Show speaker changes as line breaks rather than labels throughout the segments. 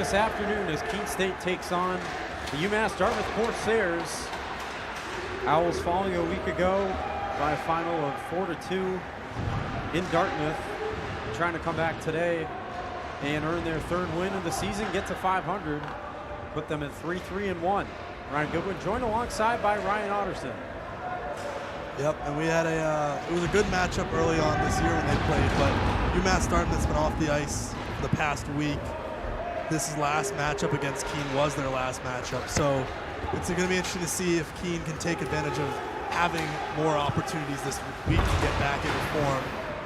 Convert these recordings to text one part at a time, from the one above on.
this afternoon as Keene State takes on the UMass-Dartmouth Corsairs. Owls falling a week ago by a final of 4-2 in Dartmouth. Trying to come back today and earn their third win of the season, get to 500, put them at 3-3-1. Ryan Goodwin joined alongside by Ryan Otterson.
Yep, and we had it was a good matchup early on this year when they played, but UMass-Dartmouth's been off the ice for the past week. This last matchup against Keene was their last matchup, so it's going to be interesting to see if Keene can take advantage of having more opportunities this week to get back into form,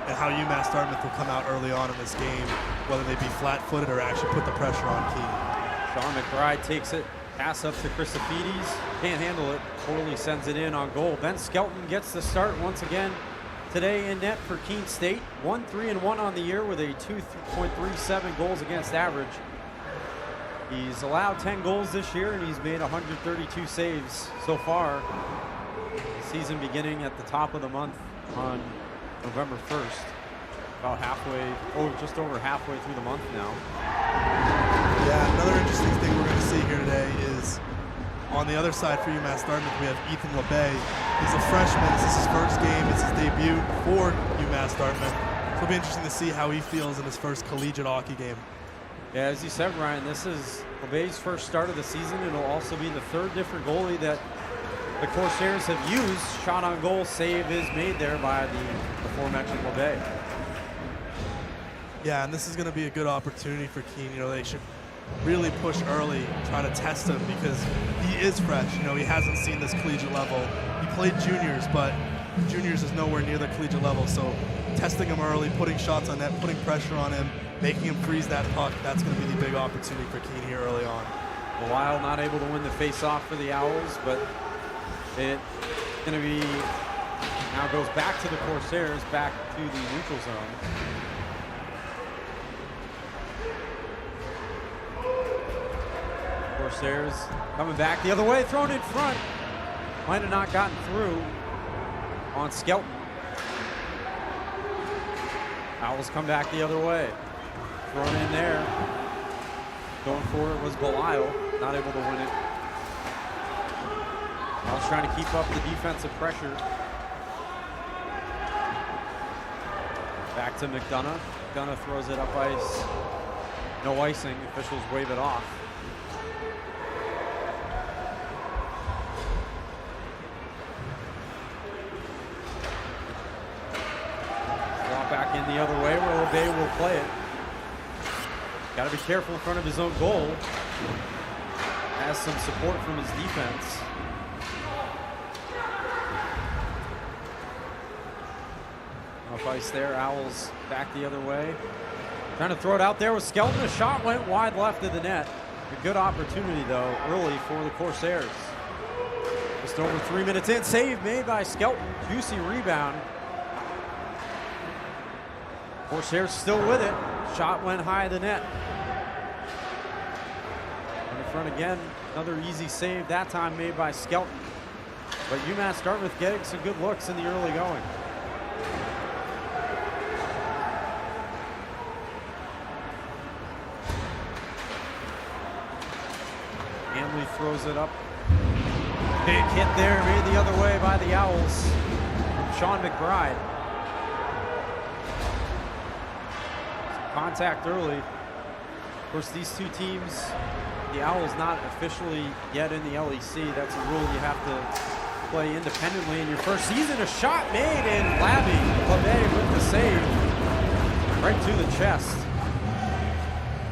and how UMass-Dartmouth will come out early on in this game, whether they be flat-footed or actually put the pressure on Keene.
Sean McBride takes it. Pass up to Christofides, can't handle it, poorly sends it in on goal. Ben Skelton gets the start once again today in net for Keene State. 1-3-1 on the year with a 2.37 goals against average. He's allowed 10 goals this year and he's made 132 saves so far. The season beginning at the top of the month on November 1st. About just over halfway through the month now.
Yeah, another interesting thing we're going to see here today is on the other side for UMass-Dartmouth, we have Ethan LeBay. He's a freshman. This is his first game. It's his debut for UMass-Dartmouth. So it'll be interesting to see how he feels in his first collegiate hockey game.
Yeah, as you said, Ryan, this is LeBay's first start of the season. It'll also be the third different goalie that the Corsairs have used. Shot on goal save is made there by the aforementioned LeBay.
Yeah, and this is going to be a good opportunity for Keene. You know, they should really push early, try to test him because he is fresh. You know, he hasn't seen this collegiate level. He played juniors, but juniors is nowhere near the collegiate level. So testing him early, putting shots on net, putting pressure on him, making him freeze that puck, that's going to be the big opportunity for Keene here early on.
Wild not able to win the face-off for the Owls, but it's going to be, now goes back to the Corsairs, back to the neutral zone. Corsairs coming back the other way, thrown in front. Might have not gotten through on Skelton. Owls come back the other way. Thrown in there. Going for it was Belial, not able to win it. Owls trying to keep up the defensive pressure. Back to McDonough. McDonough throws it up ice. No icing, officials wave it off. Back in the other way where LeBay will play it. Got to be careful in front of his own goal. Has some support from his defense. Off ice there, Owls back the other way. Trying to throw it out there with Skelton. The shot went wide left of the net. A good opportunity though, early for the Corsairs. Just over 3 minutes in, save made by Skelton. Juicy rebound. Corsairs still with it. Shot went high of the net. In front again, another easy save, that time made by Skelton. But UMass-Dartmouth getting some good looks in the early going. Hanley throws it up. Big hit there, made the other way by the Owls. Sean McBride. Contact early. Of course, these two teams, the Owls not officially yet in the LEC. That's a rule you have to play independently in your first season. A shot made, and LeBay with the save right to the chest.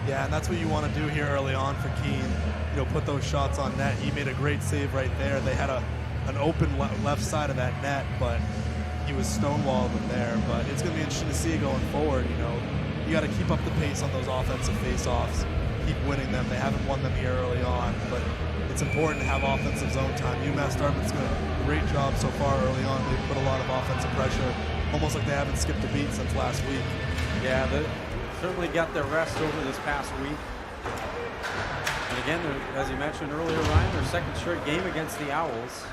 Yeah, and that's what you want to do here early on for Keene. You know, put those shots on net. He made a great save right there. They had an open left side of that net, but he was stonewalled in there. But it's going to be interesting to see going forward. You know, you got to keep up the pace on those offensive face-offs. Keep winning them. They haven't won them here early on, but it's important to have offensive zone time. UMass-Dartmouth's doing a great job so far early on. They've put a lot of offensive pressure, almost like they haven't skipped a beat since last week.
Yeah, they certainly got their rest over this past week. And again, as you mentioned earlier, Ryan, their second straight game against the Owls.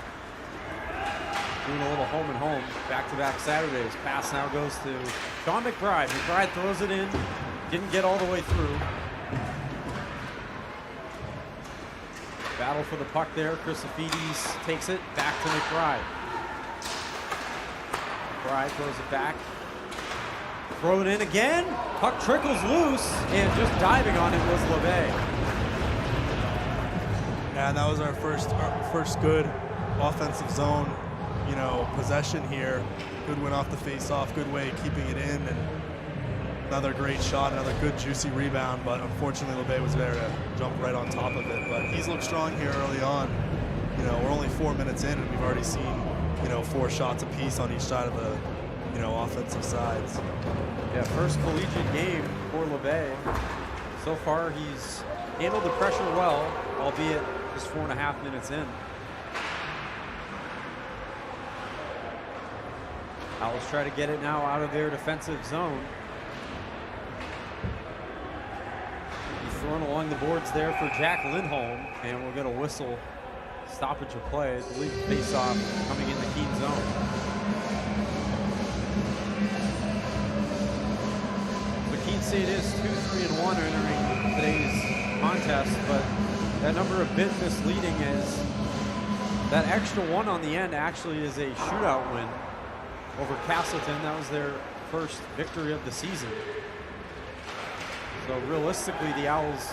Doing a little home and home, back-to-back Saturdays. Pass now goes to Sean McBride. McBride throws it in, didn't get all the way through. Battle for the puck there. Christofides takes it back to McBride. McBride throws it back. Throw it in again. Puck trickles loose, and just diving on it was LeVay.
Yeah, and that was our first good offensive zone, possession here. Good win off the face-off, good way of keeping it in, and another great shot, another good juicy rebound, but unfortunately LeVay was there to jump right on top of it. But he's looked strong here early on. We're only 4 minutes in, and we've already seen, 4 shots apiece on each side of the, offensive sides.
Yeah, first collegiate game for LeVay. So far, he's handled the pressure well, albeit just 4.5 minutes in. Owls try to get it now out of their defensive zone. He's thrown along the boards there for Jack Lindholm, and we'll get a whistle stoppage of play. I believe face-off coming in the Keene zone. Keene State is 2-3-1 entering today's contest, but that number a bit misleading is that extra one on the end actually is a shootout win over Castleton. That was their first victory of the season. So realistically, the Owls,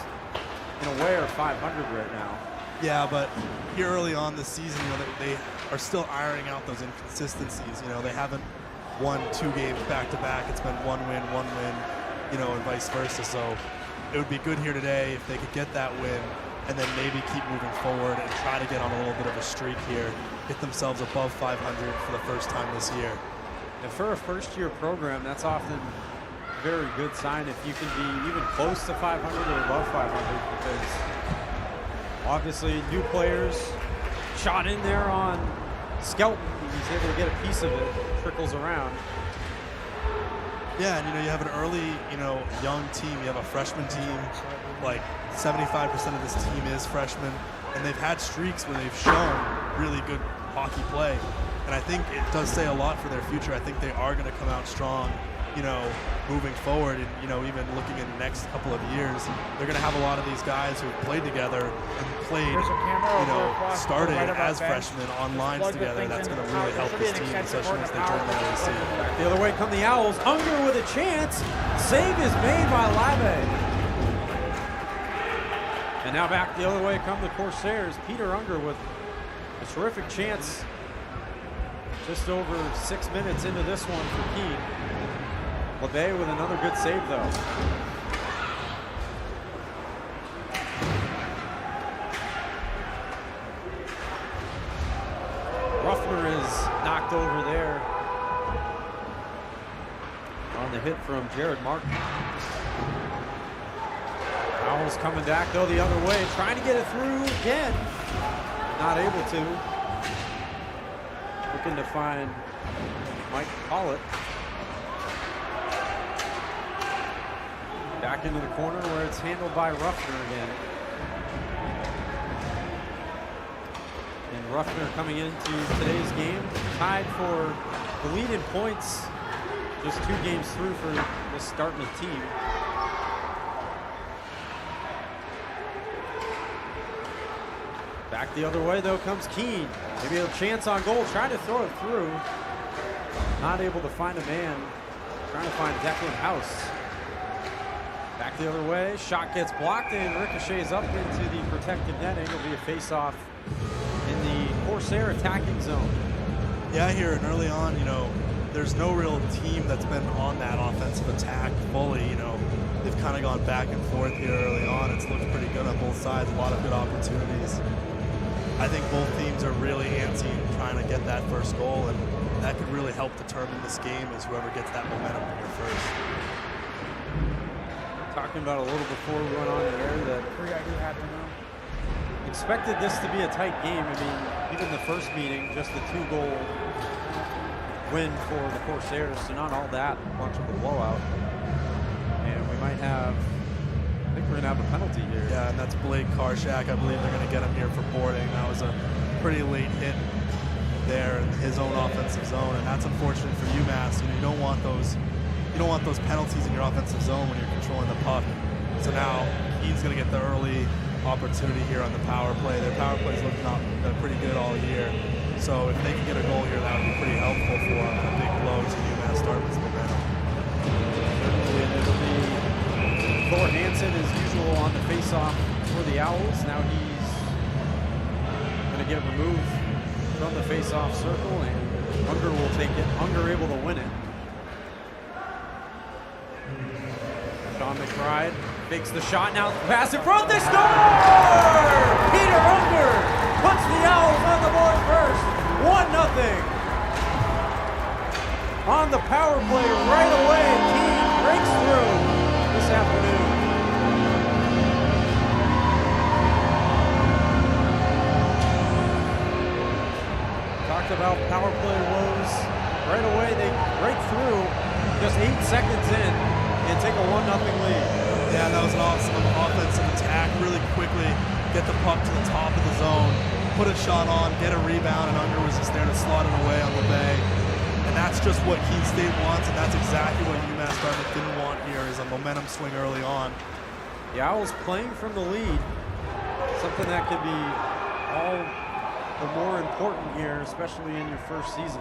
in a way, are 500 right now.
Yeah, but here early on this season, they are still ironing out those inconsistencies. They haven't won 2 games back-to-back. It's been 1 win, 1 win. And vice versa. So it would be good here today if they could get that win and then maybe keep moving forward and try to get on a little bit of a streak here, get themselves above 500 for the first time this year.
And for a first-year program, that's often a very good sign if you can be even close to 500 or above 500, because obviously new players shot in there on Skelton. He's able to get a piece of it, trickles around.
Yeah, and you have an early, young team. You have a freshman team. Like 75% of this team is freshmen, and they've had streaks where they've shown really good hockey play. And I think it does say a lot for their future. I think they are going to come out strong, moving forward, and even looking in the next couple of years. They're going to have a lot of these guys who've played together and played, started as freshmen on lines together. That's going to really help this team, especially once they join the LEC.
The other way come the Owls. Unger with a chance. Save is made by Labe. And now back the other way come the Corsairs. Peter Unger with a terrific chance. Just over 6 minutes into this one for Keene. LeVay with another good save, though. Ruffner is knocked over there on the hit from Jared Martin. Owls coming back, though, the other way, trying to get it through again. Not able to. Looking to find Mike Collett. Back into the corner where it's handled by Ruffner again. And Ruffner coming into today's game, tied for the lead in points, just 2 games through for this Dartmouth team. Back the other way, though, comes Keene. Maybe a chance on goal, trying to throw it through. Not able to find a man. Trying to find Declan House. Back the other way, shot gets blocked and ricochets up into the protected netting. It'll be a face-off in the Corsair attacking zone.
Yeah, here and early on, there's no real team that's been on that offensive attack fully. They've kind of gone back and forth here early on. It's looked pretty good on both sides, a lot of good opportunities. I think both teams are really antsy and trying to get that first goal, and that could really help determine this game as whoever gets that momentum here first.
Talking about a little before we went on the air that expected this to be a tight game. I mean, even the first meeting, just a 2-goal win for the Corsairs, so not all that much of a blowout. And we might have, I think we're going to have a penalty here.
Yeah, and that's Blake Karshak. I believe they're going to get him here for boarding. That was a pretty late hit there in his own offensive zone, and that's unfortunate for UMass. You don't want those penalties in your offensive zone when you're controlling the puck. So now he's going to get the early opportunity here on the power play. Their power play's looking up pretty good all year. So if they can get a goal here, that would be pretty helpful for them, and a big blow to UMass-Dartmouth's momentum.
It'll be Thor Hansen as usual on the face-off for the Owls. Now he's going to get removed from the face-off circle, and Unger will take it. Unger able to win it. Sean McBride makes the shot, now pass in front, they score! Peter Unger puts the Owls on the board first, 1-0. On the power play right away, Keene breaks through this afternoon. Talked about power play woes. Right away, they break through just 8 seconds in and take a 1-0 lead.
Yeah, that was an awesome offensive attack. Really quickly get the puck to the top of the zone, put a shot on, get a rebound, and Unger was just there to slot it away on the bay. And that's just what Keene State wants, and that's exactly what UMass-Dartmouth didn't want here, is a momentum swing early on.
The Owls playing from the lead, something that could be all the more important here, especially in your first season.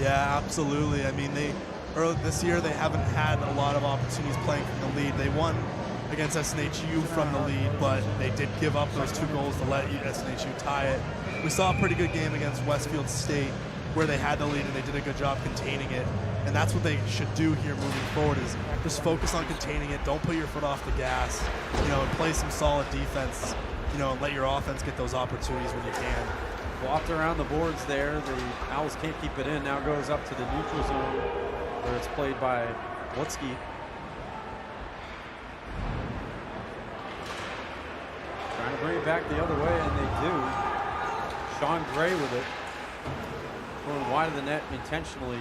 Yeah, absolutely. I mean, this year they haven't had a lot of opportunities playing from the lead. They won against SNHU from the lead, but they did give up those 2 goals to let SNHU tie it. We saw a pretty good game against Westfield State where they had the lead and they did a good job containing it. And that's what they should do here moving forward, is just focus on containing it. Don't put your foot off the gas, and play some solid defense, and let your offense get those opportunities when you can.
Flopped around the boards there. The Owls can't keep it in. Now goes up to the neutral zone where it's played by Lutzke. Trying to bring it back the other way, and they do. Sean Gray with it. Going wide of the net intentionally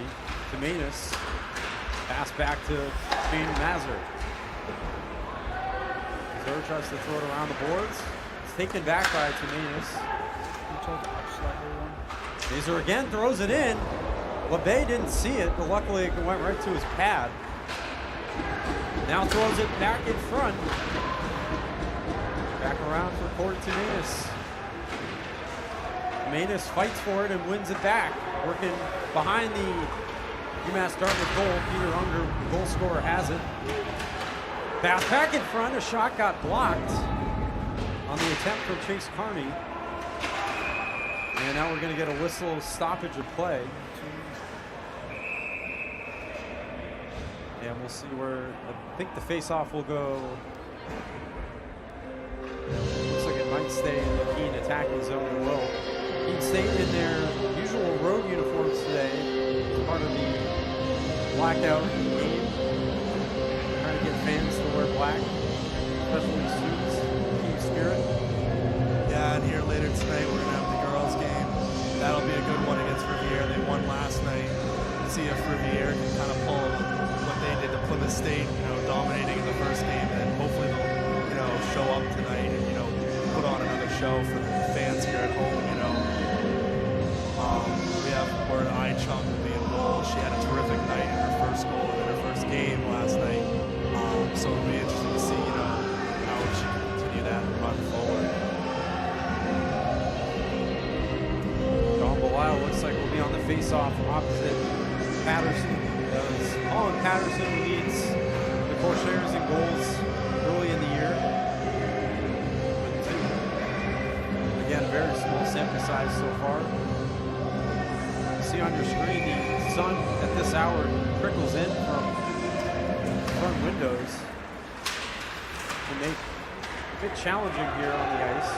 to Manus. Pass back to Shane Mazur. Mazur tries to throw it around the boards. It's taken back by Manus. Mazur again throws it in. LeBay didn't see it, but luckily it went right to his pad. Now throws it back in front. Back around for Corey Manus. Manus fights for it and wins it back. Working behind the UMass-Dartmouth goal. Peter Unger, the goal scorer, has it. Pass back in front. A shot got blocked on the attempt from Chase Carney. And now we're going to get a whistle stoppage of play. And we'll see where, I think the face-off will go. Looks like it might stay in the Keene attacking zone and will. Keene State in their usual road uniforms today as part of the blackout game. Trying to get fans to wear black, especially students, team spirit.
Yeah, and here later tonight we're going to have the girls game. That'll be a good one against Riviera. They won last night. Let's see if Riviera can kind of pull what they did to Plymouth State, dominating in the first game, and hopefully they'll, show up tonight and, put on another show for the fans here at home, We have word I-Chung will be in goal. She had a terrific night in her first goal in her first game last night. So it'll be interesting to see, how she can continue that and run forward.
John Belisle looks like we'll be on the face-off opposite Patterson. Colin Patterson leads the Corsairs in goals early in the year. Again, a very small sample size so far. You see on your screen the sun at this hour trickles in from front windows to make it a bit challenging here on the ice.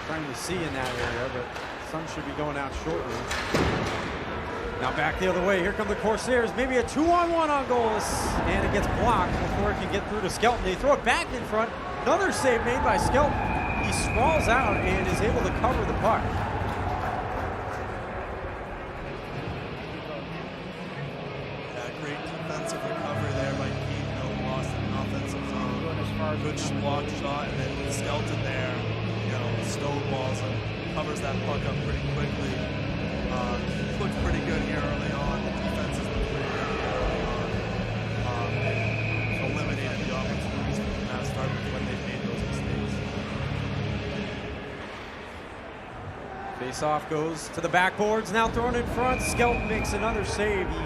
Trying to see in that area, but the sun should be going out shortly. Now back the other way. Here come the Corsairs. Maybe a 2-on-1 on goals, and it gets blocked before it can get through to Skelton. They throw it back in front. Another save made by Skelton. He sprawls out and is able to cover the puck.
Great defensive recovery there by Keene. Lost in an offensive zone. Good block shot, and then Skelton there, stonewalls and covers that puck up pretty quickly. Looked pretty good here early on. The defense has been pretty good here early on. Eliminated the offensive
Face-off goes to the backboards, now thrown in front. Skelton makes another save. He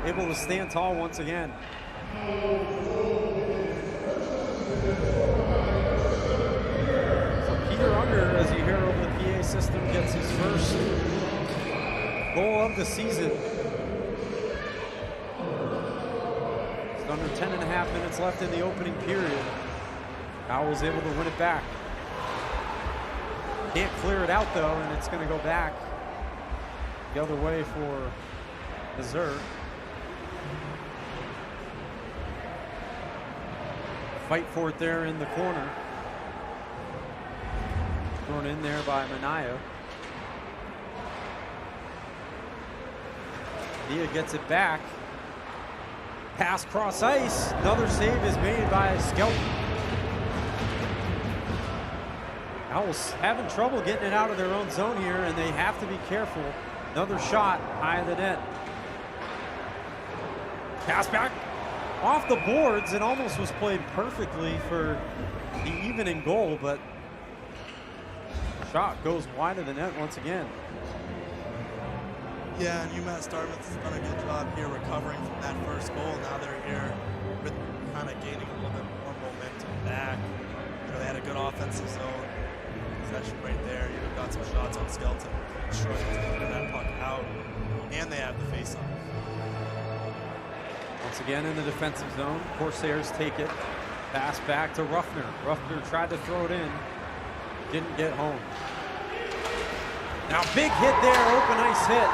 able to stand tall once again. So Peter Unger, as you hear over the PA system, gets his first goal of the season. Just under 10.5 minutes left in the opening period. Owls able to win it back. Can't clear it out though, and it's going to go back the other way for Missouri. Fight for it there in the corner. Thrown in there by Minaya. Dia gets it back. Pass cross ice. Another save is made by Skelton. Owls having trouble getting it out of their own zone here, and they have to be careful. Another shot high of the net. Pass back off the boards. It almost was played perfectly for the evening goal, but shot goes wide of the net once again.
Yeah, and UMass-Dartmouth has done a good job here recovering from that first goal. Now they're here with kind of gaining a little bit more momentum back. You know, they had a good offensive zone possession right there. You know, got some shots on Skelton, struggling to get that puck out, and they have the face-off.
Once again in the defensive zone, Corsairs take it. Pass back to Ruffner. Ruffner tried to throw it in, didn't get home. Now big hit there, open ice hit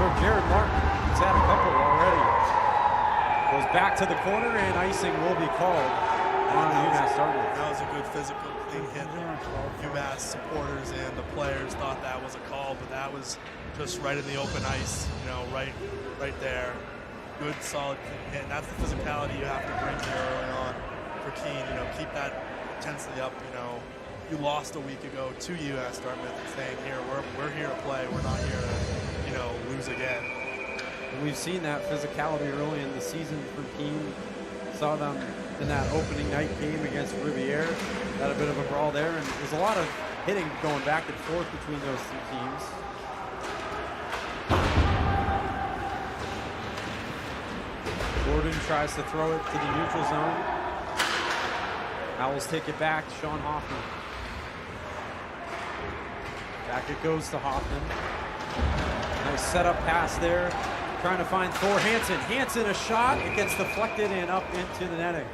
for Jared Martin. He's had a couple already. Goes back to the corner, and icing will be called on UMass-Dartmouth.
That was a good physical, clean hit. UMass supporters and the players thought that was a call, but that was just right in the open ice, you know, right there. Good, solid, clean hit. And that's the physicality you have to bring here early on for Keene. You know, keep that intensity up. You know, you lost a week ago to UMass-Dartmouth and saying, here, we're here to play. We're not here to, you know, lose again.
And we've seen that physicality early in the season from Keene. Saw them in that opening night game against Riviere. Had a bit of a brawl there, and there's a lot of hitting going back and forth between those two teams. Gordon tries to throw it to the neutral zone. Owls take it back to Sean Hoffman. Back it goes to Hoffman. Nice setup pass there. Trying to find Thor Hansen. Hansen a shot. It gets deflected and up into the netting.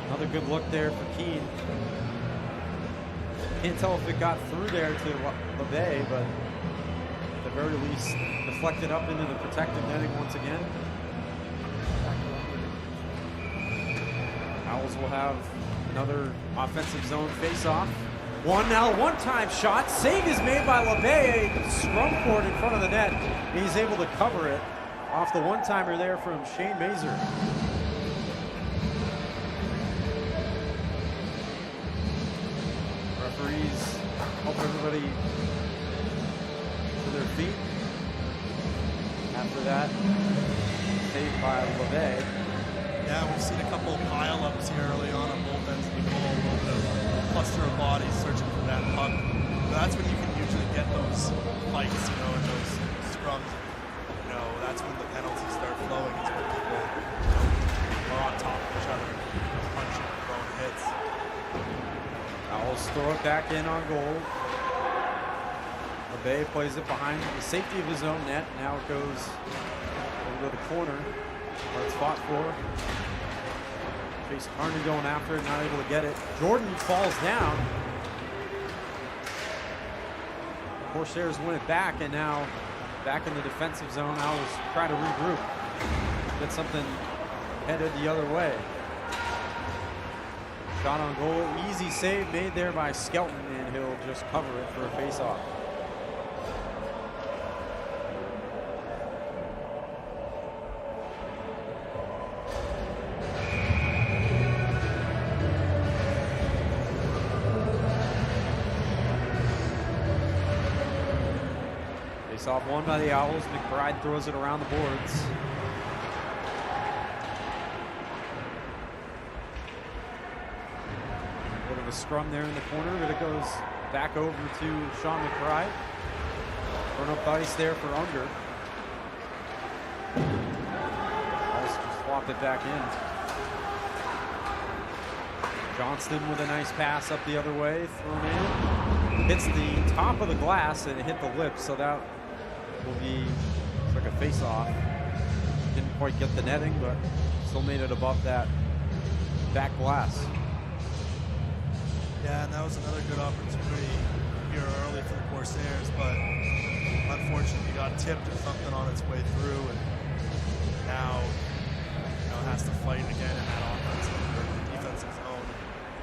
Another good look there for Keene. Can't tell if it got through there to LeBay, but at the very least deflected up into the protected netting once again. Owls will have another offensive zone face-off. One-time shot. Save is made by LeBay. Scrum court in front of the net. He's able to cover it off the one-timer there from Shane Mazer. Referees help everybody to their feet. After that, saved by LeBay.
Yeah, we've seen a couple of pile-ups here early on both ends of the goal. A little bit of a cluster of bodies searching for that puck. But that's when you can usually get those fights, you know, and those scrums. You know, that's when the penalties start flowing. It's when people, you know, are on top of each other, punching and throwing hits.
Owls throw it back in on goal. LeBay plays it behind the safety of his own net. Now it goes over to the corner where it's fought for. Chase Harney going after it, not able to get it. Jordan falls down. Corsairs win it back, and now back in the defensive zone. Owls try to regroup. Get something headed the other way. Shot on goal, easy save made there by Skelton, and he'll just cover it for a face-off. Face-off won by the Owls. McBride throws it around the boards. a scrum there in the corner, but it goes back over to Sean McBride. Run up the ice there for Unger. Owls just flop it back in. Johnston with a nice pass up the other way, thrown in. Hits the top of the glass and it hit the lip, so that will be like a face-off. Didn't quite get the netting, but still made it above that back glass.
Yeah, and that was another good opportunity here early for the Corsairs, but unfortunately got tipped or something on its way through, and now has to fight again in that offensive or defensive zone.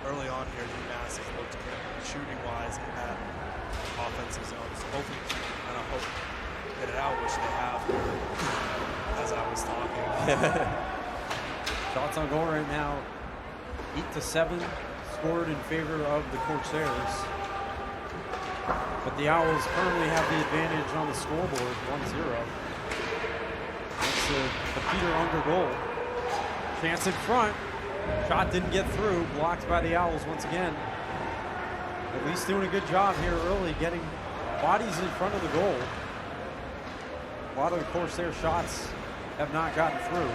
Early on here, UMass has looked good shooting-wise in that offensive zone, so hopefully I hope get it out, which they have as I was talking.
Shots on goal right now, 8-7 scored in favor of the Corsairs. But the Owls currently have the advantage on the scoreboard, 1-0. It's the Peter Unger goal. Chance in front. Shot didn't get through, blocked by the Owls once again. At least doing a good job here early, getting bodies in front of the goal. A lot of the Corsair shots have not gotten through.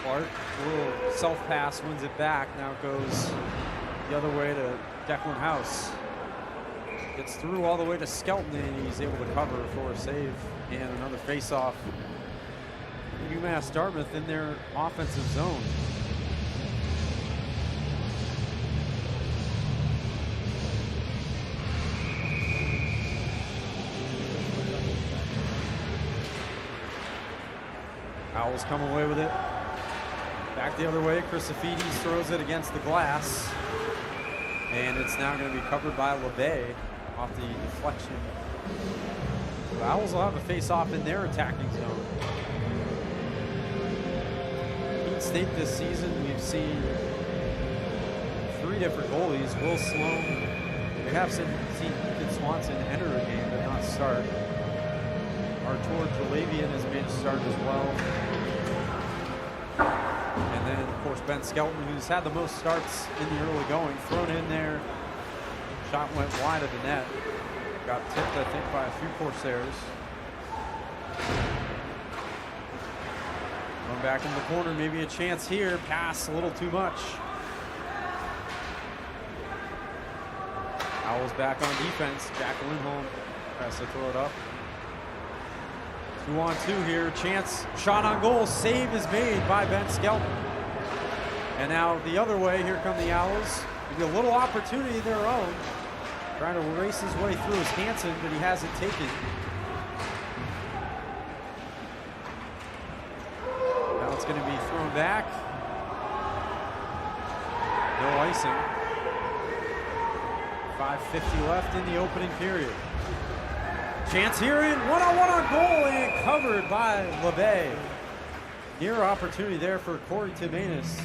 Clark, a little self-pass, wins it back. Now it goes the other way to Declan House. Gets through all the way to Skelton, and he's able to cover for a save. And another face-off. UMass-Dartmouth in their offensive zone. Owls come away with it. Back the other way, Chrysophides throws it against the glass. And it's now going to be covered by LeBay off the deflection. The Owls will have a face-off in their attacking zone. Keene State this season, we've seen 3 different goalies. Will Sloan, we have seen Ethan Swanson enter a game but not start. Artur Jalabian has been started as well. And then, of course, Ben Skelton, who's had the most starts in the early going, thrown in there. Shot went wide of the net. Got tipped, I think, by a few Corsairs. Going back in the corner, maybe a chance here. Pass a little too much. Owls back on defense. Jack Lindholm tries to throw it up. 2-on-2 here. Chance, shot on goal. Save is made by Ben Skelton. And now the other way, here come the Owls. Maybe a little opportunity of their own. Trying to race his way through is Hansen, but he hasn't taken. Now it's going to be thrown back. No icing. 5:50 left in the opening period. Chance here in, one-on-one on goal, and covered by LeBay. Near opportunity there for Corey Timanus.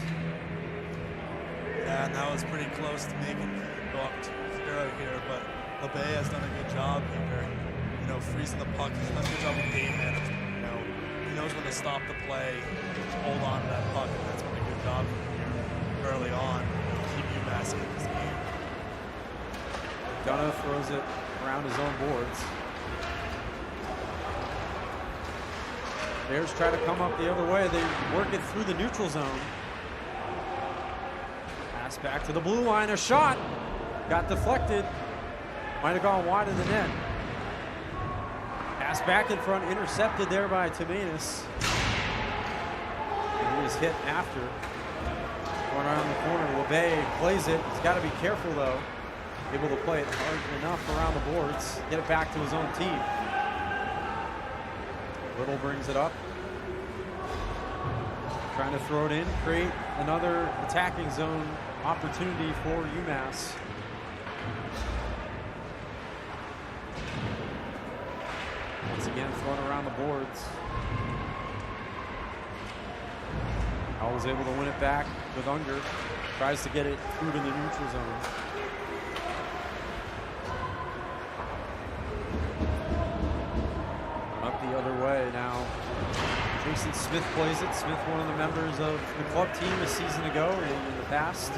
Yeah, and that was pretty close to making it go up 2-0 here, but LeBay has done a good job here, freezing the puck. He's done a good job with game management. He knows when to stop the play, hold on to that puck, and that's been a good job here early on. Keep UMass in this game.
Gunna throws it around his own boards. Bears try to come up the other way. They work it through the neutral zone. Pass back to the blue line. A shot. Got deflected. Might have gone wide of the net. Pass back in front. Intercepted there by Timanus. And he was hit after. Going around the corner. LeBay plays it. He's got to be careful, though. Able to play it hard enough around the boards. Get it back to his own team. Little brings it up. Trying to throw it in, create another attacking zone opportunity for UMass. Once again, thrown around the boards. Owls able to win it back with Unger. Tries to get it through to the neutral zone. Up the other way now. Jason Smith plays it. Smith, one of the members of the club team a season ago in the past.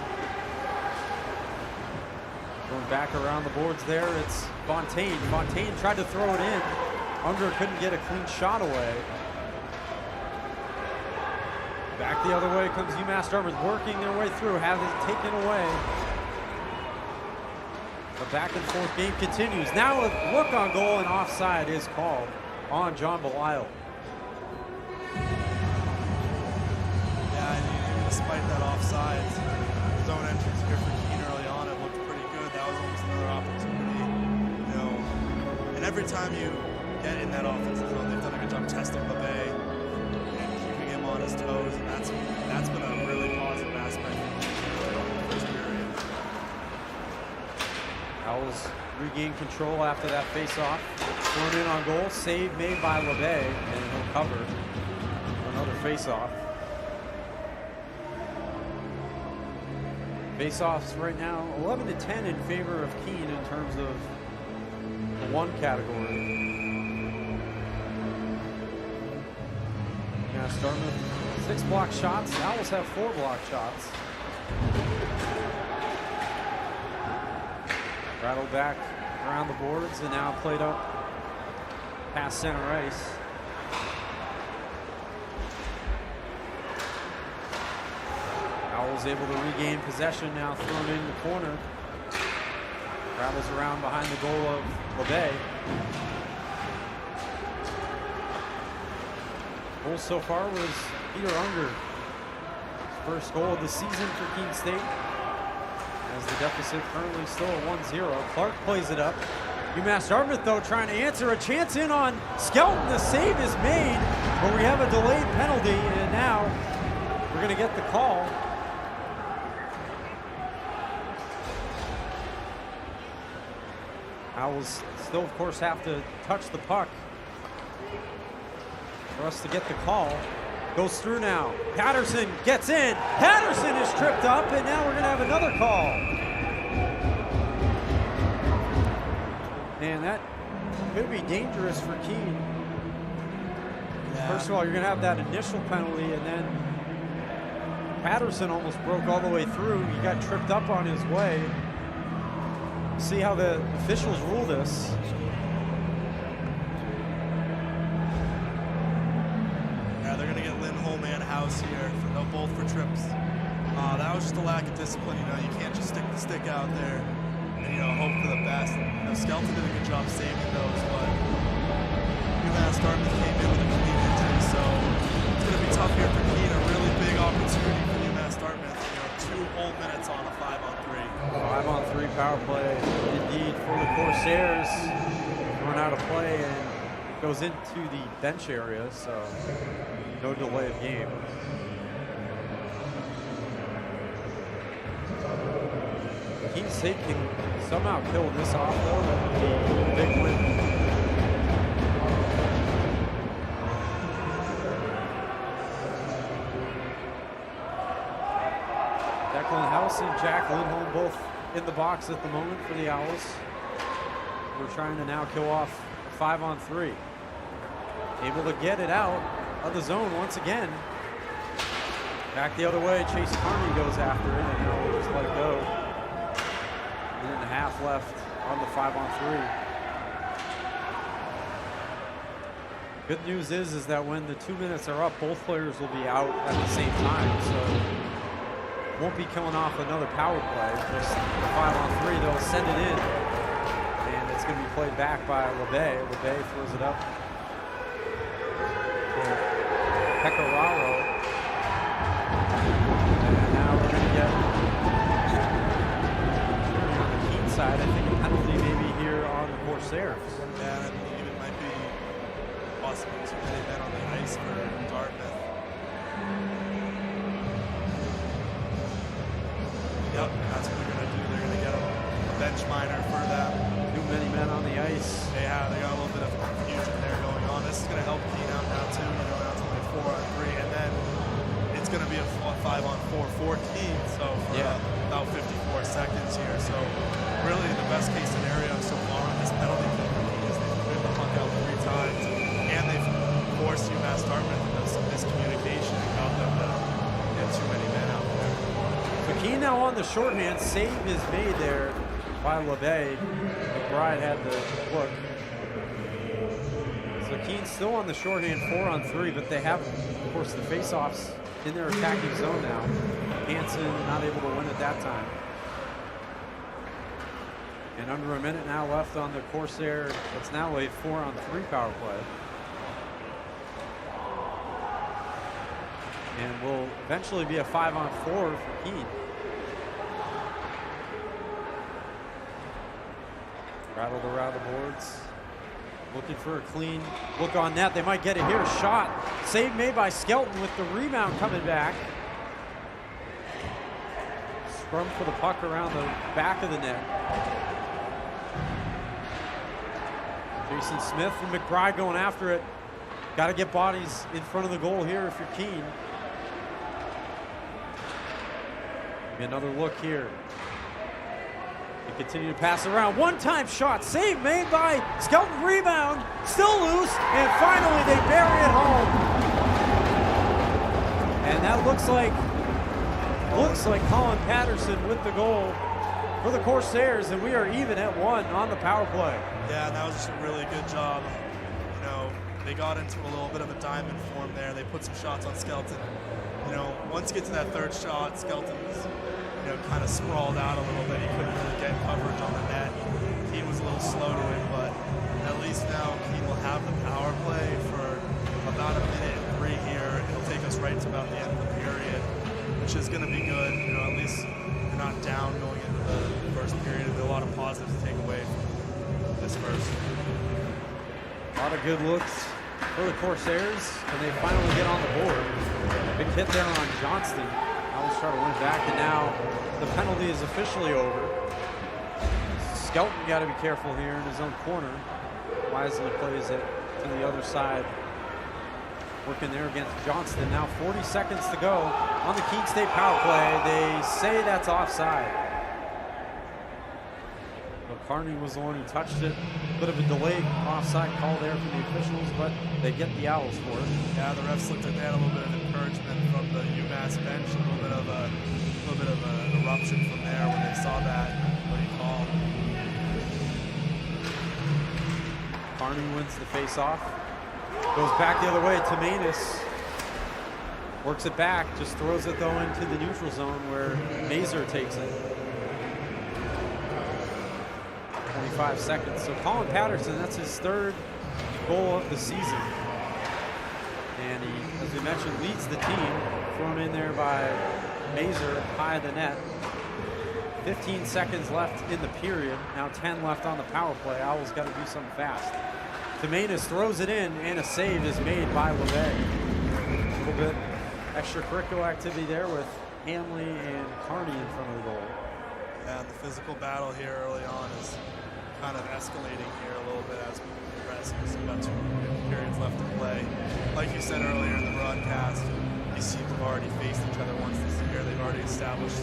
Going back around the boards there, it's Fontaine. Fontaine tried to throw it in. Unger couldn't get a clean shot away. Back the other way comes UMass-Dartmouth, working their way through, have it taken away. The back and forth game continues. Now a look on goal and offside is called on John Belisle.
Yeah, and despite that offside, zone entrance here for Keene early on, it looked pretty good. That was almost another opportunity, you know. And every time you get in that offensive zone, they've done a good job testing LeBay and keeping him on his toes, and that's been a really positive aspect of the first period.
Owls regain control after that face-off. Thrown in on goal, save made by LeBay, and he'll cover another face-off. Face-offs right now, 11-10 in favor of Keene in terms of the one category. UMass-Dartmouth, 6 block shots. Owls have 4 block shots. Rattled back around the boards and now played up past center ice. Owls able to regain possession, now thrown in the corner. Travels around behind the goal of LeBay. Goal so far was Peter Unger. His first goal of the season for Keene State. As the deficit currently still at 1-0. Clark plays it up. UMass-Dartmouth, though, trying to answer a chance in on Skelton. The save is made, but we have a delayed penalty, and now we're going to get the call. Owls still, of course, have to touch the puck for us to get the call. Goes through now. Patterson gets in. Patterson is tripped up, and now we're going to have another call. And that could be dangerous for Keene. Yeah. First of all, you're going to have that initial penalty, and then Patterson almost broke all the way through. He got tripped up on his way. See how the officials rule this.
House here, both for trips. That was just a lack of discipline. You know, you can't just stick the stick out there and, you know, hope for the best. You know, Skelton did a good job saving those, but UMass-Dartmouth came in with a clean injury, so it's going to be tough here for Keene. A really big opportunity for UMass-Dartmouth. You know, 2 whole minutes on a 5-on-3.
5-on-3 power play, indeed, for the Corsairs. Run out of play and goes into the bench area, so no delay of game. Keene State can somehow kill this off, though. That would be a big win. Declan House and Jack Lindholm both in the box at the moment for the Owls. We're trying to now kill off a 5-on-3. Able to get it out of the zone once again. Back the other way, Chase Carney goes after it, and now we'll just let it go. 1.5 left on the 5-on-3. Good news is that when the 2 minutes are up, both players will be out at the same time, so won't be killing off another power play. Just the 5-on-3, they'll send it in, and it's going to be played back by LeBay. LeBay throws it up. Pecoraro. And now we're going to get on the Keene side, I think a penalty maybe here on the Corsairs.
Yeah, I believe it might be possible too many men on the ice for Dartmouth. Yep, that's what they're going to do. They're going to get a bench minor for them.
Too many men on the ice.
Yeah, they got a little bit of confusion there going on. This is going to help Keene out now too. You know, now it's only 4-on-3, and then it's going to be a 5-on-4 for Keene. So for about 54 seconds here. So really, the best case scenario so far on this penalty kill for Keene is they've cleared the puck out 3 times, and they've forced UMass-Dartmouth into some miscommunication and got them to get too many men out there.
So Keene now on the shorthand. Save is made there by LeBay. McBride had the look. So Keene still on the shorthand 4-on-3, but they have, of course, the face-offs in their attacking zone now. Hansen not able to win at that time. And under a minute now left on the Corsair. It's now a 4-on-3 power play. And will eventually be a 5-on-4 for Keene. Rattled around the boards. Looking for a clean look on net. They might get it here. Shot. Save made by Skelton with the rebound coming back. Scrum for the puck around the back of the net. Jason Smith and McBride going after it. Got to get bodies in front of the goal here if you're Keene. Another look here. They continue to pass around. One-time shot. Save made by Skelton. Rebound. Still loose. And finally they bury it home. And that looks like Colin Patterson with the goal for the Corsairs. And we are even at 1 on the power play.
Yeah, and that was just a really good job. You know, they got into a little bit of a diamond form there. They put some shots on Skelton. You know, once you get to that third shot, Skelton was, kind of sprawled out a little bit. He couldn't really get coverage on the net. Keene was a little slow to him, but at least now Keene will have the power play for about a minute and 3 here. It'll take us right to about the end of the period, which is going to be good. You know, at least you're not down going into the first period. There's a lot of positives to take away from this first.
A lot of good looks for the Corsairs, and they finally get on the board. Big hit there on Johnston. Owls try to win it back, and now the penalty is officially over. Skelton got to be careful here in his own corner. Wisely plays it to the other side. Working there against Johnston. Now 40 seconds to go on the Keene State power play. They say that's offside. Carney was the one who touched it. Bit of a delayed offside call there from the officials, but they get the Owls for it.
Yeah, the refs looked like they had a little bit of encouragement from the UMass bench, a little bit of an eruption from there when they saw that. What do you call?
Carney wins the face-off. Goes back the other way. Tamanis works it back, just throws it though into the neutral zone where Mazer takes it. 25 seconds. So Colin Patterson, that's his 3rd goal of the season. And he, as we mentioned, leads the team. Thrown in there by Mazer, high of the net. 15 seconds left in the period. Now 10 left on the power play. Owls got to do something fast. Tamanis throws it in, and a save is made by LeBay. A little bit extracurricular activity there with Hanley and Carney in front of the goal.
Yeah, the physical battle here early on is kind of escalating here a little bit as we progress. We've got 2 periods left to play. Like you said earlier in the broadcast, these teams have already faced each other once this year. They've already established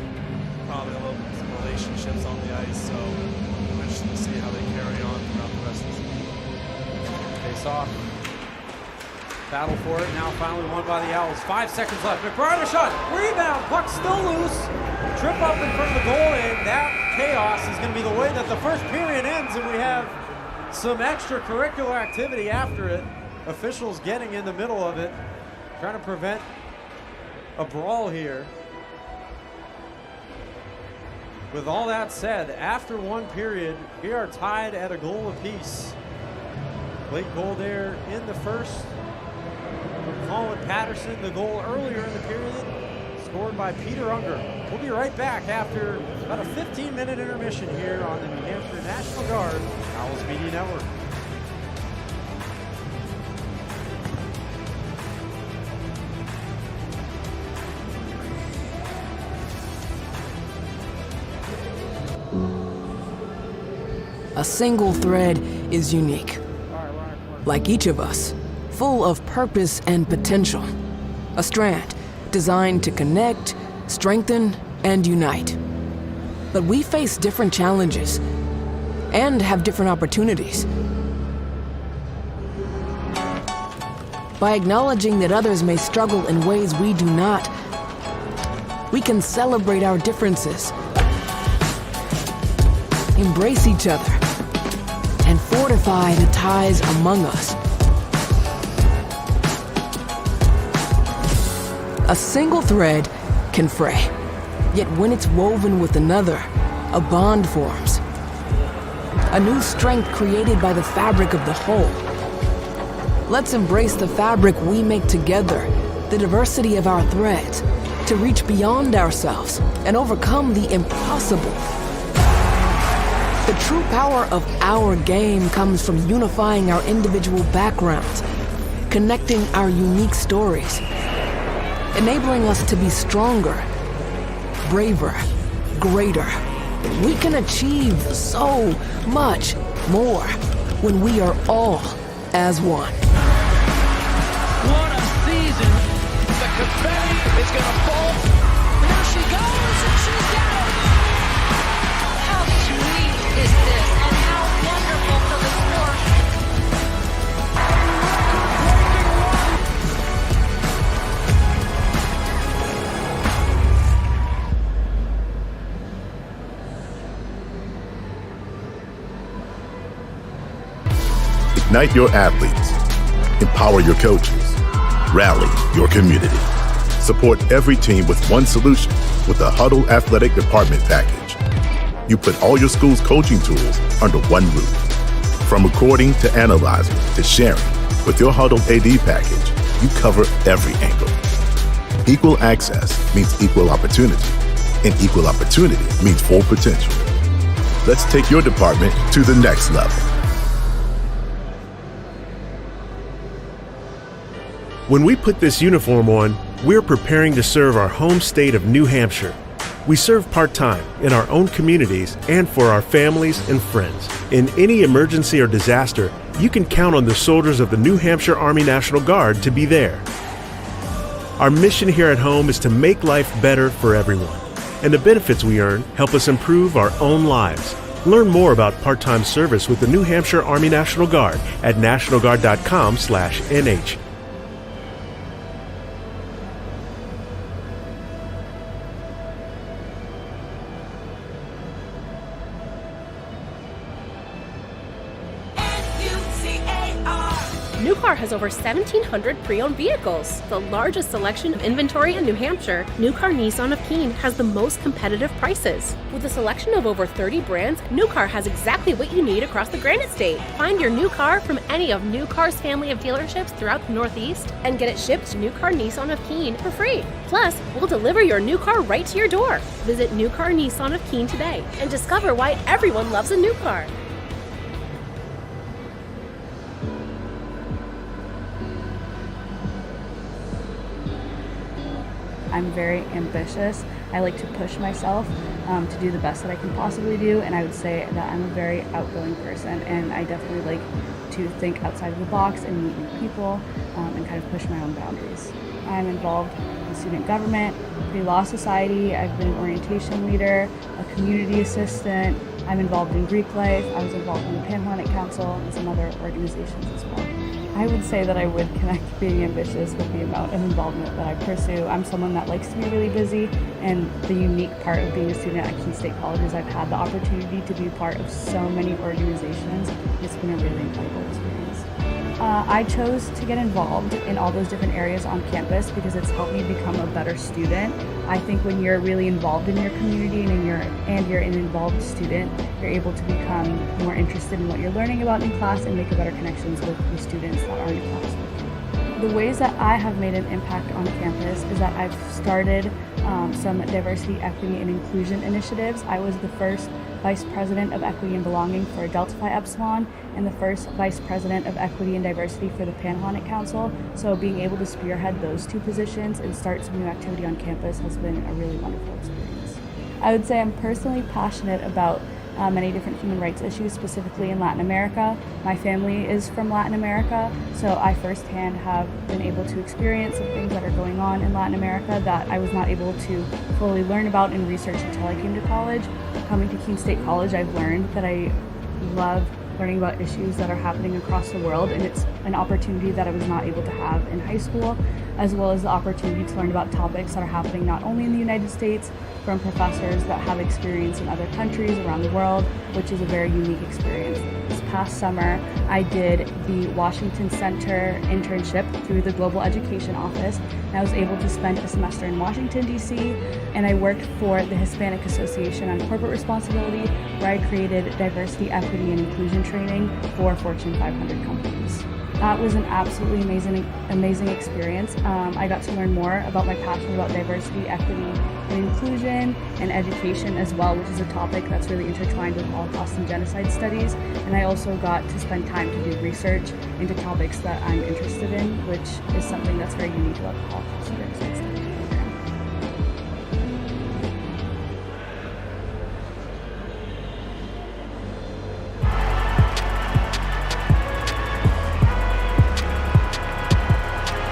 probably a little some relationships on the ice, so I'm interested to see how they carry on throughout the rest of the season.
Face off. Battle for it. Now finally won by the Owls. 5 seconds left. McBride a shot. Rebound. Puck still loose. Trip up in front of the goal, and that chaos is going to be the way that the first period ends, and we have some extracurricular activity after it. Officials getting in the middle of it, trying to prevent a brawl here. With all that said, after 1 period, we are tied at a goal apiece. Late goal there in the first from Colin Patterson. The goal earlier in the period scored by Peter Unger. We'll be right back after about a 15-minute intermission here on the New Hampshire National Guard Owls Media Network.
A single thread is unique. Like each of us, full of purpose and potential. A strand designed to connect, strengthen, and unite. But we face different challenges and have different opportunities. By acknowledging that others may struggle in ways we do not, we can celebrate our differences, embrace each other, and fortify the ties among us. A single thread can fray, yet when it's woven with another, a bond forms. A new strength created by the fabric of the whole. Let's embrace the fabric we make together, the diversity of our threads, to reach beyond ourselves and overcome the impossible. The true power of our game comes from unifying our individual backgrounds, connecting our unique stories, enabling us to be stronger, braver, greater. We can achieve so much more when we are all as one.
What a season! The confetti is going to fall.
There she goes, and she's down. How sweet is this, and how wonderful for the sport.
Ignite your athletes. Empower your coaches. Rally your community. Support every team with one solution with the Huddle Athletic Department package. You put all your school's coaching tools under one roof. From recording to analyzing to sharing, with your Huddle AD package, you cover every angle. Equal access means equal opportunity, and equal opportunity means full potential. Let's take your department to the next level.
When we put this uniform on, we're preparing to serve our home state of New Hampshire. We serve part-time in our own communities and for our families and friends. In any emergency or disaster, you can count on the soldiers of the New Hampshire Army National Guard to be there. Our mission here at home is to make life better for everyone, and the benefits we earn help us improve our own lives. Learn more about part-time service with the New Hampshire Army National Guard at nationalguard.com/NH.
NewCar has over 1,700 pre-owned vehicles, the largest selection of inventory in New Hampshire. NewCar Nissan of Keene has the most competitive prices. With a selection of over 30 brands, NewCar has exactly what you need across the Granite State. Find your new car from any of NewCar's family of dealerships throughout the Northeast and get it shipped to NewCar Nissan of Keene for free. Plus, we'll deliver your new car right to your door. Visit NewCar Nissan of Keene today and discover why everyone loves a new car.
I'm very ambitious. I like to push myself to do the best that I can possibly do, and I would say that I'm a very outgoing person, and I definitely like to think outside of the box and meet new people and kind of push my own boundaries. I'm involved in student government, the Law Society. I've been an orientation leader, a community assistant. I'm involved in Greek life. I was involved in the Panhellenic Council and some other organizations as well. I would say that I would connect being ambitious with the amount of involvement that I pursue. I'm someone that likes to be really busy, and the unique part of being a student at Keene State College is I've had the opportunity to be part of so many organizations. It's been a really incredible experience. I chose to get involved in all those different areas on campus because it's helped me become a better student. I think when you're really involved in your community and you're an involved student, you're able to become more interested in what you're learning about in class and make better connections with the students that are in class with you. The ways that I have made an impact on campus is that I've started some diversity, equity, and inclusion initiatives. I was the first Vice President of Equity and Belonging for Delta Phi Epsilon and the first Vice President of Equity and Diversity for the Panhellenic Council. So being able to spearhead those two positions and start some new activity on campus has been a really wonderful experience. I would say I'm personally passionate about many different human rights issues, specifically in Latin America. My family is from Latin America, so I firsthand have been able to experience some things that are going on in Latin America that I was not able to fully learn about and research until I came to college. Coming to Keene State College, I've learned that I love learning about issues that are happening across the world, and it's an opportunity that I was not able to have in high school, as well as the opportunity to learn about topics that are happening not only in the United States, from professors that have experience in other countries around the world, which is a very unique experience. This past summer, I did the Washington Center internship through the Global Education Office, and I was able to spend a semester in Washington, D.C., and I worked for the Hispanic Association on Corporate Responsibility, where I created diversity, equity, and inclusion training for Fortune 500 companies. That was an absolutely amazing experience. I got to learn more about my passion about diversity, equity, and inclusion, and education as well, which is a topic that's really intertwined with Holocaust and genocide studies. And I also got to spend time to do research into topics that I'm interested in, which is something that's very unique about the Holocaust and genocide studies program.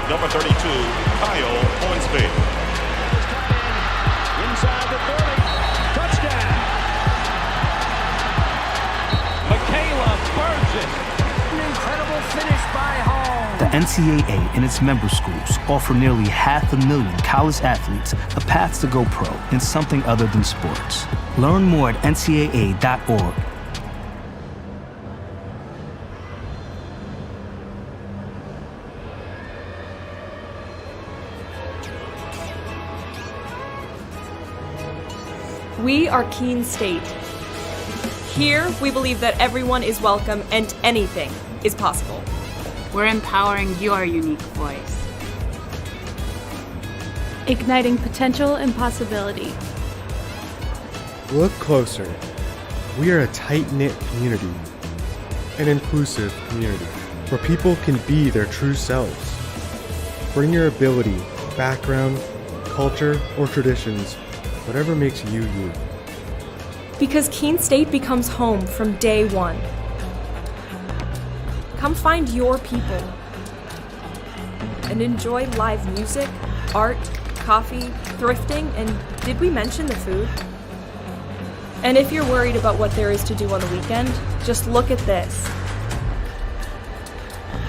Number 32, Kyle Hornsby.
Inside the 30. Touchdown. Michaela Burgess.
An incredible finish by Hall.
The NCAA and its member schools offer nearly 500,000 college athletes a path to go pro in something other than sports. Learn more at ncaa.org.
We are Keene State. Here, we believe that everyone is welcome and anything is possible.
We're empowering your unique voice.
Igniting potential and possibility.
Look closer. We are a tight-knit community, an inclusive community, where people can be their true selves. Bring your ability, background, culture, or traditions, whatever makes you you.
Because Keene State becomes home from day one. Come find your people and enjoy live music, art, coffee, thrifting, and did we mention the food? And if you're worried about what there is to do on the weekend, just look at this.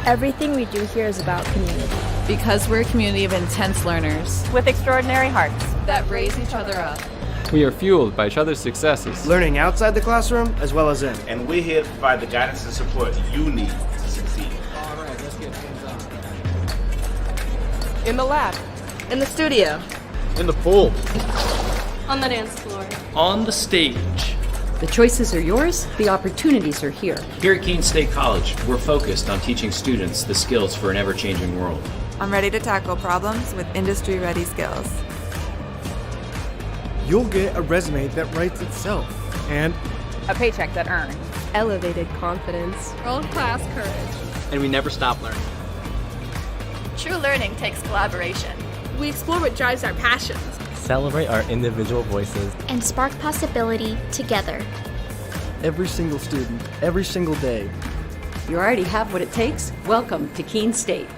Everything we do here is about community.
Because we're a community of intense learners
with extraordinary hearts
that raise each other up.
We are fueled by each other's successes,
learning outside the classroom as well as in.
And we're here to provide the guidance and support you need to succeed.
All right, let's get things on.
In the lab,
in the studio,
in the pool,
on the dance floor,
on the stage.
The choices are yours, the opportunities are here.
Here at Keene State College, we're focused on teaching students the skills for an ever-changing world.
I'm ready to tackle problems with industry-ready skills.
You'll get a resume that writes itself, and
a paycheck that earns.
Elevated confidence,
world-class courage.
And we never stop learning.
True learning takes collaboration.
We explore what drives our passions.
Celebrate our individual voices.
And spark possibility together.
Every single student, every single day.
You already have what it takes. Welcome to Keene State.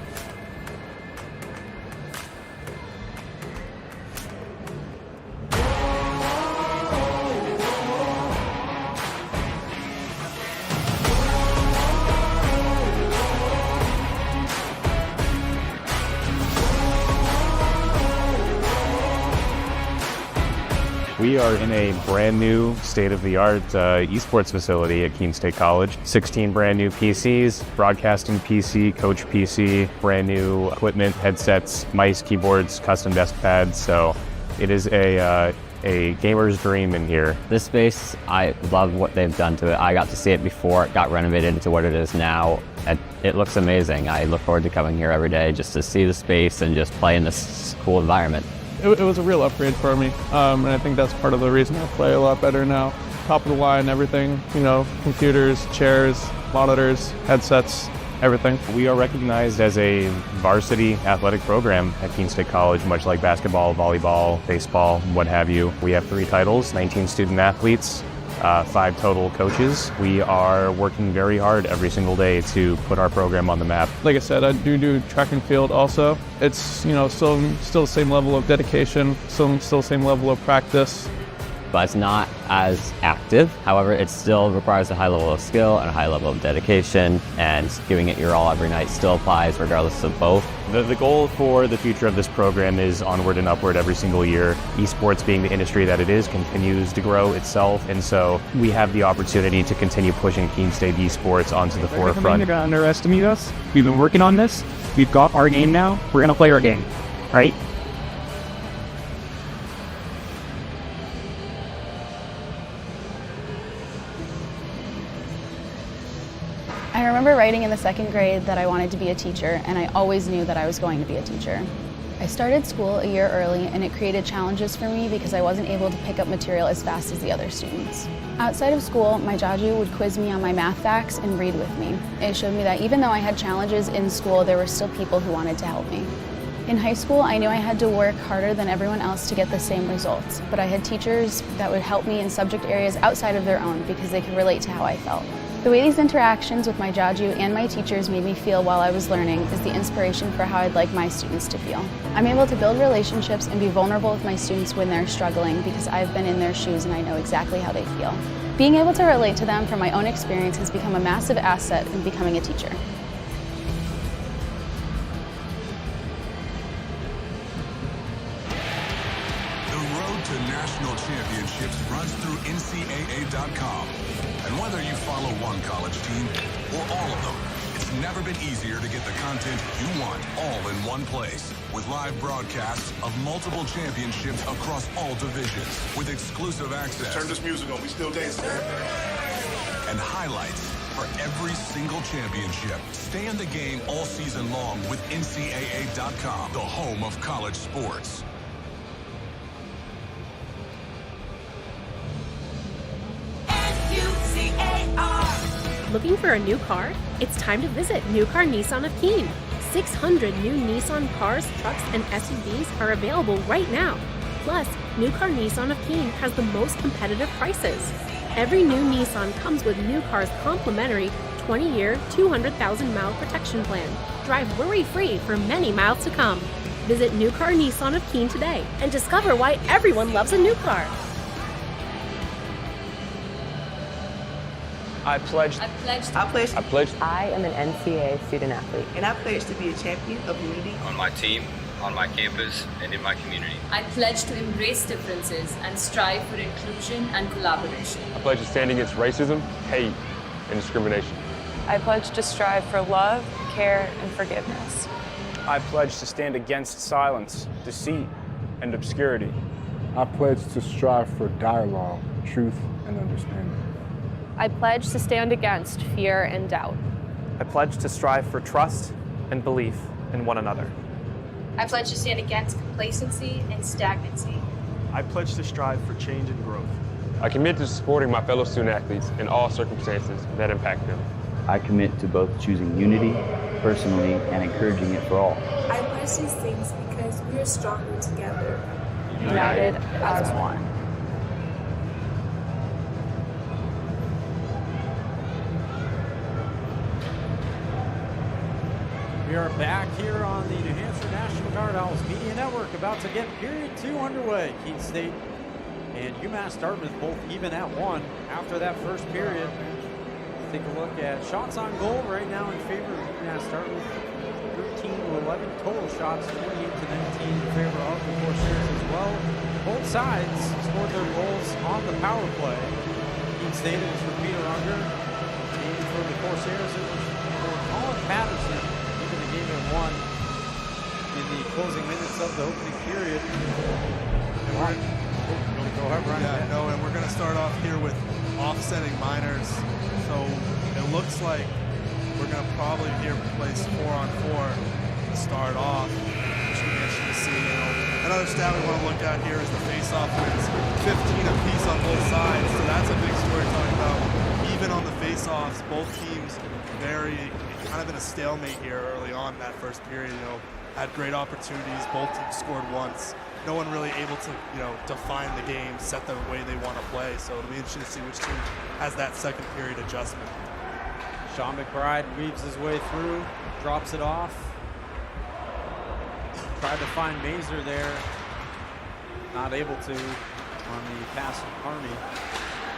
We are in a brand new state-of-the-art esports facility at Keene State College. 16 brand new PCs, broadcasting PC, coach PC, brand new equipment, headsets, mice, keyboards, custom desk pads. So it is a gamer's dream in here.
This space, I love what they've done to it. I got to see it before it got renovated into what it is now. It looks amazing. I look forward to coming here every day just to see the space and just play in this cool environment.
It was a real upgrade for me, and I think that's part of the reason I play a lot better now. Top of the line, everything, computers, chairs, monitors, headsets, everything.
We are recognized as a varsity athletic program at Keene State College, much like basketball, volleyball, baseball, what have you. We have 3 titles, 19 student athletes, 5 total coaches. We are working very hard every single day to put our program on the map.
Like I said, I do track and field also. It's still the same level of dedication, still the same level of practice.
but it's not as active. However, it still requires a high level of skill and a high level of dedication, and giving it your all every night still applies regardless of both.
The goal for the future of this program is onward and upward every single year. Esports, being the industry that it is, continues to grow itself, and so we have the opportunity to continue pushing Keene State esports onto the forefront.
They're going to underestimate us. We've been working on this. We've got our game now. We're going to play our game, right?
I remember writing in the 2nd grade that I wanted to be a teacher, and I always knew that I was going to be a teacher. I started school a year early, and it created challenges for me because I wasn't able to pick up material as fast as the other students. Outside of school, my Jaju would quiz me on my math facts and read with me. It showed me that even though I had challenges in school, there were still people who wanted to help me. In high school, I knew I had to work harder than everyone else to get the same results, but I had teachers that would help me in subject areas outside of their own because they could relate to how I felt. The way these interactions with my Jaju and my teachers made me feel while I was learning is the inspiration for how I'd like my students to feel. I'm able to build relationships and be vulnerable with my students when they're struggling because I've been in their shoes and I know exactly how they feel. Being able to relate to them from my own experience has become a massive asset in becoming a teacher.
The road to national championships runs through NCAA.com. And whether you follow one college team or all of them, it's never been easier to get the content you want all in one place. With live broadcasts of multiple championships across all divisions, with exclusive access.
Turn this music on, we still dancing.
And highlights for every single championship. Stay in the game all season long with NCAA.com, the home of college sports.
Looking for a new car? It's time to visit New Car Nissan of Keene. 600 new Nissan cars, trucks, and SUVs are available right now. Plus, New Car Nissan of Keene has the most competitive prices. Every new Nissan comes with New Car's complimentary 20-year, 200,000-mile protection plan. Drive worry-free for many miles to come. Visit New Car Nissan of Keene today and discover why everyone loves a new car.
I pledged.
I pledged.
I pledged. I pledged.
I am an NCAA student athlete. And I pledge to be a champion of unity.
On my team, on my campus, and in my community.
I pledge to embrace differences and strive for inclusion and collaboration.
I pledge to stand against racism, hate, and discrimination.
I pledge to strive for love, care, and forgiveness.
I pledge to stand against silence, deceit, and obscurity.
I pledge to strive for dialogue, truth, and understanding.
I pledge to stand against fear and doubt.
I pledge to strive for trust and belief in one another.
I pledge to stand against complacency and stagnancy.
I pledge to strive for change and growth.
I commit to supporting my fellow student athletes in all circumstances that impact them.
I commit to both choosing unity personally and encouraging it for all.
I pledge these things because we are stronger together.
United as one.
We are back here on the New Hampshire National Guard Owls Media Network, about to get period 2 underway. Keene State and UMass-Dartmouth both even at 1 after that first period. Take a look at shots on goal right now in favor of UMass-Dartmouth. 13 to 11 total shots, 28 to 19 in favor of the Corsairs as well. Both sides scored their goals on the power play. Keene State, it was for Peter Unger, and for the Corsairs, it was for Colin Patterson. The game at 1 in the closing minutes of the opening period. And we're going to start off here with offsetting minors. So it looks like we're going to probably here place 4-on-4 to start off, which we mentioned to see. Another stat we want to look at here is the face-off wins, 15 apiece on both sides. So that's a big story talking about. Even on the face-offs, both teams kind of in a stalemate here early on in that first period. Had great opportunities. Both teams scored once. No one really able to, define the game, set the way they want to play. So it'll be interesting to see which team has that second period adjustment. Sean McBride weaves his way through, drops it off. Tried to find Mazer there. Not able to on the
pass from Carney.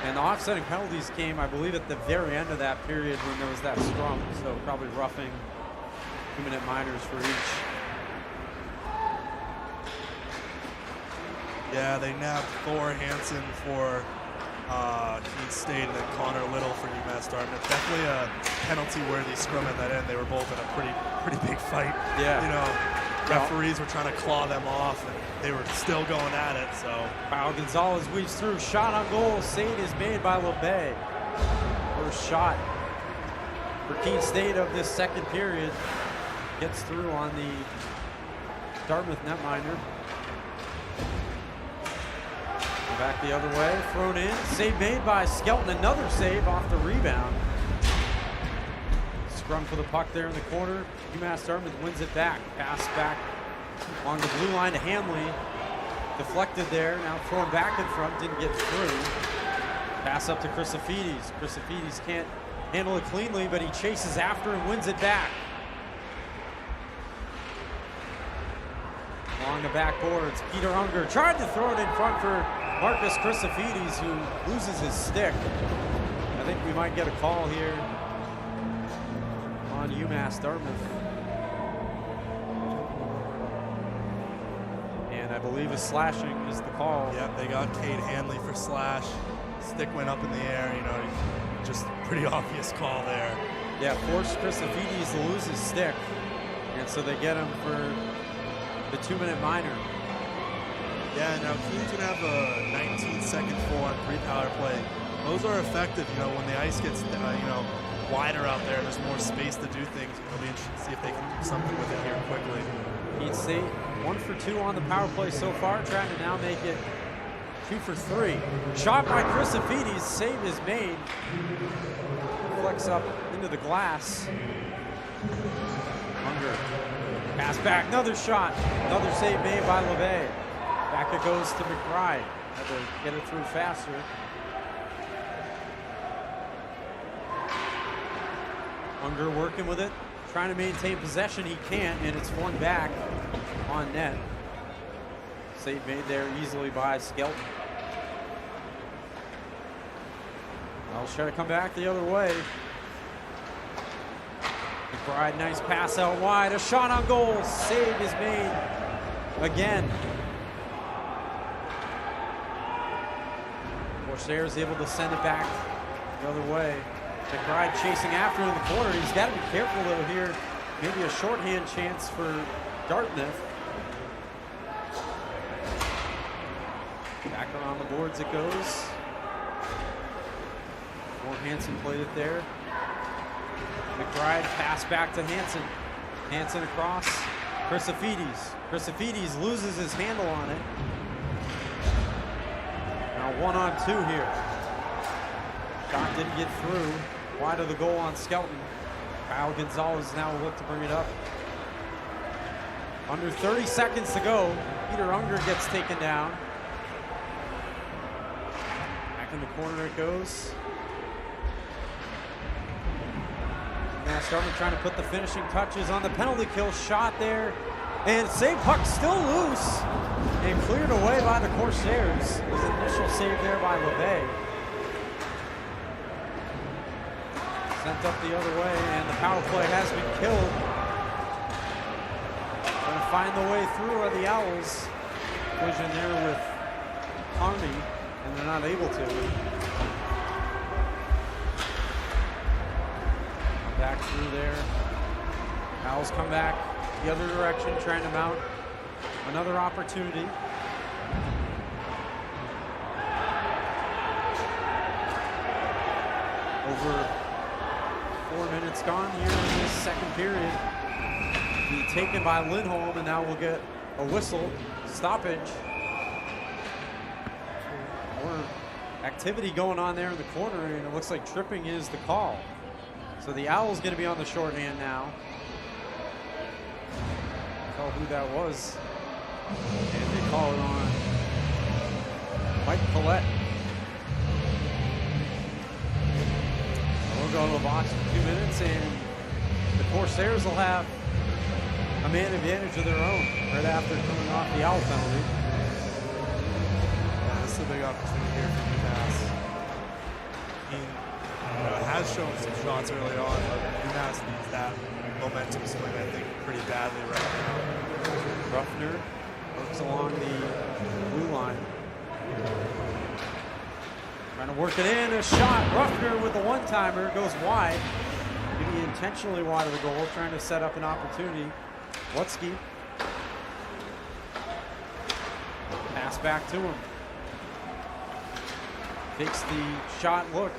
And the offsetting penalties came, I believe, at the very end of that period when there was that scrum. So probably roughing 2-minute minors for each.
Yeah, they nabbed Thor Hansen for Keene State and then Connor Little for UMass-Dartmouth. Definitely a penalty-worthy scrum at that end. They were both in a pretty big fight.
Yeah.
You know, referees were trying to claw them off, and they were still going at it. So
Kyle Gonzalez weaves through. Shot on goal. Save is made by LeBay. First shot for Keene State of this second period. Gets through on the Dartmouth netminder. Back the other way, thrown in. Save made by Skelton. Another save off the rebound. Scrum for the puck there in the corner. UMass-Dartmouth wins it back. Pass back along the blue line to Hanley. Deflected there. Now thrown back in front. Didn't get through. Pass up to Christofides. Christofides can't handle it cleanly, but he chases after and wins it back. Along the backboards, Peter Unger tried to throw it in front for Marcus Christofides, who loses his stick. I think we might get a call here on UMass-Dartmouth. And I believe a slashing is the call.
Yep, they got Cade Hanley for slash. Stick went up in the air, you know, just pretty obvious call there.
Yeah, forced Christofides to lose his stick. And so they get him for the 2-minute minor.
Yeah, now Keene's gonna have a 19-second 4-on-3 power play. Those are effective, you know, when the ice gets, wider out there, there's more space to do things. It'll be interesting to see if they can do something with it here quickly.
Keene State 1 for 2 on the power play so far, trying to now make it 2 for 3. Shot by Christofides, save is made. Flex up into the glass. Unger, pass back, another shot. Another save made by LeBay. Back it goes to McBride. Had to get it through faster. Unger working with it, trying to maintain possession. He can't, and it's one back on net. Save made there easily by Skelton. I'll try to come back the other way. McBride, nice pass out wide. A shot on goal. Save is made again. Corsairs able to send it back the other way. McBride chasing after in the corner. He's got to be careful though here. Maybe a shorthand chance for Dartmouth. Back around the boards it goes. More Hansen played it there. McBride pass back to Hansen. Hansen across. Christofides. Christofides loses his handle on it. Now 1-on-2 here. Shot didn't get through. Wide of the goal on Skelton. Kyle Gonzalez now will look to bring it up. Under 30 seconds to go. Peter Unger gets taken down. Back in the corner it goes. UMass-Dartmouth trying to put the finishing touches on the penalty kill. Shot there. And save puck still loose. And cleared away by the Corsairs. His initial save there by LeBay. Sent up the other way, and the power play has been killed. Trying to find the way through are the Owls. Collision there with Carney, and they're not able to. Come back through there. Owls come back the other direction, trying to mount another opportunity. Over 4 minutes gone here in this second period. Be taken by Lindholm, and now we'll get a whistle, stoppage. More activity going on there in the corner, and it looks like tripping is the call. So the Owl's going to be on the shorthand now. Tell who that was. And they call it on Mike Collette. We'll go to the box for 2 minutes, and the Corsairs will have a man advantage of their own right after coming off the Owl penalty.
Yeah, this will big opportunity here for UMass. Keene, has shown some shots early on, but UMass needs that momentum swing, I think, pretty badly right now.
Ruffner works along the blue line. Trying to work it in, a shot. Ruffner with the one-timer goes wide. Maybe intentionally wide of the goal, trying to set up an opportunity. Wutzke. Pass back to him. Takes the shot look.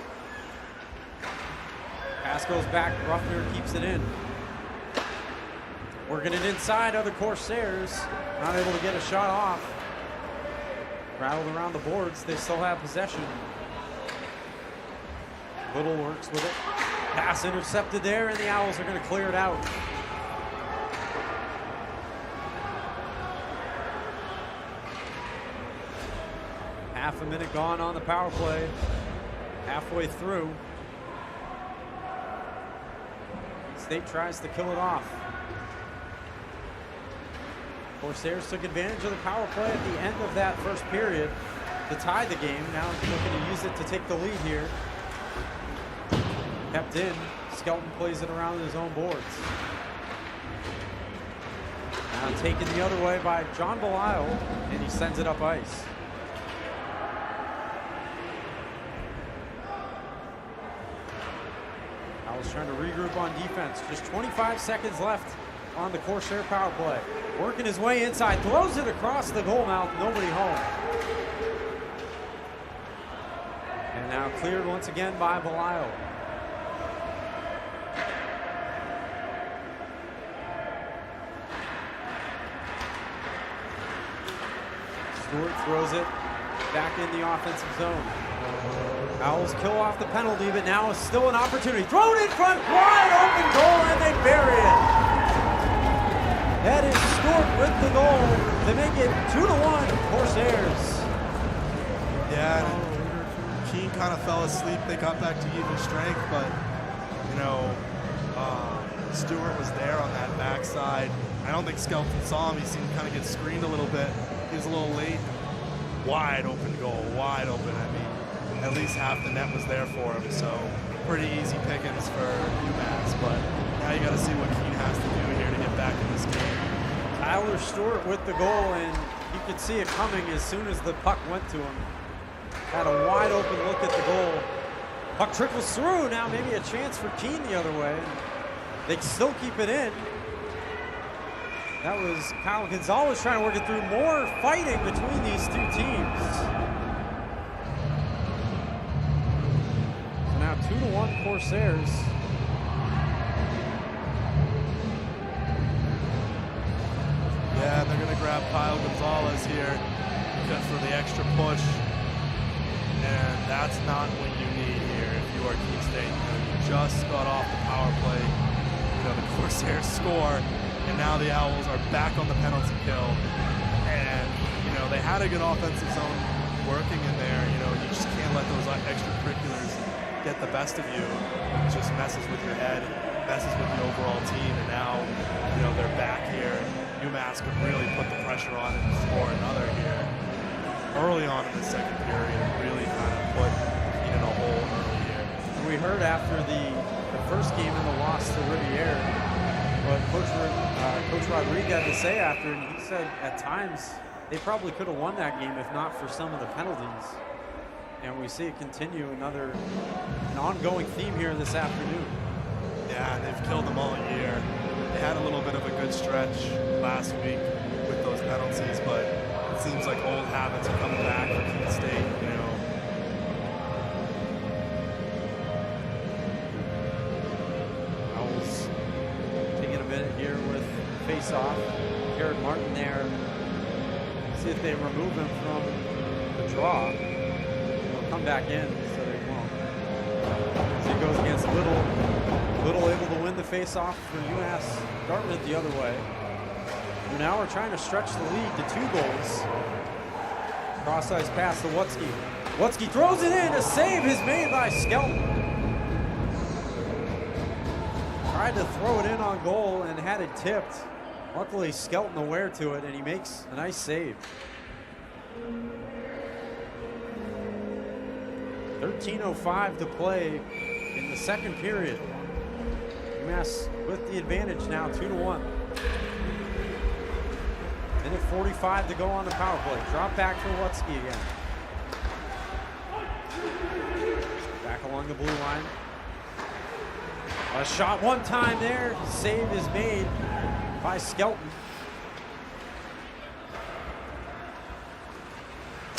Pass goes back, Ruffner keeps it in. Working it inside, other Corsairs. Not able to get a shot off. Rattled around the boards, they still have possession. Little works with it. Pass intercepted there, and the Owls are going to clear it out. Half a minute gone on the power play. Halfway through. State tries to kill it off. Corsairs took advantage of the power play at the end of that first period to tie the game. Now looking to use it to take the lead here. Kept in. Skelton plays it around his own boards. Now taken the other way by John Belisle, and he sends it up ice. Owls trying to regroup on defense. Just 25 seconds left on the Corsair power play. Working his way inside, throws it across the goal mouth, nobody home. And now cleared once again by Belisle. Stewart throws it back in the offensive zone. Owls kill off the penalty, but now is still an opportunity. Thrown in front, wide open goal, and they bury it. That is Stewart with the goal to make it 2-1 Corsairs.
Yeah, Keene kind of fell asleep. They got back to even strength, but Stewart was there on that backside. I don't think Skelton saw him. He seemed to kind of get screened a little bit. He was a little late. Wide open goal, wide open. I mean, at least half the net was there for him, so pretty easy pickings for UMass, but now you got to see what Keene has to do here to get back in this game.
Tyler Stewart with the goal, and you could see it coming as soon as the puck went to him. Had a wide open look at the goal. Puck trickles through, now maybe a chance for Keene the other way. They still keep it in. That was Kyle Gonzalez trying to work it through. More fighting between these two teams. So now 2-1 Corsairs.
Yeah, they're going to grab Kyle Gonzalez here just for the extra push. And that's not what you need here if you are Keene State. You just got off the power play. The Corsairs score. And now the Owls are back on the penalty kill. And, they had a good offensive zone working in there. You just can't let those extracurriculars get the best of you. It just messes with your head, messes with the overall team. And now, they're back here. UMass could really put the pressure on and score another here. Early on in the second period, really kind of put Keene in a hole early here.
We heard after the first game and the loss to Riviere, what Coach Rodriguez had to say after, and he said at times they probably could have won that game if not for some of the penalties. And we see it continue, an ongoing theme here this afternoon.
Yeah, and they've killed them all year. They had a little bit of a good stretch last week with those penalties, but it seems like old habits are coming back for Keene State,
Owls taking a minute here with face-off. Jared Martin there. See if they remove him from the draw. He'll come back in, so they won't. So he goes against Little. Little able to win the face-off for UMass-Dartmouth the other way. And now we're trying to stretch the lead to 2 goals. Cross-ice pass to Wutzke. Wutzke throws it in. A save is made by Skelton. Tried to throw it in on goal and had it tipped. Luckily, Skelton aware to it, and he makes a nice save. 13:05 to play in the second period. UMass with the advantage now, 2-1. Minute 45 to go on the power play. Drop back for Wutzke again. Back along the blue line. A shot one time there. Save is made by Skelton.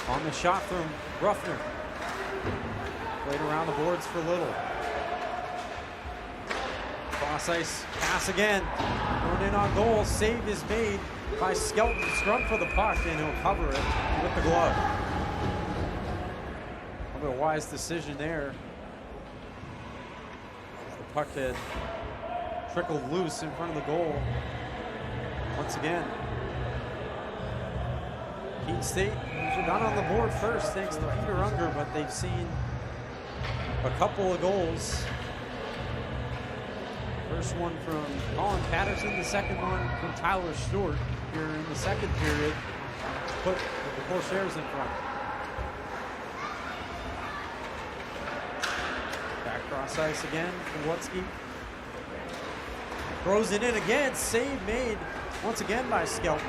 On the shot from Ruffner. Played around the boards for Little. Cross ice pass again. Thrown in on goal. Save is made by Skelton. Scrum for the puck, and he'll cover it with the glove. Probably a wise decision there. The puck had trickled loose in front of the goal. Once again. Keene State not on the board first thanks to Peter Unger, but they've seen a couple of goals. First one from Colin Patterson, the second one from Tyler Stewart here in the second period. Put the Corsairs in front. Back cross ice again from Wutzke. Throws it in again. Save made once again by Skelton.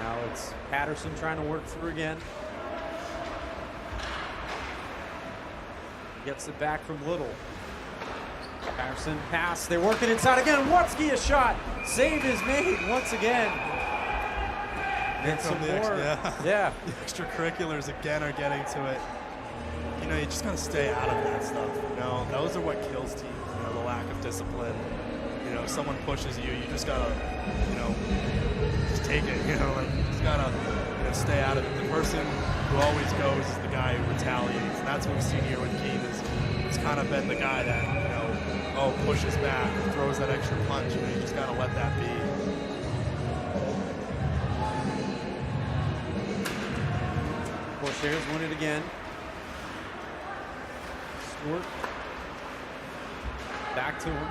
Now it's Patterson trying to work through again. Gets it back from Little. Patterson pass. They're working inside again. Wutzke a shot. Save is made once again. And some more. Yeah.
The extracurriculars again are getting to it. You know, you just gotta stay out of that stuff. You know, those are what kills teams. You know, the lack of discipline. You know, if someone pushes you, you just gotta, you know, just take it. You know, like you just gotta, you know, stay out of it. The person who always goes is the guy who retaliates, and that's what we've seen here with Keene. It's kind of been the guy that, you know, pushes back, throws that extra punch. You know, you just gotta let that be.
Corsairs win it again. Stewart back to him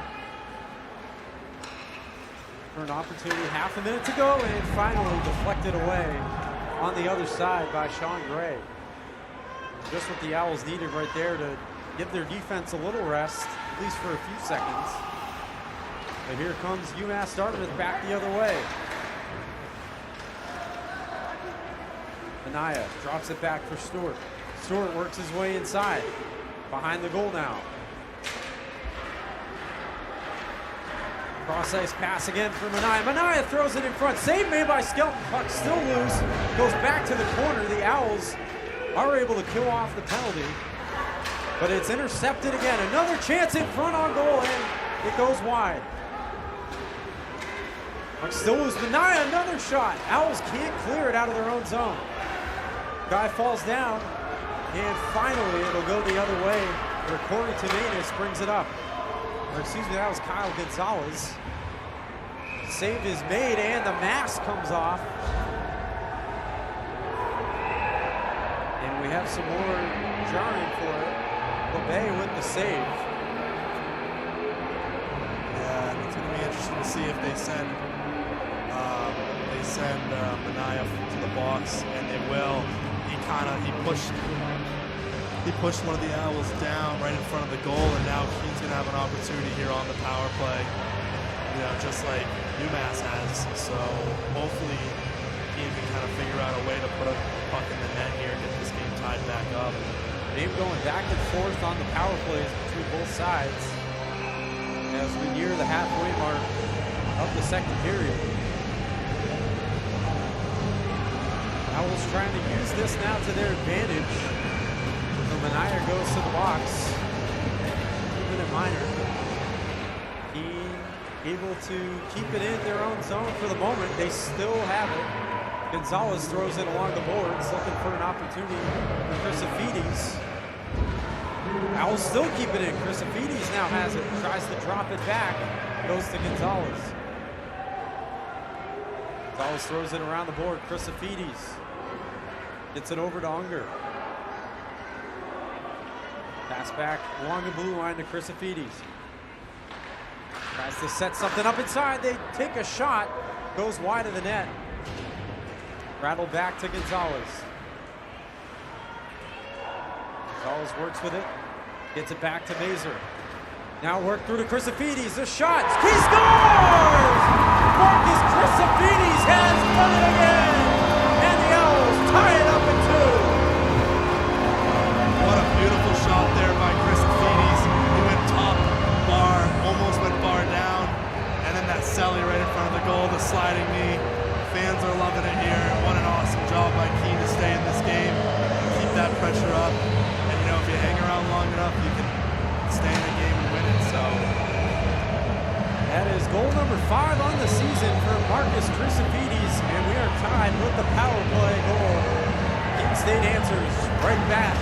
for an opportunity. Half a minute to go, and finally deflected away on the other side by Sean Gray. Just what the Owls needed right there to give their defense a little rest, at least for a few seconds. But here comes UMass-Dartmouth back the other way. Anaya drops it back for Stewart. Stewart works his way inside. Behind the goal now. Cross ice pass again from Anaya. Anaya throws it in front. Save made by Skelton. Puck still loose. Goes back to the corner. The Owls are able to kill off the penalty. But it's intercepted again. Another chance in front on goal, and it goes wide. Puck still loose. Anaya, another shot. Owls can't clear it out of their own zone. Guy falls down, and finally it'll go the other way, where Corey Temenis brings it up. Or excuse me, that was Kyle Gonzalez. Save is made, and the mask comes off. And we have some more jarring for it. LeBay with the save.
Yeah, it's going to be interesting to see if they send Anaya to the box, and they will. He pushed one of the Owls down right in front of the goal, and now Keene's going to have an opportunity here on the power play, you know, just like UMass has. So hopefully Keene can kind of figure out a way to put a puck in the net here and get this game tied back up.
Game going back and forth on the power plays between both sides as we near the halfway mark of the second period. Owls trying to use this now to their advantage. So Anaya goes to the box. 2-minute minor. Keene able to keep it in their own zone for the moment. They still have it. Gonzalez throws it along the boards, looking for an opportunity for Christofides. Owls still keep it in. Christofides now has it. Tries to drop it back. Goes to Gonzalez. Gonzalez throws it around the board. Christofides gets it over to Unger. Pass back along the blue line to Christofides. Tries to set something up inside. They take a shot. Goes wide of the net. Rattled back to Gonzalez. Gonzalez works with it. Gets it back to Mazer. Now work through to Chrysofides. The shot. He scores! Marcus Chrysofides has done it again! And the Owls tie it up at 2.
What a beautiful shot there by Chrysofides. He went top bar, almost went bar down. And then that celly right in front of the goal, the sliding knee. Fans are loving it here. What an awesome job by Keene to stay in this game and keep that pressure up. And you know, if you hang around long enough, you can stay in the game and win it. So
that is goal number 5 on the season for Marcus Chrysofides, and we are tied with the power play goal. Keene State answers right back.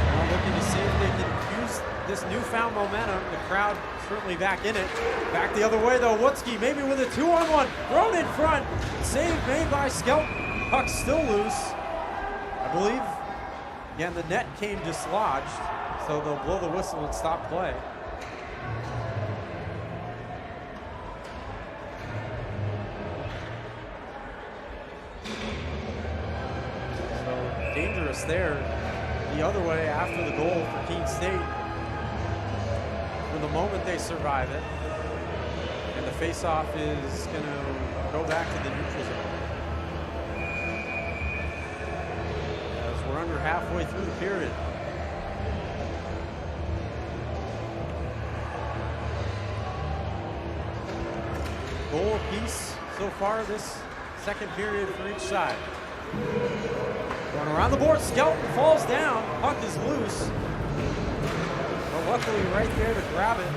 Now looking to see if they can use this newfound momentum. The crowd certainly back in it. Back the other way though. Wutzke maybe with a 2-on-1. Thrown in front. Save made by Skelton. Puck still loose. I believe, again, the net came dislodged, so they'll blow the whistle and stop play. So dangerous there. The other way after the goal for Keene State. For the moment they survive it. And the face-off is going to go back to the neutral zone. As we're under halfway through the period. Goal apiece so far this second period for each side. Going around the board, Skelton falls down, puck is loose. But luckily right there to grab it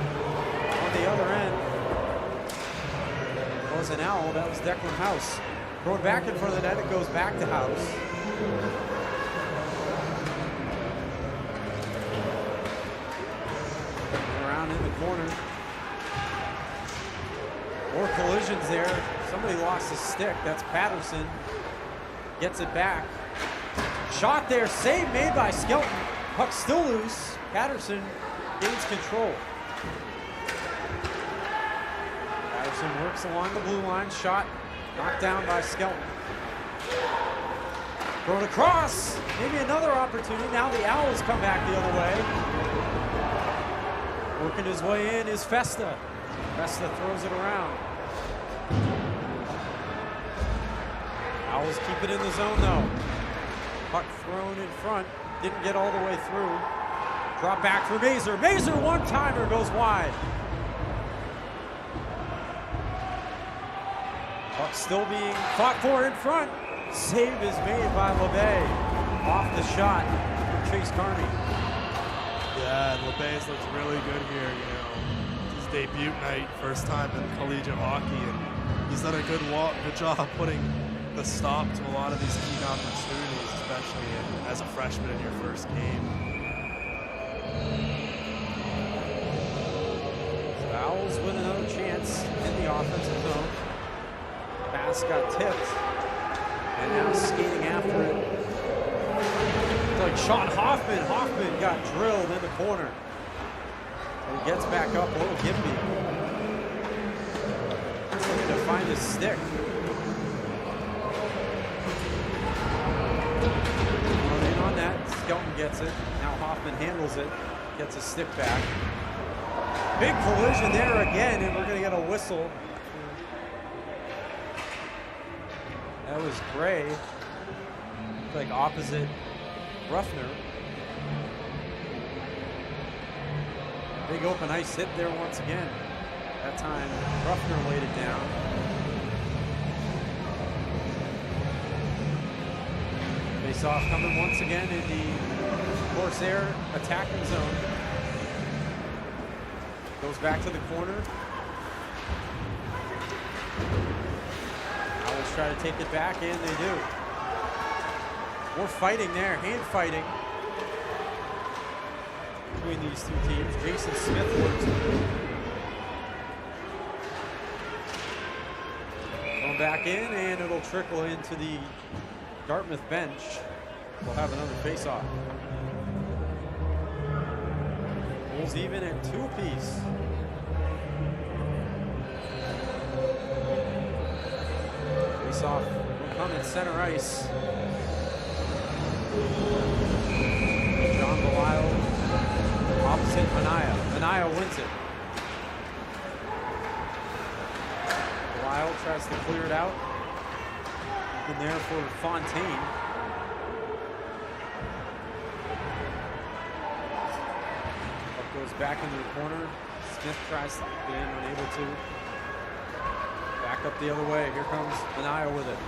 on the other end was an Owl, that was Declan House. Going back in front of the net, it goes back to House. Around in the corner. More collisions there. Somebody lost his stick. That's Patterson. Gets it back. Shot there. Save made by Skelton. Puck still loose. Patterson gains control. Patterson works along the blue line. Shot knocked down by Skelton. Thrown across. Maybe another opportunity. Now the Owls come back the other way. Working his way in is Festa. Festa throws it around. Owls keep it in the zone though. Puck thrown in front. Didn't get all the way through. Drop back for Mazer. Mazer one-timer goes wide. Puck still being fought for in front. Save is made by LeBay. Off the shot from Chase Carney.
yeah, LeBay's looks really good here. You know, his debut night, first time in collegiate hockey, and he's done a good job putting the stop to a lot of these key opportunities, especially as a freshman in your first game.
So Owls with another chance in the offensive zone. Pass got tipped, and now skating after it. It's like Sean Hoffman. Hoffman got drilled in the corner. And he gets back up, a little gimpy. He's looking to find his stick. In on that, Skelton gets it. Now Hoffman handles it, gets his stick back. Big collision there again, and we're going to get a whistle. That was Gray, like opposite Ruffner. Big open ice hit there once again. That time, Ruffner laid it down. Face-off coming once again in the Corsair attacking zone. Goes back to the corner. Owls try to take it back, and they do. More fighting there, hand fighting between these two teams. Jason Smith works with it. Going back in, and it'll trickle into the Dartmouth bench. We'll have another face-off. Bulls even at 2 apiece. Face-off will come at center ice. John Belisle opposite Anaya. Anaya wins it. Belisle tries to clear it out. In there for Fontaine. Puck goes back into the corner. Smith tries to get in, unable to. Back up the other way. Here comes Anaya with it.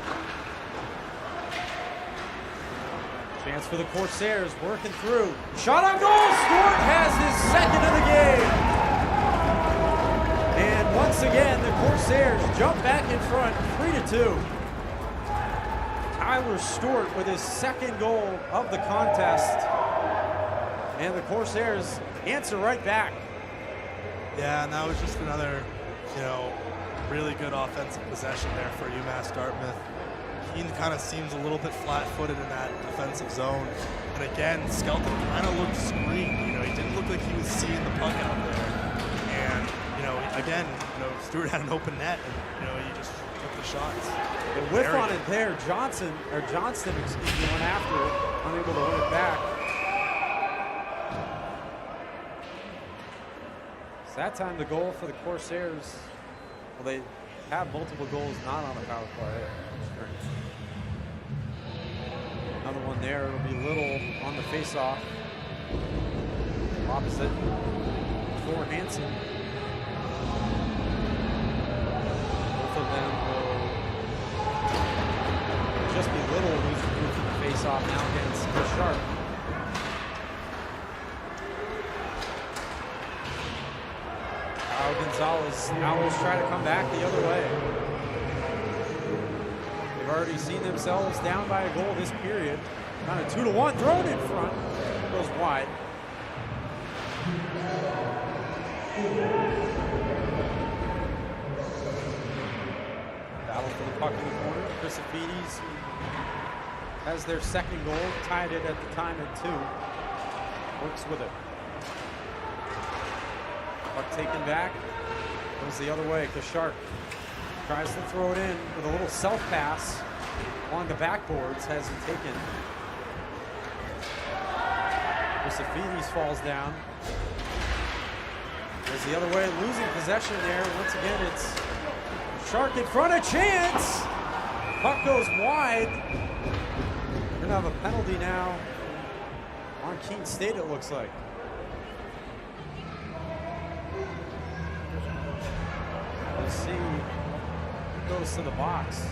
Chance for the Corsairs, working through. Shot on goal! Stewart has his second of the game. And once again, the Corsairs jump back in front, 3-2. Tyler Stewart with his second goal of the contest. And the Corsairs answer right back.
Yeah, and that was just another, really good offensive possession there for UMass-Dartmouth. Keene kind of seems a little bit flat-footed in that defensive zone. And again, Skelton kind of looked screened. He didn't look like he was seeing the puck out there. And, again, Stewart had an open net, and, he just took the shots.
The whiff on it there. Johnston, went after it, unable to win it back. So that time the goal for the Corsairs, well, they have multiple goals not on the power play. Another one there. It'll be Little on the face-off. Opposite for Hansen. Both of them will just be Little who's removed from the face-off now against the Sharp. Gonzalez Owls try to come back the other way. They've already seen themselves down by a goal this period. Kind of 2-1, thrown in front. Goes wide. Battle for the puck in the corner. Chrysophides has their second goal, tied it at the time at 2. Works with it. Puck taken back. Goes the other way. Kashark tries to throw it in with a little self-pass along the backboards. Hasn't taken. Chrysophides falls down. Goes the other way, losing possession there. Once again, it's Shark in front, a chance! Puck goes wide. We're gonna have a penalty now on Keene State, it looks like. Let's see who goes to the box.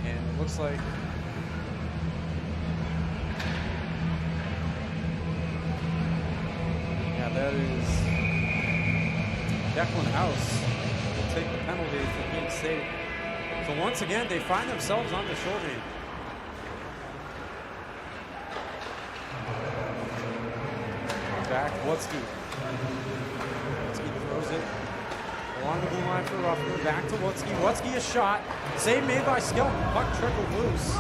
And it looks like that is Declan House will take the penalty for Keene State. So once again, they find themselves on the short end. Back, Wutzke. Wutzke throws it along the blue line for Ruffner. Back to Wutzke. Wutzke a shot. Save made by Skelton. Puck trickled loose.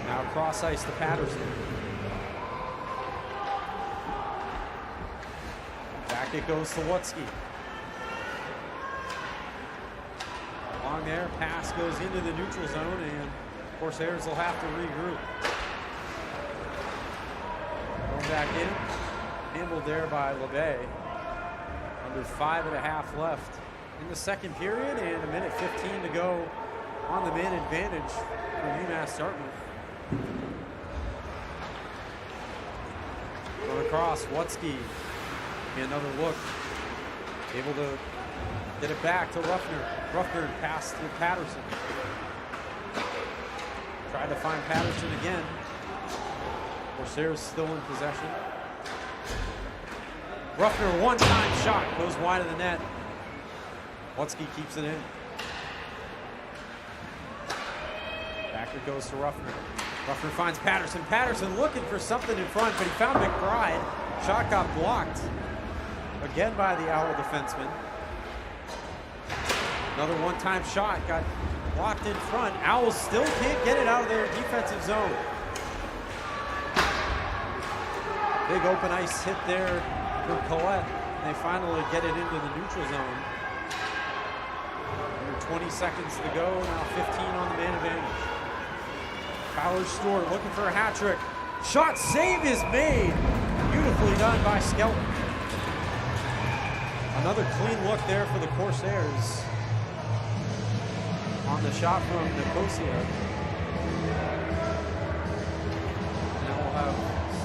Now cross ice to Patterson. Back it goes to Wutzke. Along there, pass goes into the neutral zone, and Corsairs will have to regroup. Going back in, handled there by LeBay. Under 5.5 left in the second period, and 1:15 to go on the man advantage for UMass-Dartmouth. Going across, Wutzke. Another look, able to get it back to Ruffner. Ruffner passed to Patterson. Tried to find Patterson again. Corsairs still in possession. Ruffner, one-time shot, goes wide of the net. Wutzke keeps it in. Back it goes to Ruffner. Ruffner finds Patterson. Patterson looking for something in front, but he found McBride. Shot got blocked. Again by the Owl defenseman. Another one-time shot got blocked in front. Owls still can't get it out of their defensive zone. Big open ice hit there from Collette. They finally get it into the neutral zone. Under 20 seconds to go, now 15 on the man advantage. Kyler Stewart looking for a hat trick. Shot save is made. Beautifully done by Skelton. Another clean look there for the Corsairs on the shot from Nicosia. Now we'll have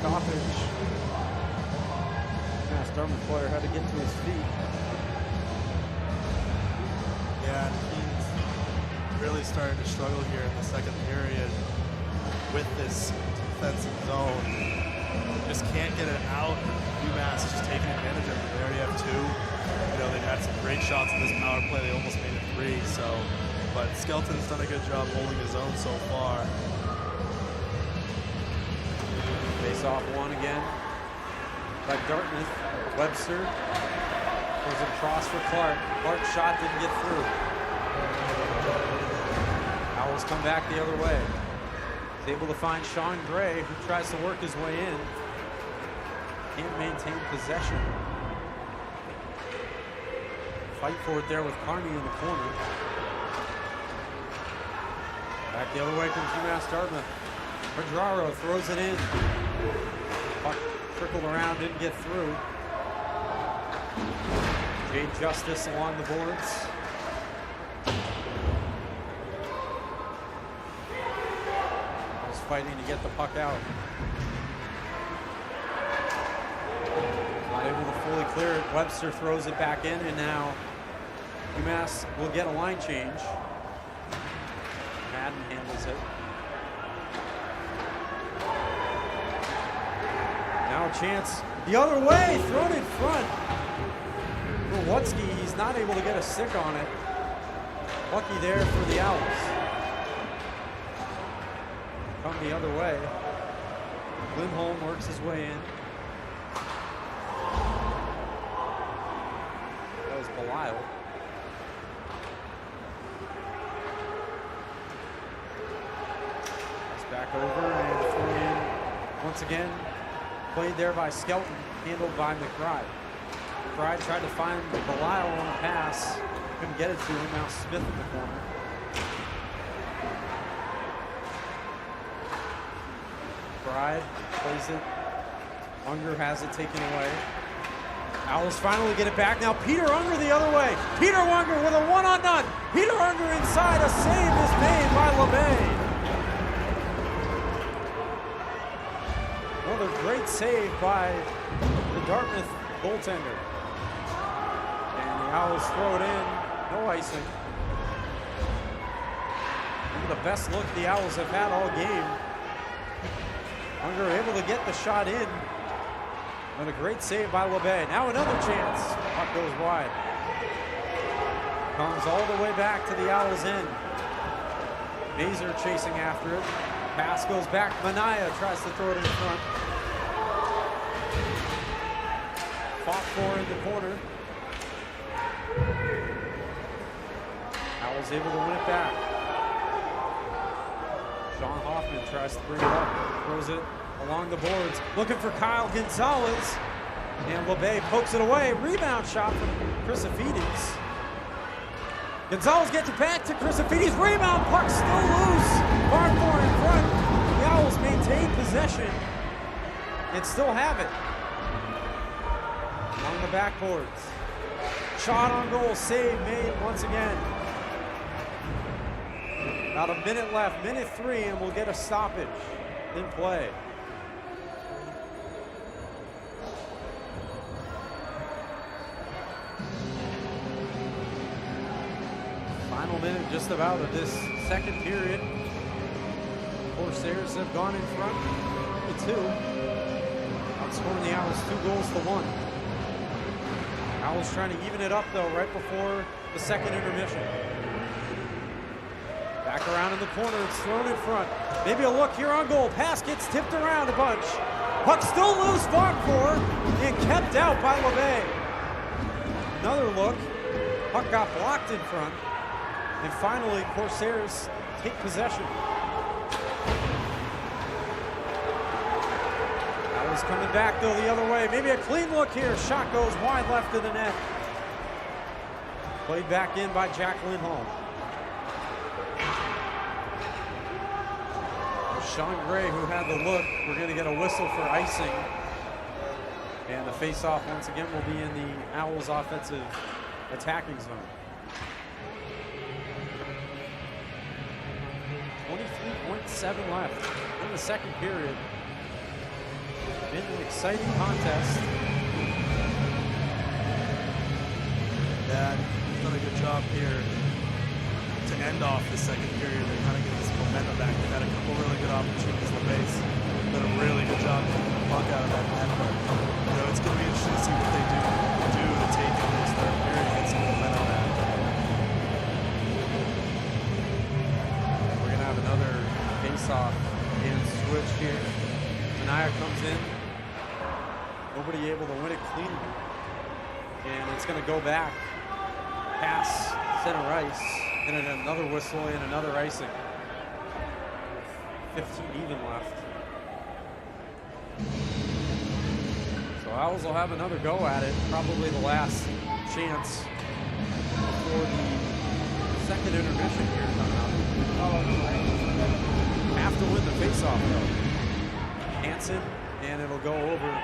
stoppage. UMass-Dartmouth player had to get to his feet.
Yeah, and Keene's really started to struggle here in the second period with this defensive zone. Just can't get it out. UMass just taking advantage of it. They already have two. You know, they've had some great shots in this power play. They almost made it three. So, but Skelton's done a good job holding his own so far.
Face off one again by Dartmouth. Webster goes across for Clark. Clark's shot didn't get through. Owls come back the other way. He's able to find Sean Gray, who tries to work his way in. Can't maintain possession. Fight for it there with Carney in the corner. Back the other way comes UMass-Dartmouth. Pedraro throws it in. Puck trickled around, didn't get through. Jade Justice along the boards. Was fighting to get the puck out. Not able to fully clear it. Webster throws it back in, and now UMass will get a line change. Madden handles it. Now a chance the other way, thrown in front. For Wutzke, he's not able to get a stick on it. Lucky there for the Owls. Come the other way. Lindholm works his way in. That was Belial. It's back over and thrown in once again. Played there by Skelton, handled by McBride. McBride tried to find Belial on a pass. Couldn't get it to him. Now Smith in the corner. McBride plays it. Unger has it taken away. Owls finally get it back. Now Peter Unger the other way. Peter Unger with a one-on-none. Peter Unger inside. A save is made by LeBay. Another great save by the Dartmouth goaltender. And the Owls throw it in. No icing. Maybe the best look the Owls have had all game. Unger able to get the shot in. And a great save by LeBay. Now another chance. Puck goes wide. Comes all the way back to the Owls' end. Mazer chasing after it. Pass goes back. Manaya tries to throw it in front. Fought for in the corner. Owls able to win it back. Sean Hoffman tries to bring it up. Throws it along the boards. Looking for Kyle Gonzalez. And LeBay pokes it away. Rebound shot from Chrysophides. Gonzalez gets it back to Chrysophides. Rebound, puck still loose. Barmore in front. The Owls maintain possession and still have it. On the backboards. Shot on goal, save made once again. About a minute left, minute 3, and we'll get a stoppage in play. Final minute just about of this second period. Corsairs have gone in front to 2. Outscoring the Owls 2-1. Owls trying to even it up though right before the second intermission. Back around in the corner, it's thrown in front. Maybe a look here on goal. Pass gets tipped around a bunch. Puck still loose, fought for, and kept out by LeBay. Another look. Puck got blocked in front. And finally, Corsairs take possession. Owls coming back though the other way. Maybe a clean look here. Shot goes wide left of the net. Played back in by Jack Lindholm. Sean Gray, who had the look. We're going to get a whistle for icing. And the face-off once again will be in the Owls offensive attacking zone. 23.7 left in the second period. Been an exciting contest.
Yeah, he's done a good job here to end off the second period and kind of get this momentum back. They've had a couple really good opportunities. LeBase done a really good job getting the puck out of that net, but it's going to be interesting to see what they do to take in this third period and get some momentum back.
We're going to have another face-off and switch here. Minaya comes in. Nobody able to win it cleanly. And it's going to go back past center ice. And then another whistle and another icing. 15 even left. So Owls will have another go at it. Probably the last chance before the second intermission here coming up. Have to win the faceoff though. Hansen, and it'll go over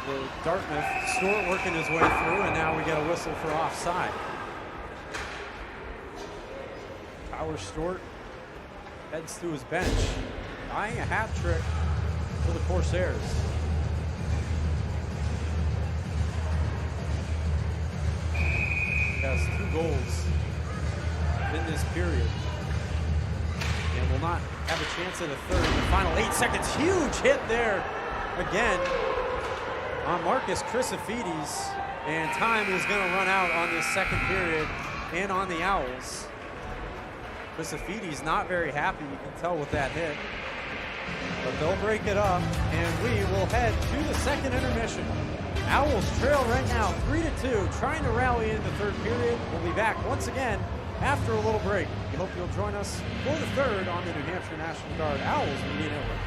the Dartmouth. Stewart working his way through, and now we get a whistle for offside. Tyler Stewart heads to his bench, eyeing a hat trick for the Corsairs. He has 2 goals in this period, and will not have a chance at a third in the final 8 seconds. Huge hit there again on Marcus Chrysofides, and time is going to run out on this second period and on the Owls. Chrysofides not very happy, you can tell with that hit. But they'll break it up, and we will head to the second intermission. Owls trail right now 3-2, trying to rally in the third period. We'll be back once again after a little break. We hope you'll join us for the third on the New Hampshire National Guard Owls Media Network.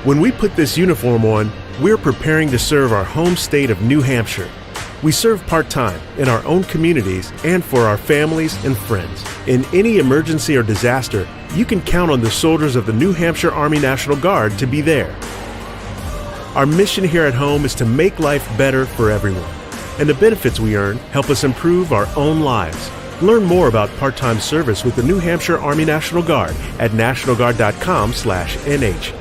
When we put this uniform on, we're preparing to serve our home state of New Hampshire. We serve part-time in our own communities and for our families and friends. In any emergency or disaster, you can count on the soldiers of the New Hampshire Army National Guard to be there. Our mission here at home is to make life better for everyone, and the benefits we earn help us improve our own lives. Learn more about part-time service with the New Hampshire Army National Guard at nationalguard.com/NH.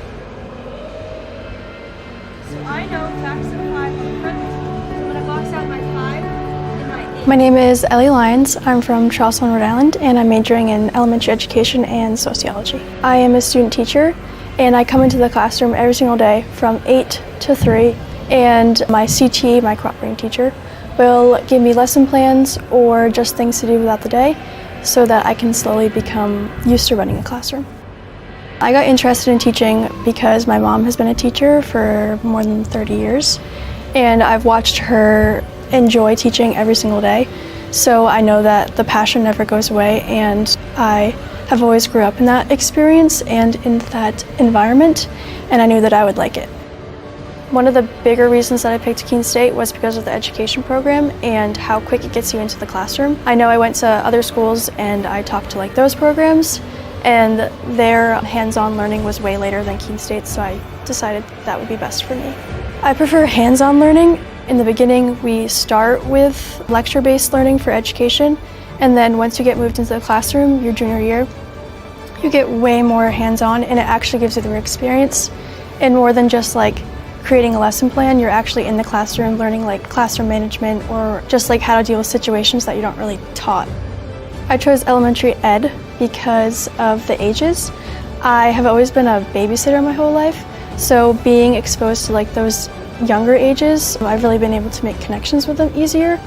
I know facts of 5 from front. I'm going to box out my 5 and my 8.
My name is Ellie Lyons. I'm from Charleston, Rhode Island, and I'm majoring in elementary education and sociology. I am a student teacher, and I come into the classroom every single day from 8 to 3, and my CT, my cooperating teacher, will give me lesson plans or just things to do throughout the day so that I can slowly become used to running a classroom. I got interested in teaching because my mom has been a teacher for more than 30 years, and I've watched her enjoy teaching every single day, so I know that the passion never goes away, and I have always grew up in that experience and in that environment, and I knew that I would like it. One of the bigger reasons that I picked Keene State was because of the education program and how quick it gets you into the classroom. I know I went to other schools and I talked to those programs, and their hands-on learning was way later than Keene State, so I decided that would be best for me. I prefer hands-on learning. In the beginning, we start with lecture-based learning for education, and then once you get moved into the classroom, your junior year, you get way more hands-on, and it actually gives you the experience. And more than just creating a lesson plan, you're actually in the classroom learning classroom management or just how to deal with situations that you don't really taught. I chose elementary ed because of the ages. I have always been a babysitter my whole life, so being exposed to those younger ages, I've really been able to make connections with them easier.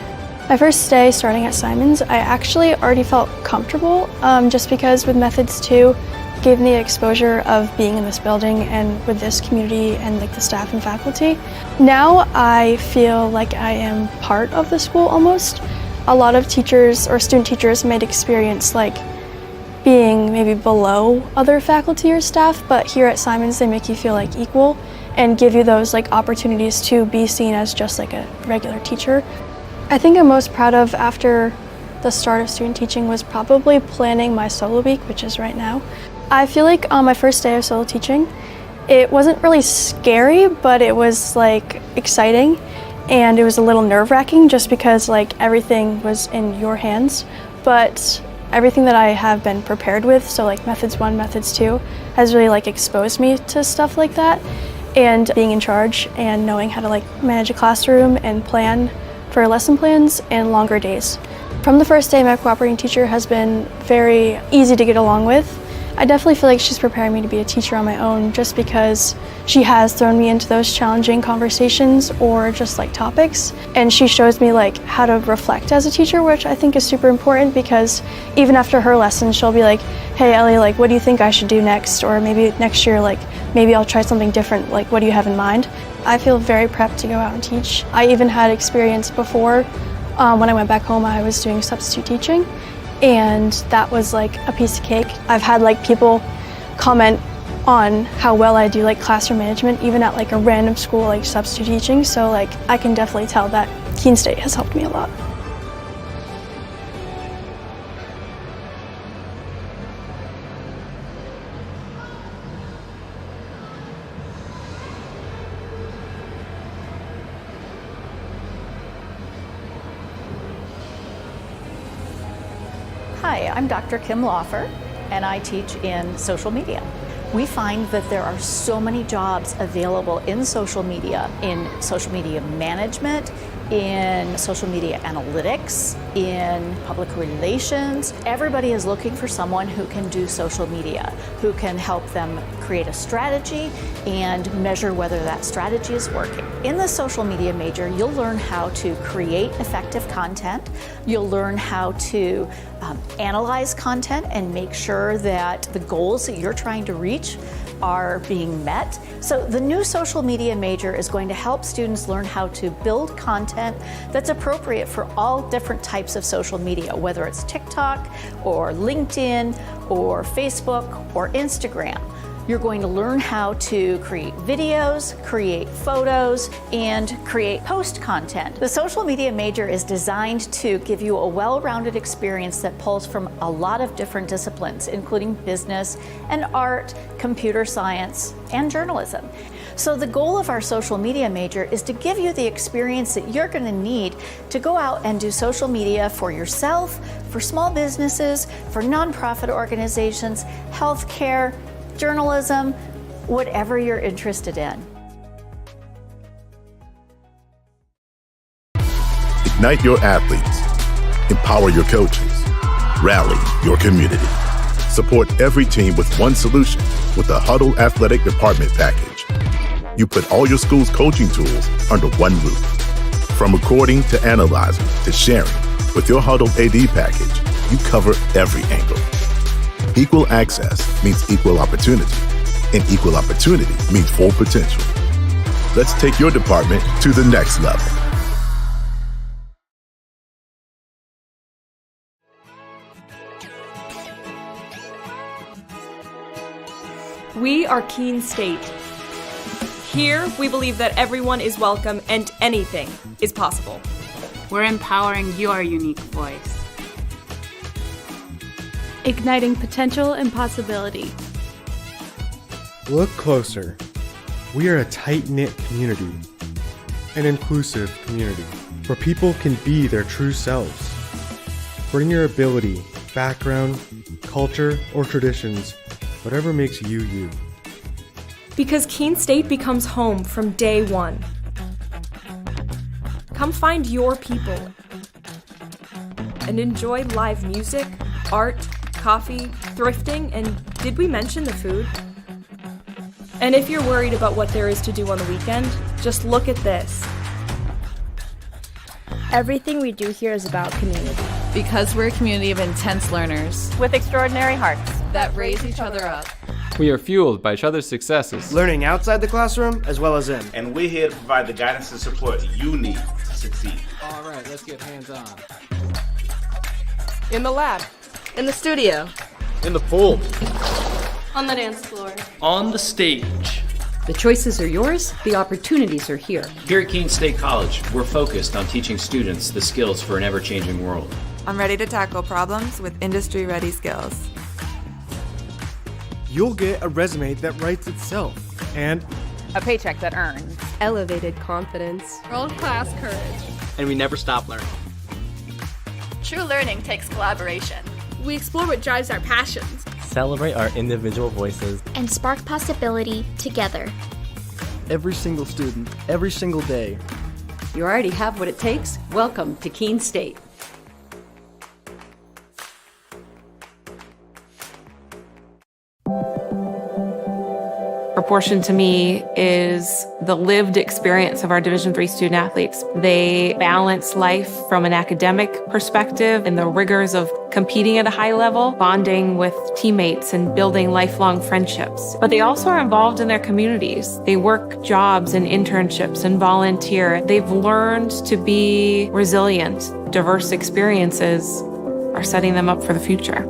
My first day starting at Simons, I actually already felt comfortable just because with Methods 2, gave me the exposure of being in this building and with this community and the staff and faculty. Now I feel like I am part of the school almost. A lot of teachers or student teachers might experience being maybe below other faculty or staff, but here at Simons they make you feel equal and give you those opportunities to be seen as just a regular teacher. I think I'm most proud of after the start of student teaching was probably planning my solo week, which is right now. I feel like on my first day of solo teaching, it wasn't really scary, but it was exciting, and it was a little nerve-wracking just because everything was in your hands. But everything that I have been prepared with, so Methods 1, Methods 2, has really exposed me to stuff like that, and being in charge and knowing how to manage a classroom and plan for lesson plans and longer days. From the first day, my cooperating teacher has been very easy to get along with. I definitely feel like she's preparing me to be a teacher on my own just because she has thrown me into those challenging conversations or just topics, and she shows me how to reflect as a teacher, which I think is super important because even after her lessons she'll be hey Ellie, what do you think I should do next, or maybe next year maybe I'll try something different, what do you have in mind? I feel very prepped to go out and teach. I even had experience before when I went back home. I was doing substitute teaching, and that was a piece of cake. I've had people comment on how well I do classroom management even at a random school substitute teaching, so I can definitely tell that Keene State has helped me a lot.
Hi, I'm Dr. Kim Laufer, and I teach in social media. We find that there are so many jobs available in social media management, in social media analytics, in public relations. Everybody is looking for someone who can do social media, who can help them create a strategy and measure whether that strategy is working. In the social media major, you'll learn how to create effective content. You'll learn how to analyze content and make sure that the goals that you're trying to reach are being met. So the new social media major is going to help students learn how to build content that's appropriate for all different types of social media, whether it's TikTok or LinkedIn or Facebook or Instagram. You're going to learn how to create videos, create photos, and create post content. The social media major is designed to give you a well-rounded experience that pulls from a lot of different disciplines, including business and art, computer science, and journalism. So the goal of our social media major is to give you the experience that you're going to need to go out and do social media for yourself, for small businesses, for nonprofit organizations, healthcare, journalism, whatever you're interested in.
Ignite your athletes. Empower your coaches. Rally your community. Support every team with one solution with the Huddle Athletic Department Package. You put all your school's coaching tools under one roof. From recording to analyzing to sharing, with your Huddle AD package, you cover every angle. Equal access means equal opportunity, and equal opportunity means full potential. Let's take your department to the next level.
We are Keene State. Here, we believe that everyone is welcome and anything is possible.
We're empowering your unique voice.
Igniting potential and possibility.
Look closer. We are a tight-knit community, an inclusive community, where people can be their true selves. Bring your ability, background, culture, or traditions, whatever makes you you.
Because Keene State becomes home from day one. Come find your people and enjoy live music, art, coffee, thrifting, and did we mention the food? And if you're worried about what there is to do on the weekend, just look at this.
Everything we do here is about community.
Because we're a community of intense learners
with extraordinary hearts
that raise each other up.
We are fueled by each other's successes,
learning outside the classroom as well as in.
And we're here to provide the guidance and support you need to succeed.
All right, let's get hands-on.
In the lab. In the studio.
In the pool.
On the dance floor.
On the stage.
The choices are yours, the opportunities are here.
Here at Keene State College, we're focused on teaching students the skills for an ever-changing world.
I'm ready to tackle problems with industry-ready skills.
You'll get a resume that writes itself and
a paycheck that earns
elevated confidence,
world-class courage,
and we never stop learning.
True learning takes collaboration.
We explore what drives our passions,
celebrate our individual voices,
and spark possibility together.
Every single student, every single day.
You already have what it takes. Welcome to Keene State.
Proportion to me is the lived experience of our Division III student athletes. They balance life from an academic perspective and the rigors of competing at a high level, bonding with teammates and building lifelong friendships. But they also are involved in their communities. They work jobs and internships and volunteer. They've learned to be resilient. Diverse experiences are setting them up for the future.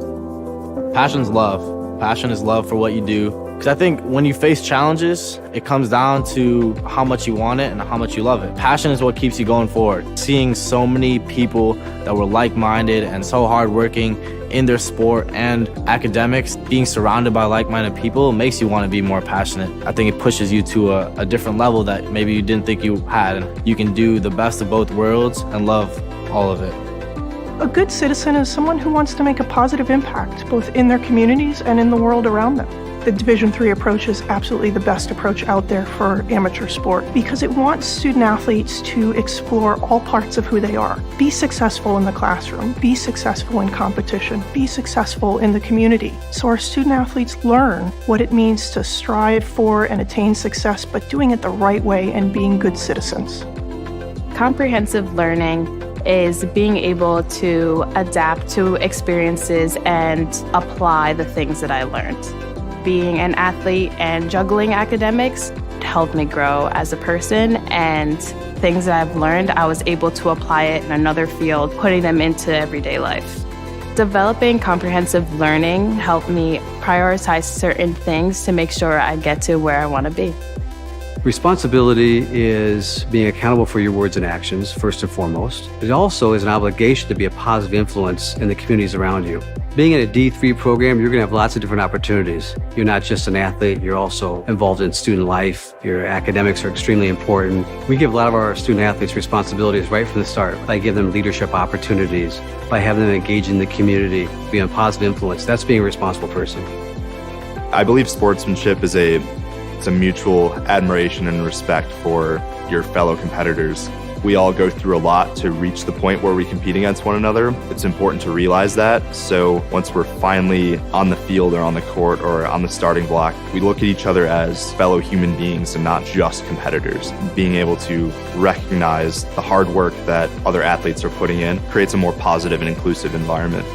Passion's love. Passion is love for what you do. Because I think when you face challenges, it comes down to how much you want it and how much you love it. Passion is what keeps you going forward. Seeing so many people that were like-minded and so hardworking in their sport and academics, being surrounded by like-minded people makes you want to be more passionate. I think it pushes you to a different level that maybe you didn't think you had. And you can do the best of both worlds and love all of it.
A good citizen is someone who wants to make a positive impact, both in their communities and in the world around them. The Division III approach is absolutely the best approach out there for amateur sport because it wants student athletes to explore all parts of who they are. Be successful in the classroom, be successful in competition, be successful in the community. So our student athletes learn what it means to strive for and attain success, but doing it the right way and being good citizens.
Comprehensive learning is being able to adapt to experiences and apply the things that I learned. Being an athlete and juggling academics helped me grow as a person, and things that I've learned, I was able to apply it in another field, putting them into everyday life.
Developing comprehensive learning helped me prioritize certain things to make sure I get to where I want to be.
Responsibility is being accountable for your words and actions, first and foremost. It also is an obligation to be a positive influence in the communities around you. Being in a D3 program, you're going to have lots of different opportunities. You're not just an athlete, you're also involved in student life. Your academics are extremely important. We give a lot of our student athletes responsibilities right from the start by giving them leadership opportunities, by having them engage in the community, being a positive influence. That's being a responsible person.
I believe sportsmanship is a mutual admiration and respect for your fellow competitors. We all go through a lot to reach the point where we compete against one another. It's important to realize that. So once we're finally on the field or on the court or on the starting block, we look at each other as fellow human beings and not just competitors. Being able to recognize the hard work that other athletes are putting in creates a more positive and inclusive environment.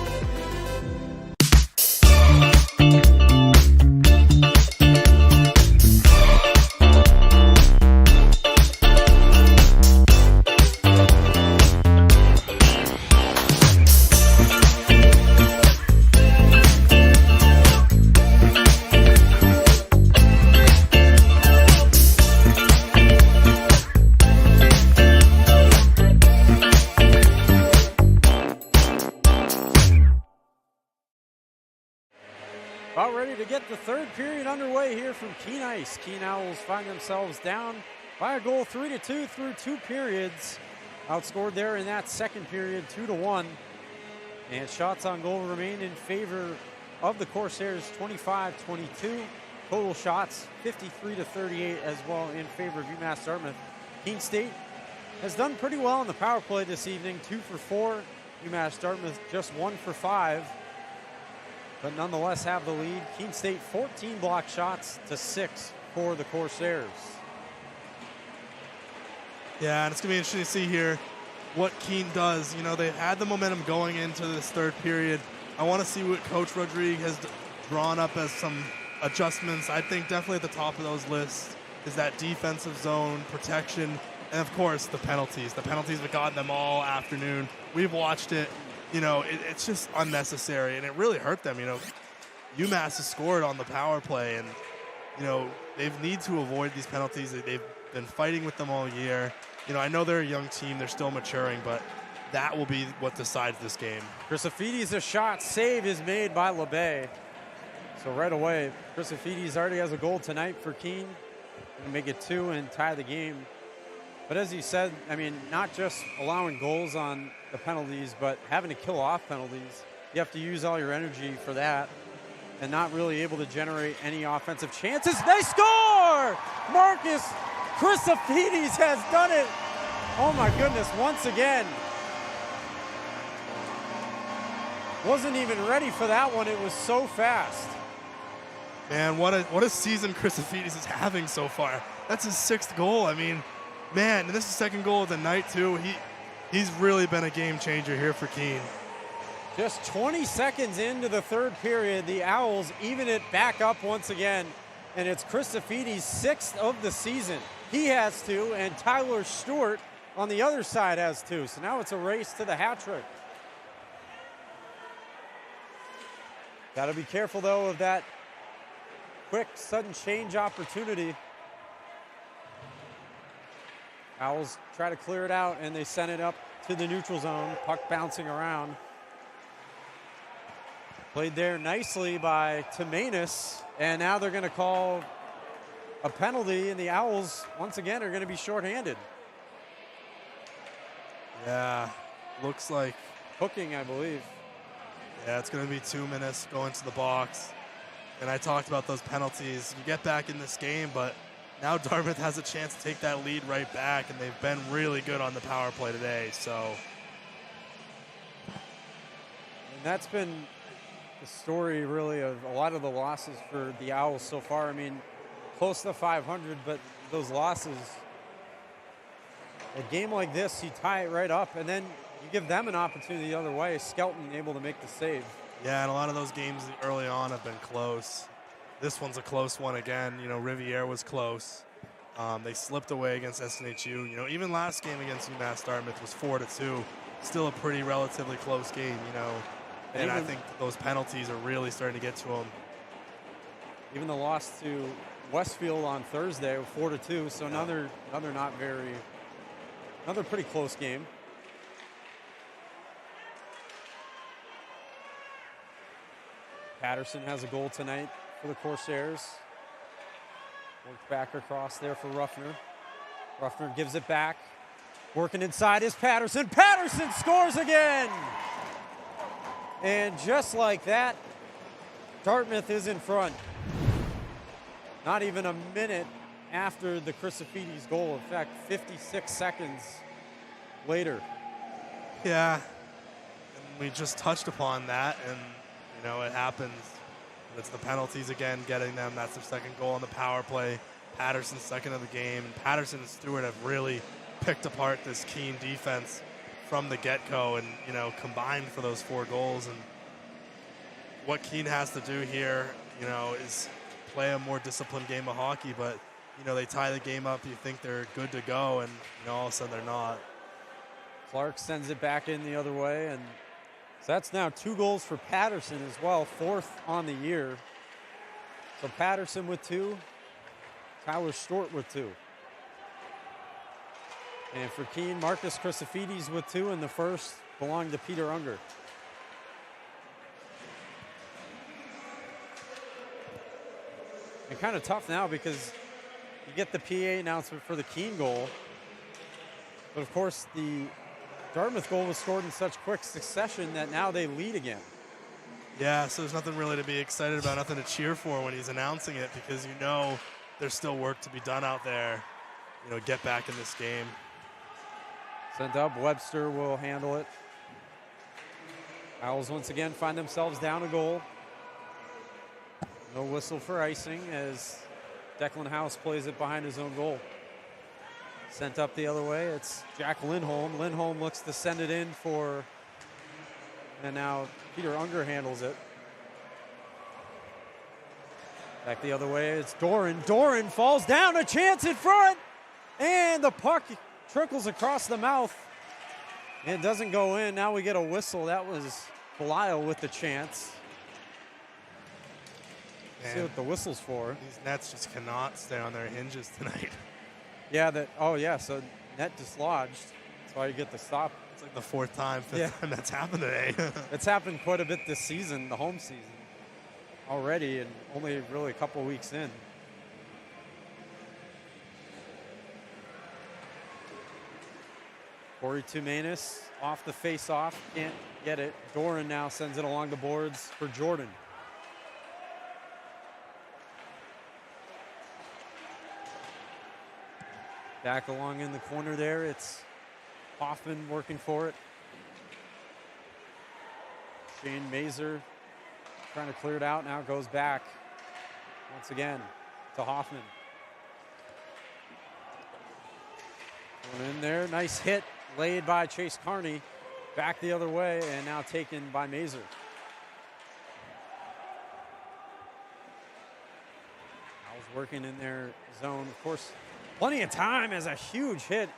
About ready to get the third period underway here from Keene Ice. Keene Owls find themselves down by a goal 3-2 through 2 periods. Outscored there in that second period 2-1. And shots on goal remain in favor of the Corsairs 25-22. Total shots 53-38 as well in favor of UMass-Dartmouth. Keene State has done pretty well on the power play this evening, 2 for 4. UMass-Dartmouth just 1 for 5. But nonetheless have the lead. Keene State 14 block shots to 6 for the Corsairs.
Yeah, and it's going to be interesting to see here what Keene does. You know, they had the momentum going into this third period. I want to see what Coach Rodriguez has drawn up as some adjustments. I think definitely at the top of those lists is that defensive zone protection and, of course, the penalties. The penalties have gotten them all afternoon. We've watched it. You know, it's just unnecessary, and it really hurt them. You know, UMass has scored on the power play, and, you know, they need to avoid these penalties. They've been fighting with them all year. You know, I know they're a young team. They're still maturing, but that will be what decides this game.
Chrisofides, a shot save is made by LeBay. So right away, Chrisofides already has a goal tonight for Keene. Going to make it 2 and tie the game. But as you said, I mean, not just allowing goals on the penalties, but having to kill off penalties. You have to use all your energy for that and not really able to generate any offensive chances. They score! Marcus Chrisofides has done it. Oh my goodness, once again. Wasn't even ready for that one. It was so fast.
Man, what a season Chrisofides is having so far. That's his 6th goal. I mean, man, and this is the 2nd goal of the night too. He's really been a game changer here for Keene.
Just 20 seconds into the third period, the Owls even it back up once again, and it's Chrisofides' 6th of the season. He has 2, and Tyler Stewart on the other side has 2. So now it's a race to the hat trick. Got to be careful though of that quick sudden change opportunity. Owls try to clear it out, and they send it up to the neutral zone. Puck bouncing around. Played there nicely by Timanus, and now they're going to call a penalty, and the Owls, once again, are going to be shorthanded.
Yeah, looks like
hooking, I believe.
Yeah, it's going to be 2 minutes going to the box. And I talked about those penalties. You get back in this game, but now Dartmouth has a chance to take that lead right back, and they've been really good on the power play today. So,
and that's been the story, really, of a lot of the losses for the Owls so far. I mean, close to 500, but those losses, a game like this, you tie it right up, and then you give them an opportunity the other way. Skelton able to make the save.
Yeah, and a lot of those games early on have been close. This one's a close one again. You know, Riviere was close. They slipped away against SNHU. You know, even last game against UMass-Dartmouth was 4-2. Still a pretty relatively close game, you know. And I think those penalties are really starting to get to him.
Even the loss to Westfield on Thursday, 4-2. So another pretty close game. Patterson has a goal tonight for the Corsairs. Worked back across there for Ruffner. Ruffner gives it back. Working inside is Patterson. Patterson scores again! And just like that, Dartmouth is in front. Not even a minute after the Crucifitti's goal. In fact, 56 seconds later.
Yeah, and we just touched upon that, and you know, it happens. It's the penalties again, getting them. That's their second goal on the power play. Patterson's second of the game. And Patterson and Stewart have really picked apart this Keene defense from the get-go and, you know, combined for those 4 goals. And what Keene has to do here, you know, is play a more disciplined game of hockey. But, you know, they tie the game up. You think they're good to go, and, you know, all of a sudden they're not.
Clark sends it back in the other way, and so that's now 2 goals for Patterson as well, 4th on the year. So Patterson with 2, Tyler Stewart with 2. And for Keene, Marcus Crucifitti's with 2, and the first belonged to Peter Unger. And kind of tough now because you get the PA announcement for the Keene goal. But of course, the Dartmouth goal was scored in such quick succession that now they lead again.
Yeah, so there's nothing really to be excited about, nothing to cheer for when he's announcing it, because you know there's still work to be done out there. You know, get back in this game.
Sent up, Webster will handle it. Owls once again find themselves down a goal. No whistle for icing as Declan House plays it behind his own goal. Sent up the other way, it's Jack Lindholm. Lindholm looks to send it in for, and now Peter Unger handles it. Back the other way, it's Doran. Doran falls down, a chance in front, and the puck trickles across the mouth. It doesn't go in, now we get a whistle. That was Belial with the chance. See what the whistle's for.
These nets just cannot stay on their hinges tonight.
Yeah, so net dislodged. That's why you get the stop.
It's like the 4th time, 5th time that's happened today.
It's happened quite a bit this season, the home season, already, and only really a couple weeks in. Corey Tumanis off the face-off, can't get it. Doran now sends it along the boards for Jordan. Back along in the corner there, it's Hoffman working for it. Shane Mazer trying to clear it out, now goes back once again to Hoffman. Going in there, nice hit laid by Chase Carney. Back the other way and now taken by Mazer. Owls working in their zone, of course. Plenty of time as a huge hit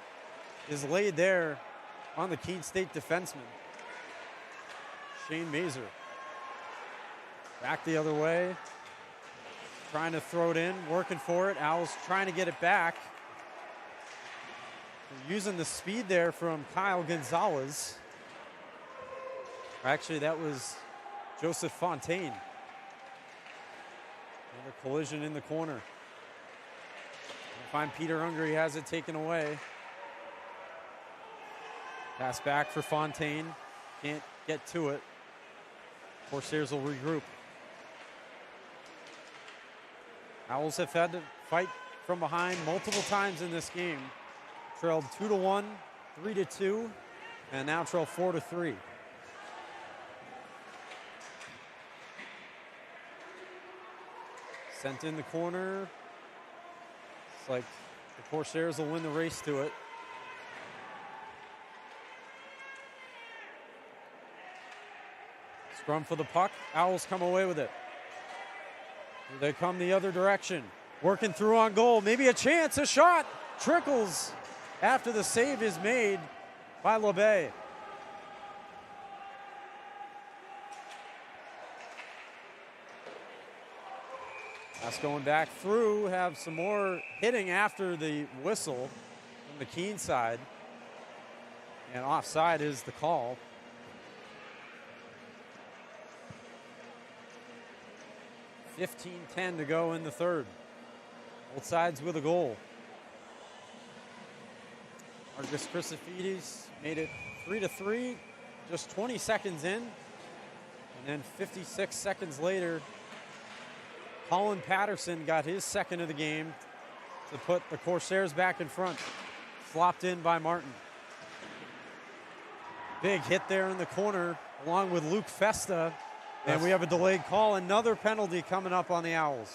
is laid there on the Keene State defenseman. Shane Mazer. Back the other way. Trying to throw it in, working for it. Owls trying to get it back. They're using the speed there from Kyle Gonzalez. Actually, that was Joseph Fontaine. Another collision in the corner. Find Peter Unger, he has it taken away. Pass back for Fontaine, can't get to it. Corsairs will regroup. Owls have had to fight from behind multiple times in this game. Trailed 2-1, 3-2, and now trail 4-3. Sent in the corner. It's like the Corsairs will win the race to it. Scrum for the puck. Owls come away with it. Here they come the other direction. Working through on goal. Maybe a chance, a shot. Trickles after the save is made by LeBay. Pass going back through, have some more hitting after the whistle from the Keene side. And offside is the call. .15-10 to go in the third. Both sides with a goal. Marcus Chrysofides made it 3-3, just 20 seconds in. And then 56 seconds later, Colin Patterson got his second of the game to put the Corsairs back in front. Flopped in by Martin. Big hit there in the corner along with Luke Festa. And we have a delayed call. Another penalty coming up on the Owls.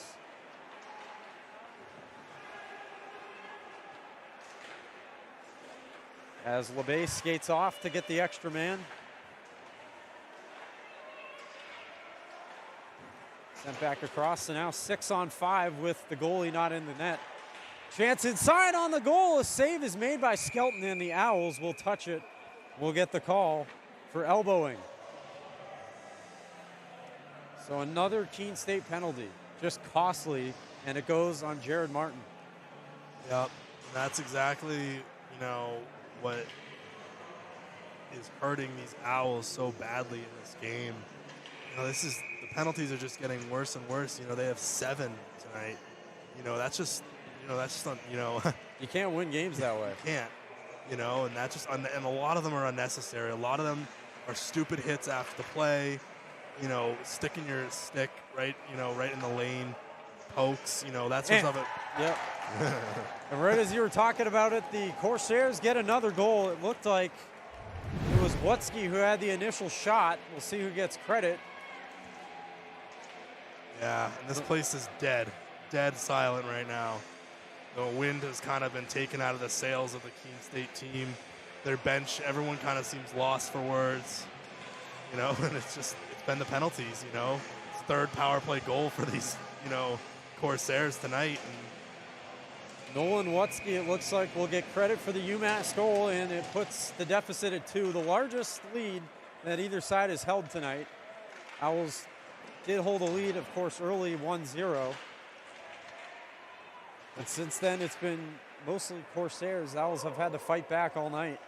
As LeBay skates off to get the extra man. Sent back across, so now 6-on-5 with the goalie not in the net. Chance inside on the goal. A save is made by Skelton, and the Owls will touch it. We'll get the call for elbowing. So another Keene State penalty, just costly, and it goes on Jared Martin.
Yep, that's exactly, what is hurting these Owls so badly in this game. The penalties are just getting worse and worse. They have 7 tonight. That's just
you can't win games that way.
You can't, and that's just, and a lot of them are unnecessary. A lot of them are stupid hits after the play. Sticking your stick right in the lane, pokes, that sort of it.
Yep. And right as you were talking about it, the Corsairs get another goal. It looked like it was Wutzke who had the initial shot. We'll see who gets credit.
Yeah, and this place is dead silent right now. The wind has kind of been taken out of the sails of the Keene State team. Their bench, everyone kind of seems lost for words, and it's been the penalties, It's third power play goal for these, Corsairs tonight. And
Nolan Wutzke, it looks like, will get credit for the UMass goal, and it puts the deficit at 2, the largest lead that either side has held tonight. Owls did hold a lead, of course, early 1-0. But since then, it's been mostly Corsairs. Owls have had to fight back all night.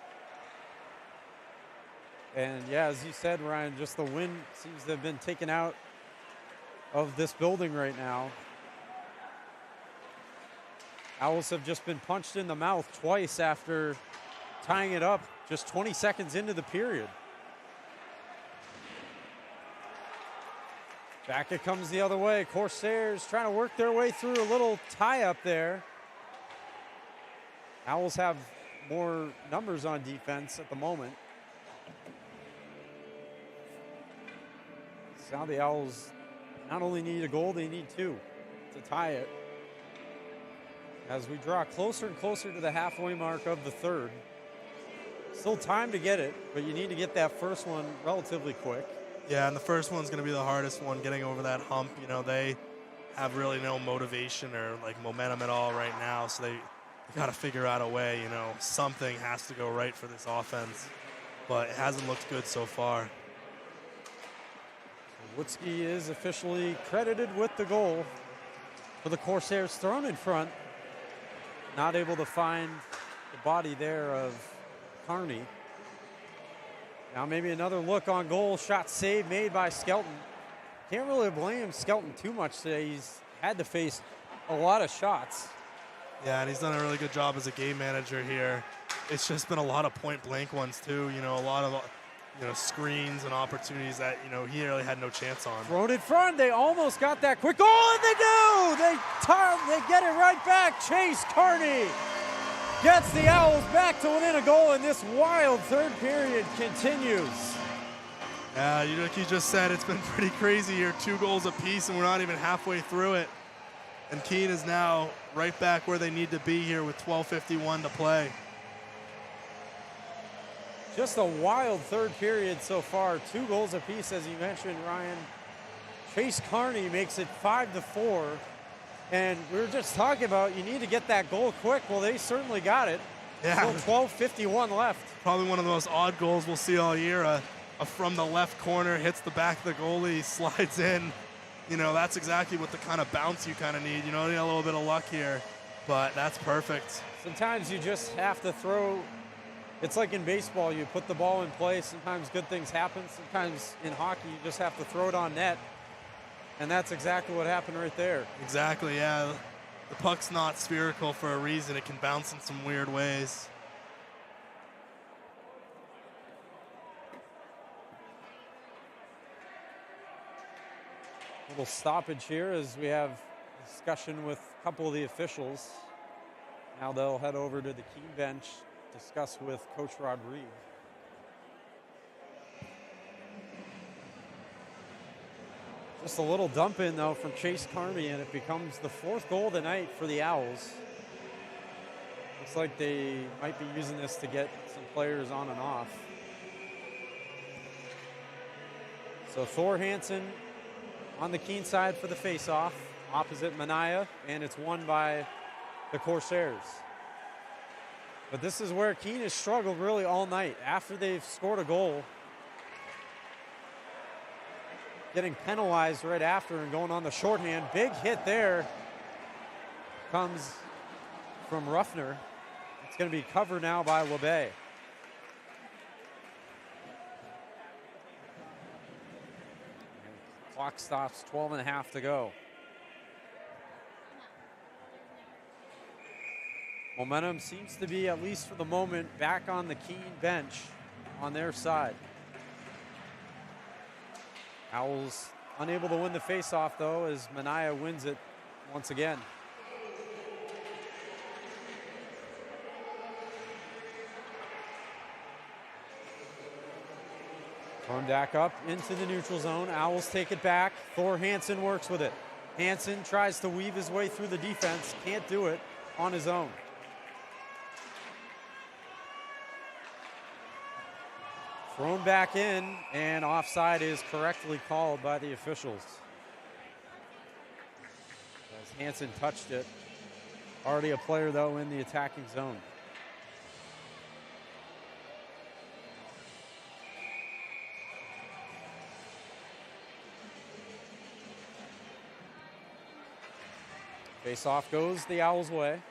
And yeah, as you said, Ryan, just the wind seems to have been taken out of this building right now. Owls have just been punched in the mouth twice after tying it up just 20 seconds into the period. Back it comes the other way. Corsairs trying to work their way through a little tie-up there. Owls have more numbers on defense at the moment. So now the Owls not only need a goal, they need 2 to tie it. As we draw closer and closer to the halfway mark of the third. Still time to get it, but you need to get that first one relatively quick.
Yeah, and the first one's going to be the hardest one, getting over that hump. They have really no motivation or momentum at all right now, so they got to figure out a way. Something has to go right for this offense, but it hasn't looked good so far.
Wutzke is officially credited with the goal for the Corsairs, thrown in front. Not able to find the body there of Carney. Now maybe another look on goal. Shot save made by Skelton. Can't really blame Skelton too much today. He's had to face a lot of shots.
Yeah, and he's done a really good job as a game manager here. It's just been a lot of point blank ones too. A lot of screens and opportunities that he really had no chance on.
Thrown in front. They almost got that quick goal, and they do. They get it right back. Chase Carney gets the Owls back to within a goal, and this wild third period continues.
Yeah, like you just said, it's been pretty crazy here. 2 goals apiece, and we're not even halfway through it. And Keene is now right back where they need to be here with 12:51 to play.
Just a wild third period so far. 2 goals apiece, as you mentioned, Ryan. Chase Carney makes it 5-4. And we were just talking about you need to get that goal quick. Well, they certainly got it.
Yeah.
Still 12:51 left.
Probably one of the most odd goals we'll see all year. A from the left corner, hits the back of the goalie, slides in. you know, that's exactly what the kind of bounce you kind of need. You know, you need a little bit of luck here, but that's perfect.
Sometimes you just have to throw. It's like in baseball, you put the ball in play. Sometimes good things happen. Sometimes in hockey, you just have to throw it on net. And that's exactly what happened right there.
Exactly, yeah. The puck's not spherical for a reason. It can bounce in some weird ways.
Little stoppage here as we have discussion with a couple of the officials. Now they'll head over to the Keene bench, discuss with Coach Rodriguez. Just a little dump in, though, from Chase Carney, and it becomes the 4th goal of the night for the Owls. Looks like they might be using this to get some players on and off. So Thor Hansen on the Keene side for the faceoff, opposite Manaya, and it's won by the Corsairs. But this is where Keene has struggled really all night. After they've scored a goal, getting penalized right after and going on the shorthand. Big hit there comes from Ruffner. It's going to be covered now by LeBay. Clock stops, 12 and a half to go. Momentum seems to be, at least for the moment, back on the Keene bench on their side. Owls unable to win the faceoff, though, as Manaya wins it once again. Thorndack up into the neutral zone. Owls take it back. Thor Hansen works with it. Hansen tries to weave his way through the defense. Can't do it on his own. Thrown back in, and offside is correctly called by the officials. As Hansen touched it. Already a player, though, in the attacking zone. Face off goes the Owls' way.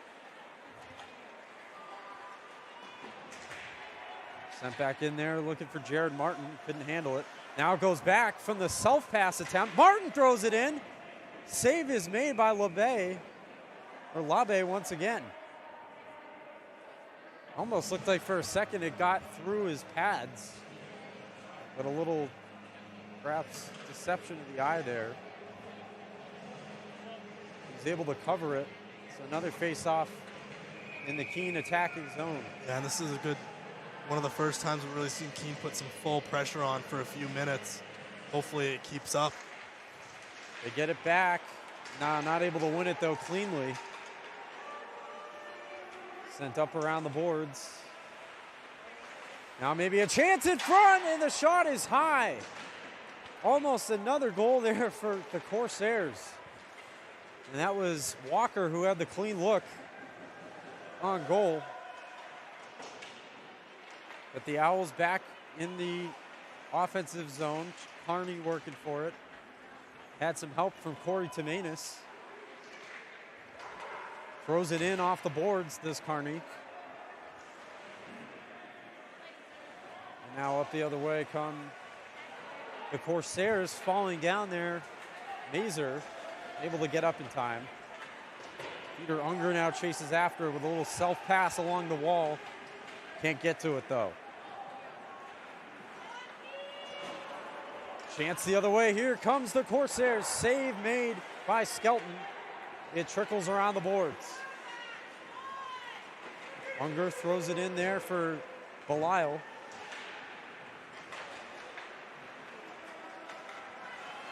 Sent back in there looking for Jared Martin. Couldn't handle it. Now it goes back from the self-pass attempt. Martin throws it in. Save is made by LeBay. Or Labe once again. Almost looked like for a second it got through his pads. But a little, perhaps, deception of the eye there. He's able to cover it. So another face-off in the Keene attacking zone.
Yeah, and this is a good, one of the first times we've really seen Keene put some full pressure on for a few minutes. Hopefully it keeps up.
They get it back. Nah, not able to win it, though, cleanly. Sent up around the boards. Now maybe a chance in front, and the shot is high. Almost another goal there for the Corsairs. And that was Walker who had the clean look on goal. But the Owls back in the offensive zone. Carney working for it. Had some help from Corey Tamanis. Throws it in off the boards, this Carney. And now up the other way come the Corsairs, falling down there. Mazer able to get up in time. Peter Unger now chases after with a little self-pass along the wall. Can't get to it, though. Chance the other way. Here comes the Corsairs. Save made by Skelton. It trickles around the boards. Unger throws it in there for Belisle.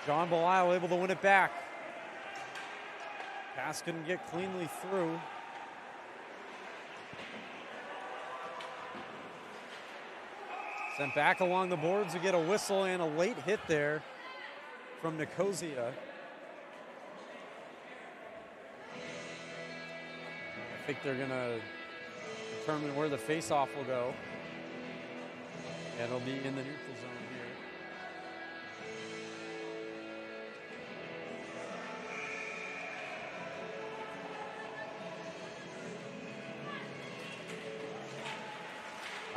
John Belisle able to win it back. Pass couldn't get cleanly through. Sent back along the boards to get a whistle and a late hit there from Nicosia. I think they're going to determine where the face-off will go. And it'll be in the neutral zone here.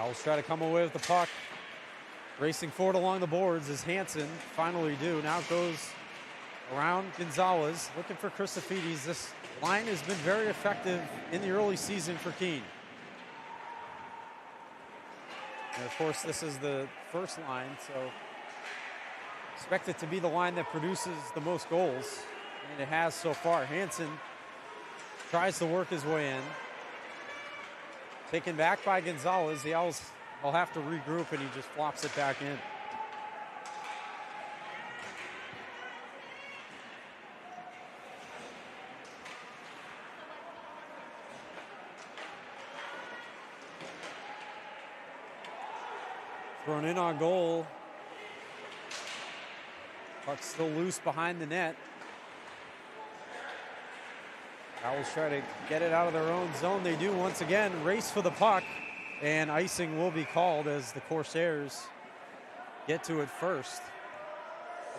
Owls try to come away with the puck. Racing forward along the boards is Hansen. Finally do. Now it goes around Gonzalez, looking for Christofides. This line has been very effective in the early season for Keene. And of course, this is the first line, so expect it to be the line that produces the most goals, and it has so far. Hansen tries to work his way in. Taken back by Gonzalez. The Owls will have to regroup, and he just flops it back in. Thrown in on goal. Puck's still loose behind the net. Owls try to get it out of their own zone. They do once again. Race for the puck, and icing will be called as the Corsairs get to it first.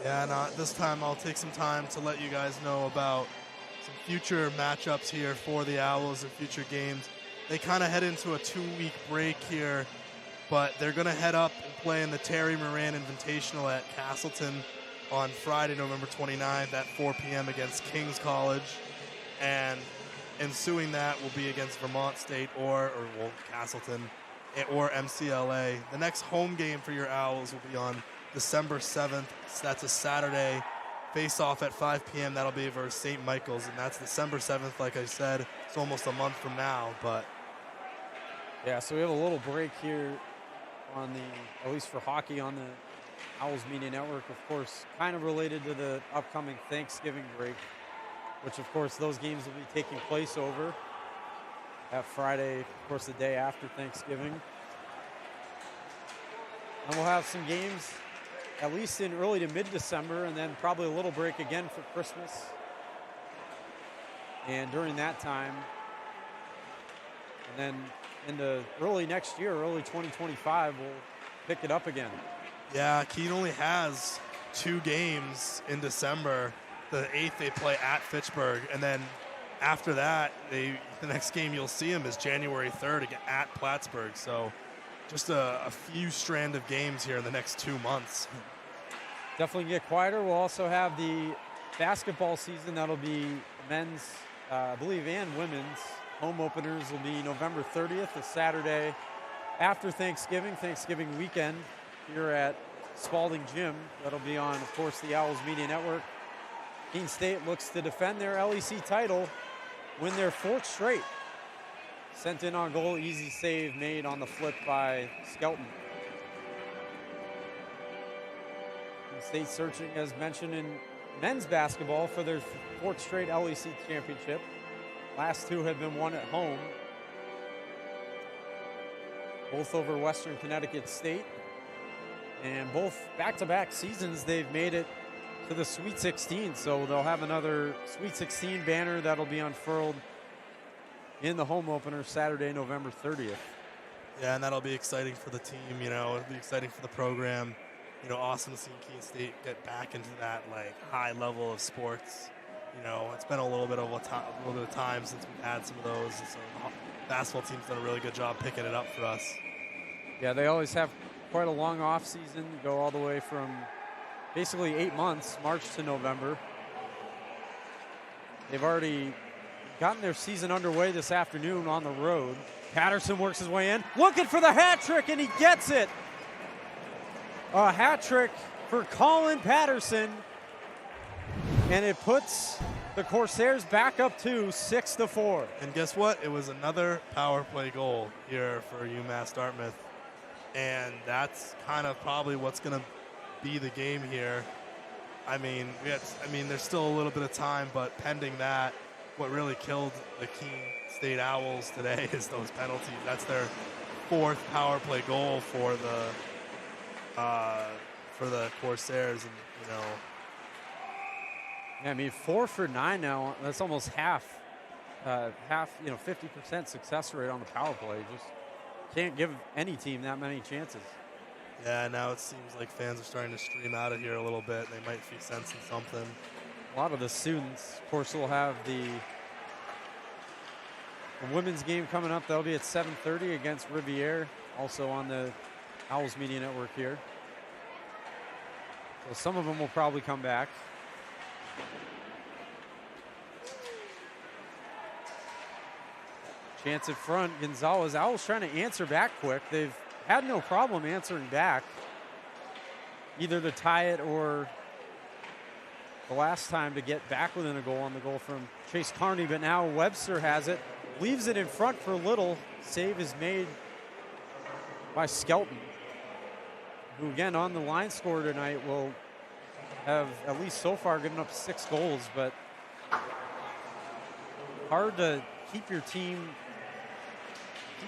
Yeah, this time I'll take some time to let you guys know about some future matchups here for the Owls and future games. They kind of head into a 2-week break here, but they're going to head up and play in the Terry Moran Invitational at Castleton on Friday, November 29th at 4 p.m. against King's College. And ensuing that will be against Vermont State or Castleton or MCLA. The next home game for your Owls will be on December 7th. That's a Saturday. Face-off at 5 p.m. That'll be versus St. Michael's, and that's December 7th. Like I said, it's almost a month from now, but
yeah, so we have a little break here on the, at least for hockey, on the Owls Media Network, of course, kind of related to the upcoming Thanksgiving break, which of course those games will be taking place over that Friday, of course the day after Thanksgiving. And we'll have some games at least in early to mid-December, and then probably a little break again for Christmas. And during that time, and then into early next year, early 2025, we'll pick it up again.
yeah, Keene only has 2 games in December. The 8th they play at Fitchburg, and then after that, the next game you'll see them is January 3rd again at Plattsburgh. So just a few strand of games here in the next 2 months.
Definitely get quieter. We'll also have the basketball season. That'll be men's, I believe, and women's. Home openers will be November 30th, a Saturday after Thanksgiving weekend here at Spalding Gym. That'll be on, of course, the Owls Media Network. Keene State looks to defend their LEC title, win their 4th straight. Sent in on goal, easy save made on the flip by Skelton. Keene State searching, as mentioned, in men's basketball for their 4th straight LEC championship. Last 2 have been won at home, both over Western Connecticut State. And both back-to-back seasons, they've made it to the Sweet 16. So they'll have another Sweet 16 banner that'll be unfurled in the home opener Saturday, November 30th.
Yeah, and that'll be exciting for the team. You know, it'll be exciting for the program. You know, awesome to see Keene State get back into that high level of sports. You know, it's been a little bit of time since we've had some of those. And so the basketball team's done a really good job picking it up for us.
Yeah, they always have quite a long off season, go all the way from basically 8 months, March to November. They've already gotten their season underway this afternoon on the road. Patterson works his way in, looking for the hat trick, and he gets it. A hat trick for Colin Patterson, and it puts the Corsairs back up to 6-4.
And guess what? It was another power play goal here for UMass-Dartmouth. And that's kind of probably what's going to be the game here. I mean, there's still a little bit of time, but pending that, what really killed the Keene State Owls today is those penalties. That's their 4th power play goal for the Corsairs, and
Yeah, I mean, 4 for 9 now. That's almost half. 50% success rate on the power play. Just can't give any team that many chances.
Yeah, now it seems like fans are starting to stream out of here a little bit. They might be sensing something.
A lot of the students, of course, will have the The women's game coming up, that'll be at 7:30 against Riviere, also on the Owls Media Network here. So some of them will probably come back. Chance in front, Gonzalez. Owls trying to answer back quick. They've had no problem answering back, either to tie it or the last time to get back within a goal on the goal from Chase Carney. But now Webster has it, leaves it in front for Little. Save is made by Skelton, who again on the line score tonight will have, at least so far, given up 6 goals, but hard to keep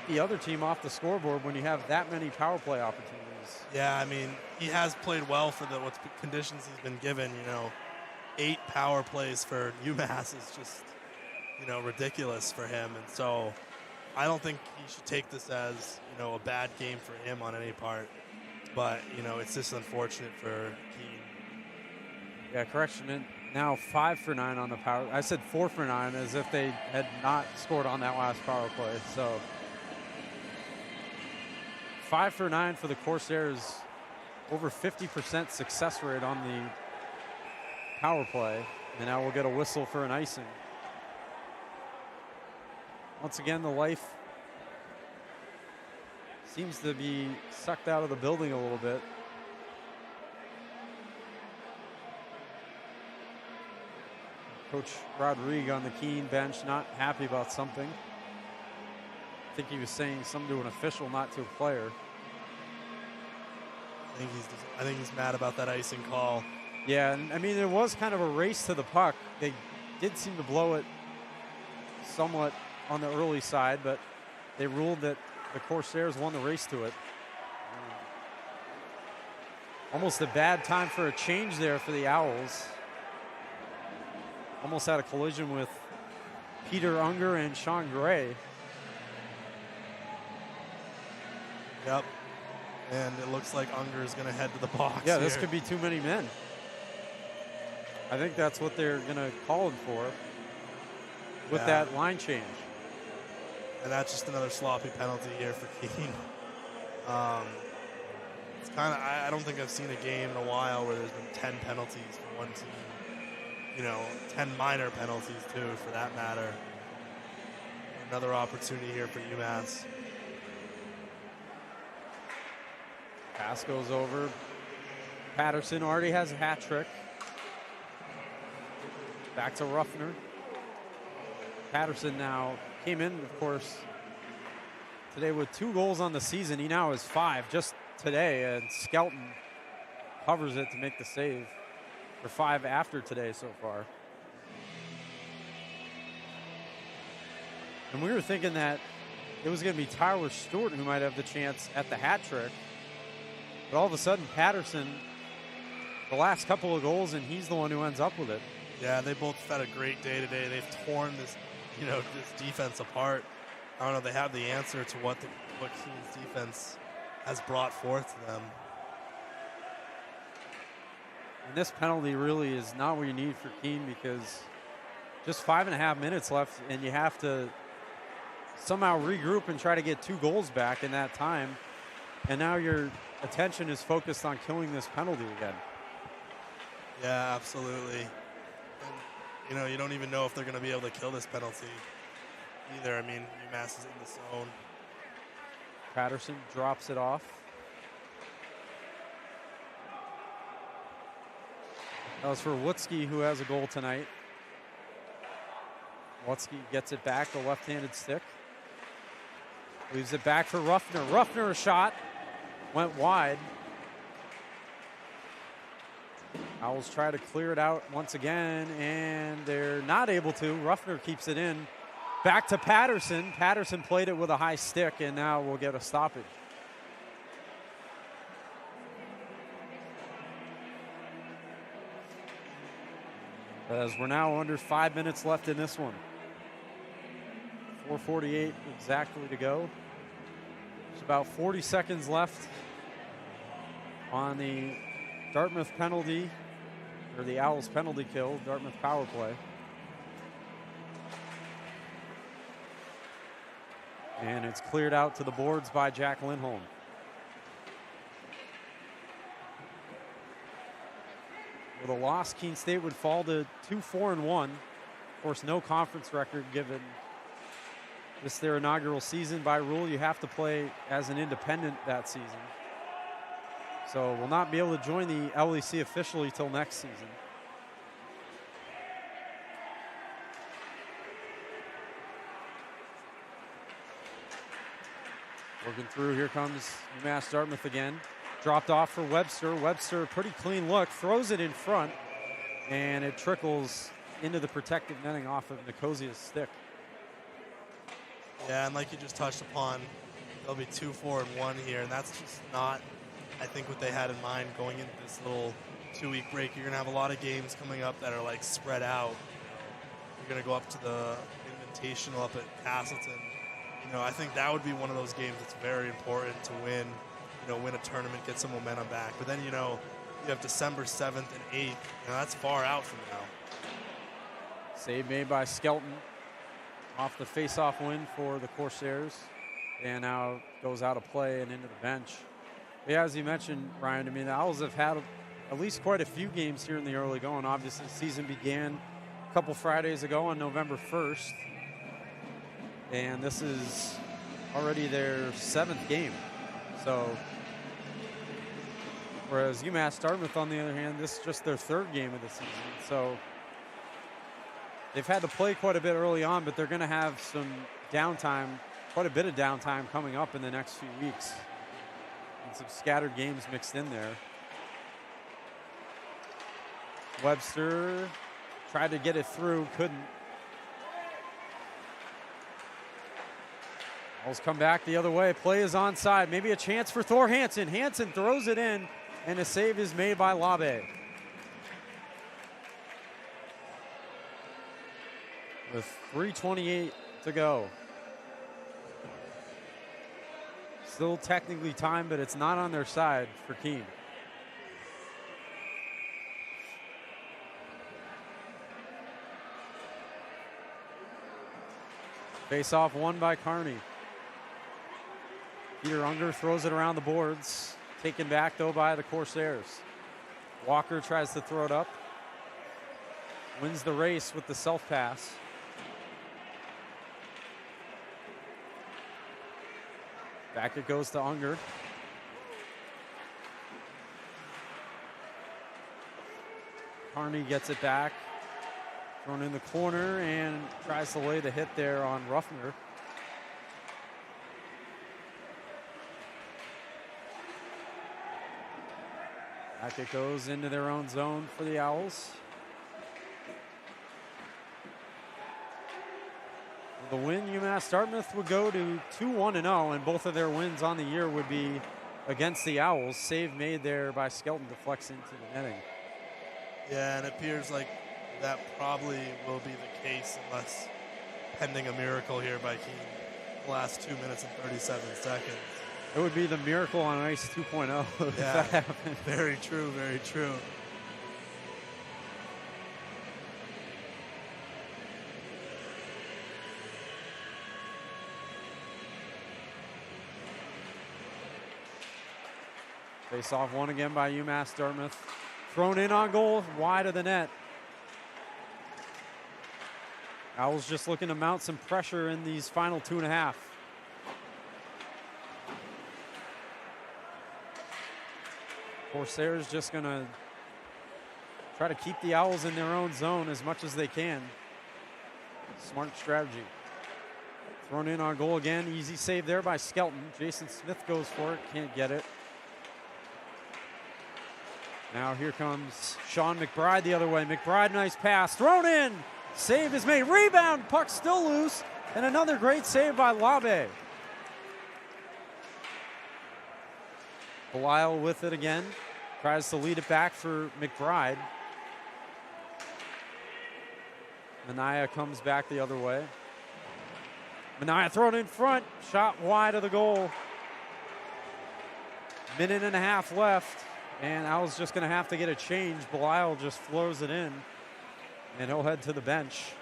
the other team off the scoreboard when you have that many power play opportunities.
Yeah, I mean, he has played well for the what conditions he's been given. 8 power plays for UMass is just, ridiculous for him. And so I don't think he should take this as, a bad game for him on any part. But, it's just unfortunate for Keene.
Yeah, correction. And now 5 for 9 on the power. I said 4 for 9 as if they had not scored on that last power play. So 5 for 9 for the Corsairs. Over 50% success rate on the power play. And now we'll get a whistle for an icing. Once again, the life seems to be sucked out of the building a little bit. Coach Rodrigue on the Keene bench, not happy about something. I think he was saying something to an official, not to a player.
I think he's mad about that icing call.
Yeah, and I mean, it was kind of a race to the puck. They did seem to blow it somewhat on the early side, but they ruled that the Corsairs won the race to it. Almost a bad time for a change there for the Owls. Almost had a collision with Peter Unger and Sean Gray.
Yep. And it looks like Unger is going to head to the box.
Yeah, this could be too many men. I think that's what they're going to call him for with that line change.
And that's just another sloppy penalty here for Keene. It's kind of, I don't think I've seen a game in a while where there's been 10 penalties for one team. 10 minor penalties too, for that matter. Another opportunity here for UMass.
Pass goes over. Patterson already has a hat trick. Back to Ruffner. Patterson now came in, of course, today with 2 goals on the season. He now has 5 just today, and Skelton covers it to make the save. For 5 after today so far. And we were thinking that it was going to be Tyler Stewart who might have the chance at the hat trick. But all of a sudden, Patterson, the last couple of goals, and he's the one who ends up with it.
Yeah, they both had a great day today. They've torn this, this defense apart. I don't know, they have the answer to what Keene's defense has brought forth to them.
And this penalty really is not what you need for Keene, because just 5.5 minutes left, and you have to somehow regroup and try to get 2 goals back in that time. And now your attention is focused on killing this penalty again.
Yeah, absolutely. And, you don't even know if they're going to be able to kill this penalty either. I mean, UMass is in the zone.
Patterson drops it off. That was for Wutzke, who has a goal tonight. Wutzke gets it back, the left-handed stick. Leaves it back for Ruffner. Ruffner, a shot. Went wide. Owls try to clear it out once again, and they're not able to. Ruffner keeps it in. Back to Patterson. Patterson played it with a high stick, and now we'll get a stoppage. As we're now under 5 minutes left in this one. 4:48 exactly to go. There's about 40 seconds left on the Dartmouth penalty, or the Owls penalty kill, Dartmouth power play. And it's cleared out to the boards by Jack Lindholm. With a loss, Keene State would fall to 2-4-1. Of course, no conference record given this their inaugural season. By rule, you have to play as an independent that season. So we'll not be able to join the LEC officially till next season. Working through, here comes UMass-Dartmouth again. Dropped off for Webster. Webster, pretty clean look, throws it in front, and it trickles into the protective netting off of Nicosia's stick.
Yeah, and like you just touched upon, they'll be 2-4-1 here, and that's just not, I think, what they had in mind going into this little 2-week break. You're going to have a lot of games coming up that are like spread out. You're going to go up to the Invitational up at Castleton. I think that would be one of those games that's very important to win. Win a tournament, get some momentum back. But then, you have December 7th and 8th. That's far out from now.
Save made by Skelton off the face-off win for the Corsairs. And now goes out of play and into the bench. Yeah, as you mentioned, Ryan, the Owls have had at least quite a few games here in the early going. Obviously, the season began a couple Fridays ago on November 1st. And this is already their 7th game. So, whereas UMass-Dartmouth, on the other hand, this is just their 3rd game of the season. So, they've had to play quite a bit early on, but they're going to have some downtime, quite a bit of downtime coming up in the next few weeks. And some scattered games mixed in there. Webster tried to get it through, couldn't. Owls come back the other way. Play is onside. Maybe a chance for Thor Hansen. Hansen throws it in, and a save is made by Labe. With 3:28 to go. Still technically time, but it's not on their side for Keene. Face-off won by Kearney. Peter Unger throws it around the boards. Taken back, though, by the Corsairs. Walker tries to throw it up. Wins the race with the self-pass. Back it goes to Unger. Kearney gets it back. Thrown in the corner and tries to lay the hit there on Ruffner. Back it goes into their own zone for the Owls. The win, UMass-Dartmouth would go to 2-1-0, and both of their wins on the year would be against the Owls. Save made there by Skelton deflects into the netting.
Yeah, and it appears like that probably will be the case unless pending a miracle here by Keene. The last 2 minutes and 37 seconds.
It would be the Miracle on Ice 2.0 if that happened.
Very true, very true.
Face off one again by UMass-Dartmouth. Thrown in on goal, wide of the net. Owls just looking to mount some pressure in these final 2.5. Corsairs just going to try to keep the Owls in their own zone as much as they can. Smart strategy. Thrown in on goal again. Easy save there by Skelton. Jason Smith goes for it. Can't get it. Now here comes Sean McBride the other way. McBride, nice pass. Thrown in. Save is made. Rebound. Puck still loose. And another great save by Labe. Belial with it again. Tries to lead it back for McBride. Minaya comes back the other way. Minaya thrown in front. Shot wide of the goal. Minute and a half left. And Owls just going to have to get a change. Belial just floors it in. And he'll head to the bench.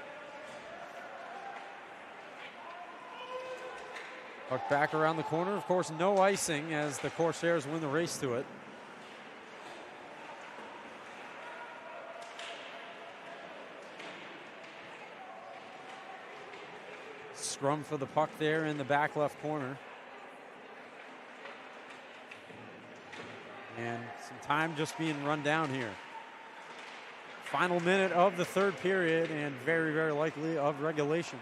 Puck back around the corner. Of course, no icing as the Corsairs win the race to it. Scrum for the puck there in the back left corner. And some time just being run down here. Final minute of the third period and very, very likely of regulation.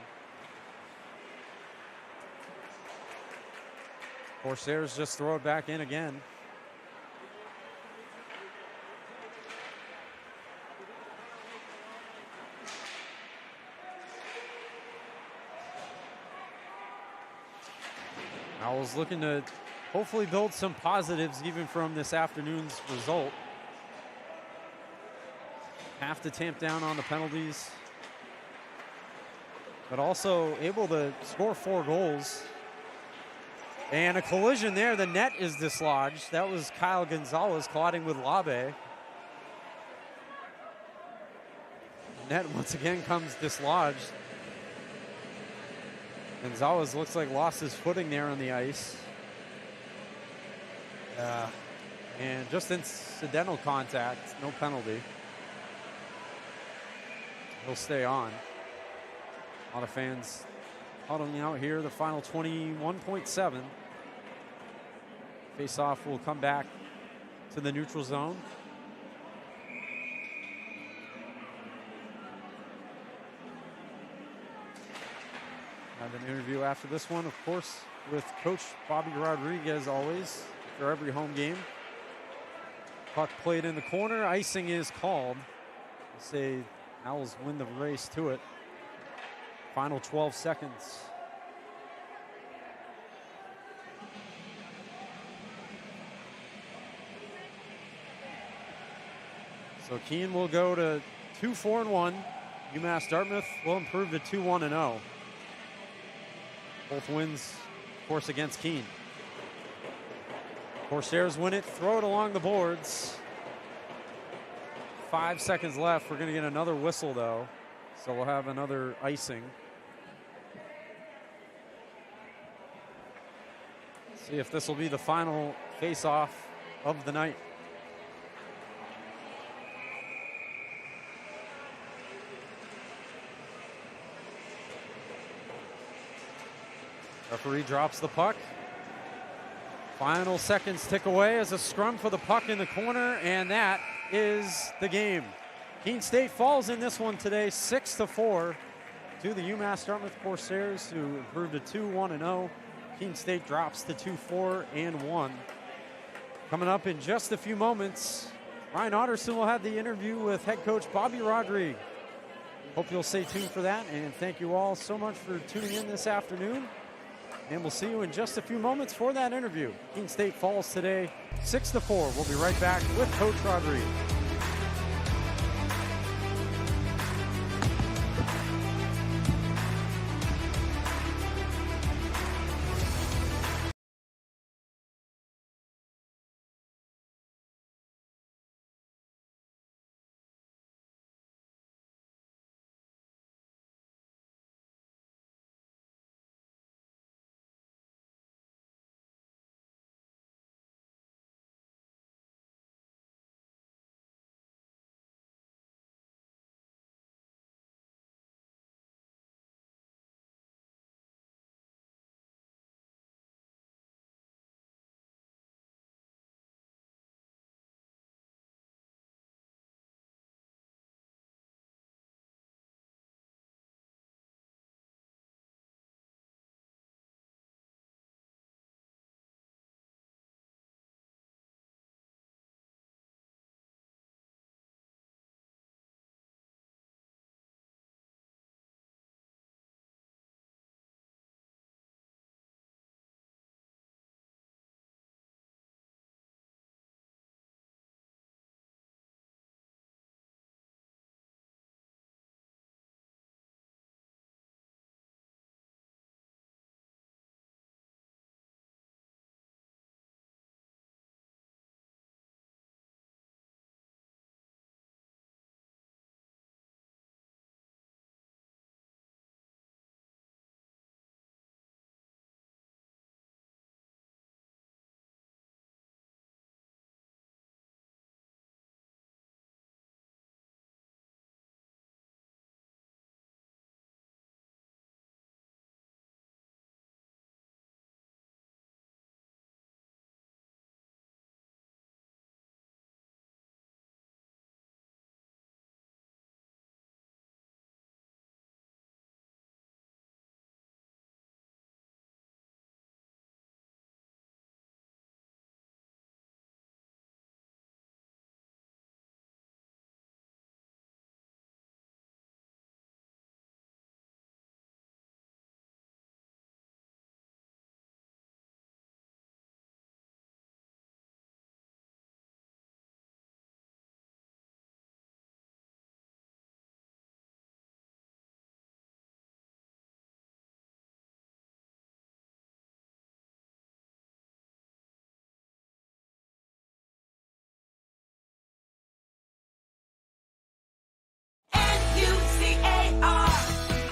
Corsairs just throw it back in again. Owls looking to hopefully build some positives even from this afternoon's result. Have to tamp down on the penalties, but also able to score 4 goals. And a collision there. The net is dislodged. That was Kyle Gonzalez colliding with Labe. The net once again comes dislodged. Gonzalez looks like lost his footing there on the ice. And just incidental contact, no penalty. He'll stay on. A lot of fans huddling out here. The final 21.7. Face-off will come back to the neutral zone. Have an interview after this one, of course, with Coach Bobby Rodriguez always for every home game. Puck played in the corner. Icing is called. We'll say Owls win the race to it. Final 12 seconds. So Keene will go to 2-4-1. UMass-Dartmouth will improve to 2-1-0. Both wins, of course, against Keene. Corsairs win it, throw it along the boards. 5 seconds left. We're going to get another whistle, though. So we'll have another icing. See if this will be the final face-off of the night. Referee drops the puck. Final seconds tick away as a scrum for the puck in the corner, and that is the game. Keene State falls in this one today, 6-4 to the UMass-Dartmouth Corsairs, who improved to 2-1-0. Keene State drops to 2-4-1. Coming up in just a few moments, Ryan Otterson will have the interview with head coach Bobby Rodriguez. Hope you'll stay tuned for that, and thank you all so much for tuning in this afternoon. And we'll see you in just a few moments for that interview. Keene State falls today, 6-4. We'll be right back with Coach Rodriguez.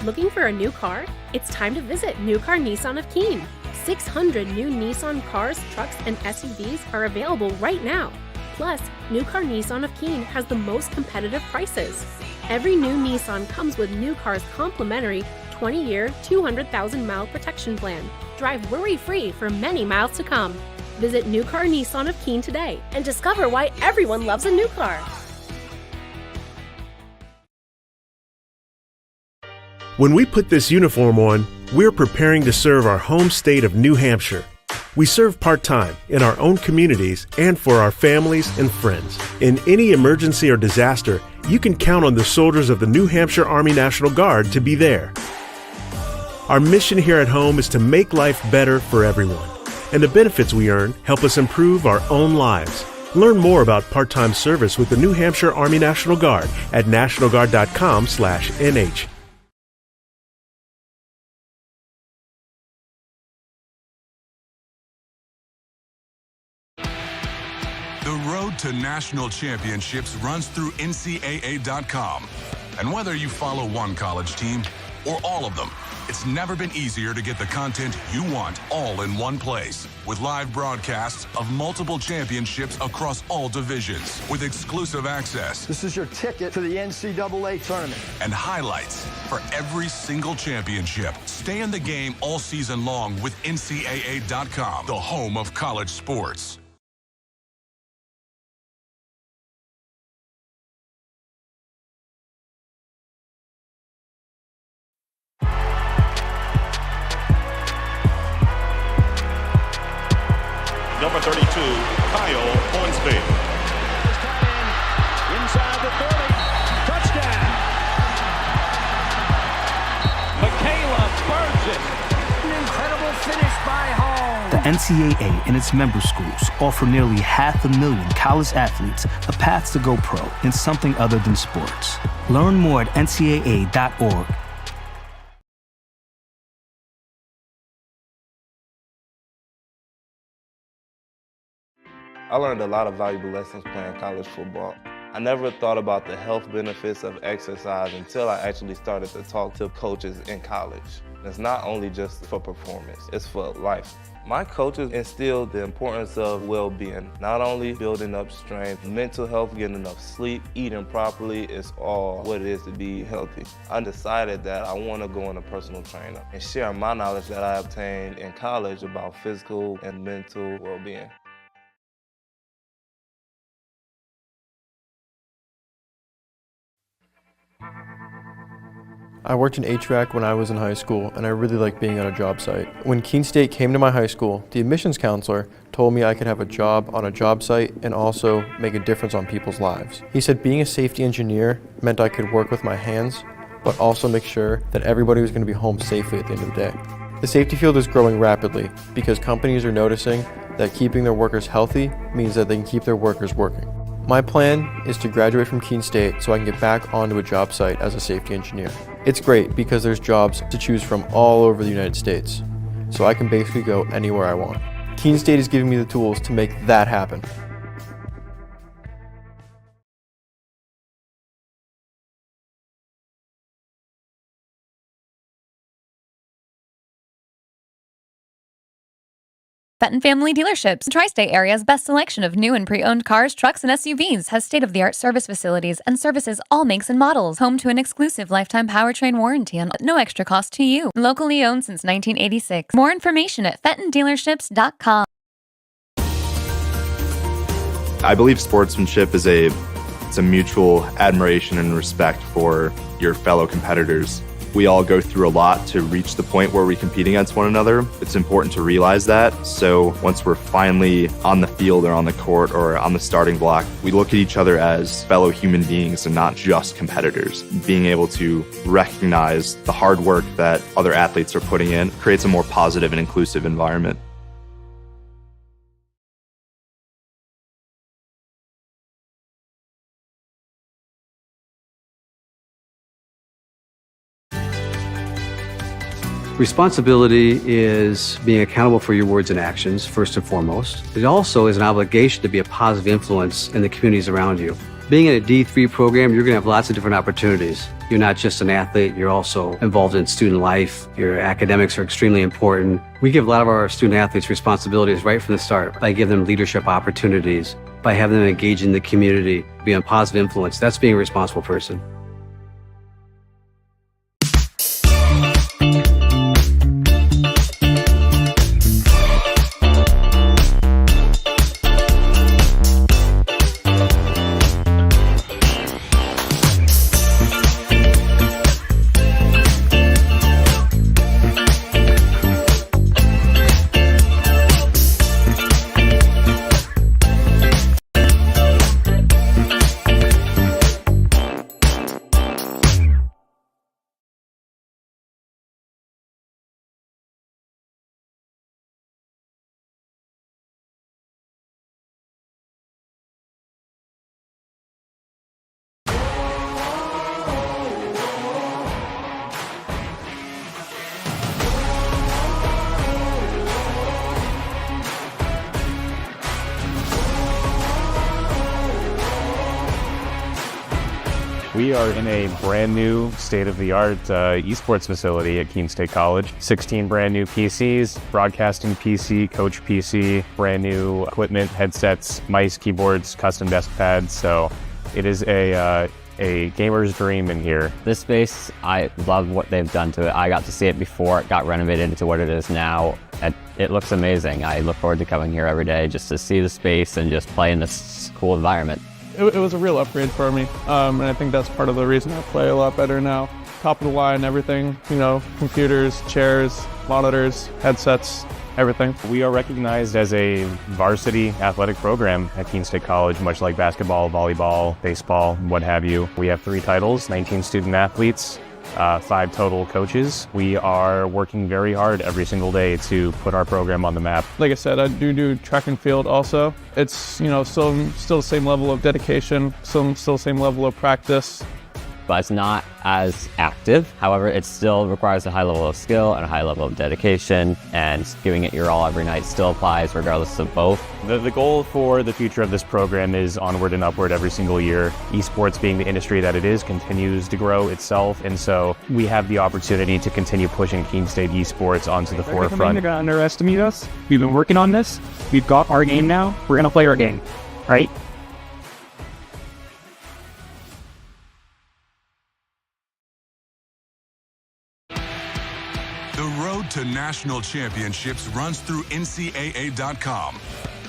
Looking for a new car? It's time to visit New Car Nissan of Keene. 600 new Nissan cars, trucks, and SUVs are available right now. Plus, New Car Nissan of Keene has the most competitive prices. Every new Nissan comes with New Car's complimentary 20-year, 200,000-mile protection plan. Drive worry-free for many miles to come. Visit New Car Nissan of Keene today and discover why everyone loves a new car.
When we put this uniform on, we're preparing to serve our home state of New Hampshire. We serve part-time in our own communities and for our families and friends. In any emergency or disaster, you can count on the soldiers of the New Hampshire Army National Guard to be there. Our mission here at home is to make life better for everyone, and the benefits we earn help us improve our own lives. Learn more about part-time service with the New Hampshire Army National Guard at nationalguard.com/NH.
The road to national championships runs through NCAA.com. And whether you follow one college team or all of them, it's never been easier to get the content you want all in one place. With live broadcasts of multiple championships across all divisions, with exclusive access.
This is your ticket to the NCAA tournament.
And highlights for every single championship. Stay in the game all season long with NCAA.com, the home of college sports.
Number 32, Kyle Hornsby.
Inside the 30. Touchdown. Michaela Burgess. An incredible finish by Hall.
The NCAA and its member schools offer nearly 500,000 college athletes a path to go pro in something other than sports. Learn more at ncaa.org.
I learned a lot of valuable lessons playing college football. I never thought about the health benefits of exercise until I actually started to talk to coaches in college. It's not only just for performance, it's for life. My coaches instilled the importance of well-being, not only building up strength, mental health, getting enough sleep, eating properly is all what it is to be healthy. I decided that I want to go on a personal trainer and share my knowledge that I obtained in college about physical and mental well-being.
I worked in HVAC when I was in high school, and I really liked being on a job site. When Keene State came to my high school, the admissions counselor told me I could have a job on a job site and also make a difference on people's lives. He said being a safety engineer meant I could work with my hands, but also make sure that everybody was going to be home safely at the end of the day. The safety field is growing rapidly because companies are noticing that keeping their workers healthy means that they can keep their workers working. My plan is to graduate from Keene State so I can get back onto a job site as a safety engineer. It's great because there's jobs to choose from all over the United States, so I can basically go anywhere I want. Keene State is giving me the tools to make that happen.
Fenton Family Dealerships, Tri-State area's best selection of new and pre-owned cars, trucks, and SUVs, has state-of-the-art service facilities and services all makes and models. Home to an exclusive lifetime powertrain warranty on no extra cost to you. Locally owned since 1986. More information at fentondealerships.com.
I believe sportsmanship is a mutual admiration and respect for your fellow competitors. We all go through a lot to reach the point where we compete against one another. It's important to realize that. So once we're finally on the field or on the court or on the starting block, we look at each other as fellow human beings and not just competitors. Being able to recognize the hard work that other athletes are putting in creates a more positive and inclusive environment.
Responsibility is being accountable for your words and actions, first and foremost. It also is an obligation to be a positive influence in the communities around you. Being in a D3 program, you're going to have lots of different opportunities. You're not just an athlete, you're also involved in student life. Your academics are extremely important. We give a lot of our student athletes responsibilities right from the start by giving them leadership opportunities, by having them engage in the community, be a positive influence. That's being a responsible person.
We are in a brand new state-of-the-art esports facility at Keene State College. 16 brand new PCs, broadcasting PC, coach PC, brand new equipment, headsets, mice, keyboards, custom desk pads. So it is a gamer's dream in here.
This space, I love what they've done to it. I got to see it before it got renovated into what it is now. And it looks amazing. I look forward to coming here every day just to see the space and just play in this cool environment.
It was a real upgrade for me, and I think that's part of the reason I play a lot better now. Top of the line, everything, computers, chairs, monitors, headsets, everything.
We are recognized as a varsity athletic program at Keene State College, much like basketball, volleyball, baseball, what have you. We have 3 titles, 19 student athletes, 5 total coaches. We are working very hard every single day to put our program on the map.
Like I said, I do track and field also. It's, still the same level of dedication, still the same level of practice.
But it's not as active. However, it still requires a high level of skill and a high level of dedication, and giving it your all every night still applies regardless of both.
The goal for the future of this program is onward and upward every single year. Esports, being the industry that it is, continues to grow itself, and so we have the opportunity to continue pushing Keene State esports onto the forefront.
They're going to underestimate us. We've been working on this. We've got our game now. We're going to play our game, right?
The road to national championships runs through NCAA.com.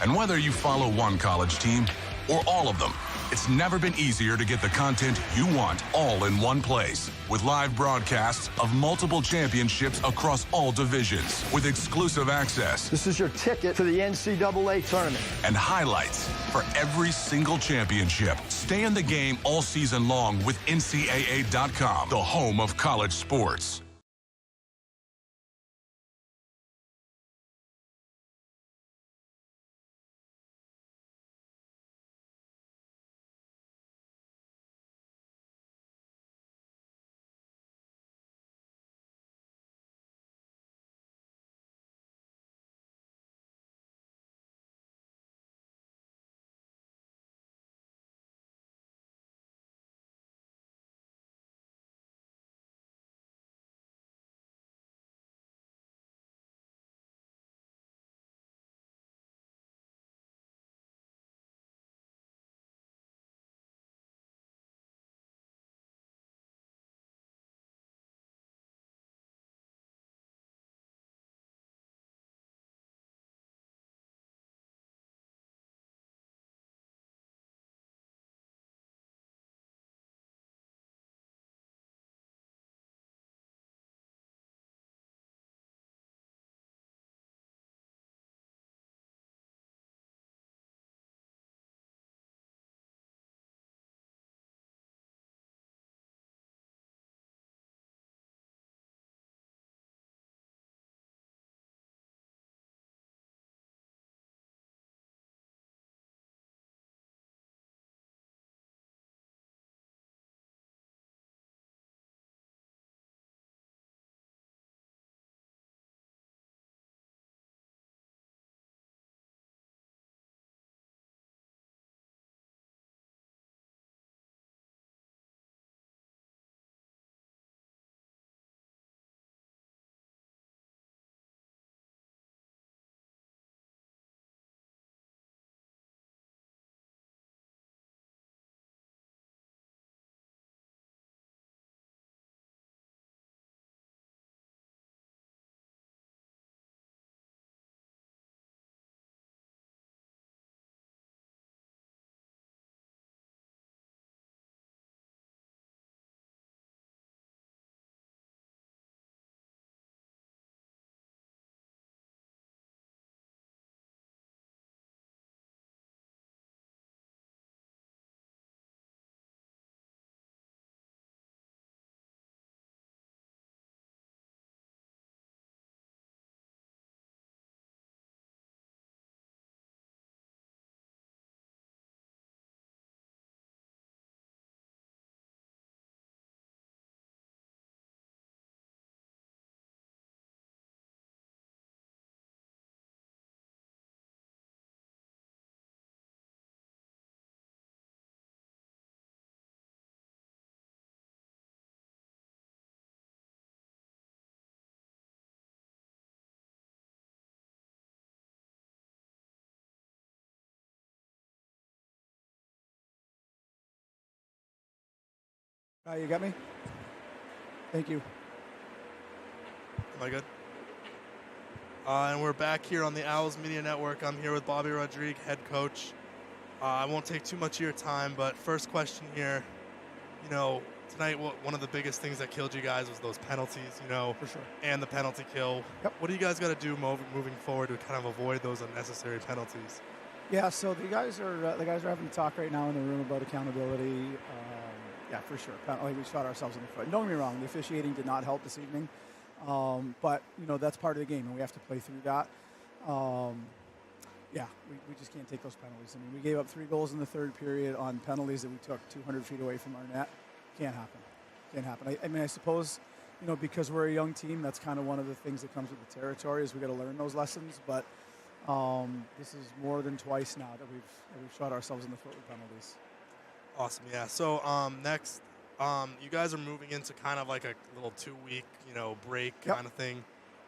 And whether you follow one college team or all of them, it's never been easier to get the content you want all in one place. With live broadcasts of multiple championships across all divisions, with exclusive access.
This is your ticket to the NCAA tournament.
And highlights for every single championship. Stay in the game all season long with NCAA.com, the home of college sports.
You got me? Thank you.
Am I good? And we're back here on the Owls Media Network. I'm here with Bobby Rodrigue, head coach. I won't take too much of your time, but first question here. You know, tonight one of the biggest things that killed you guys was those penalties, you know,
for sure,
and the penalty kill.
Yep.
What do you guys got to do moving forward to kind of avoid those unnecessary penalties?
Yeah, so the guys are having a talk right now in the room about accountability. Yeah, for sure. Like we shot ourselves in the foot. Don't get me wrong, the officiating did not help this evening, but you know that's part of the game, and we have to play through that. Yeah, we just can't take those penalties. I mean, we gave up 3 goals in the third period on penalties that we took 200 feet away from our net. Can't happen. Can't happen. I mean, I suppose, you know, because we're a young team, that's kind of one of the things that comes with the territory is we got to learn those lessons. But this is more than twice now that we've shot ourselves in the foot with penalties.
Awesome. Yeah. So next, you guys are moving into kind of like a little 2-week, you know, break kind of thing.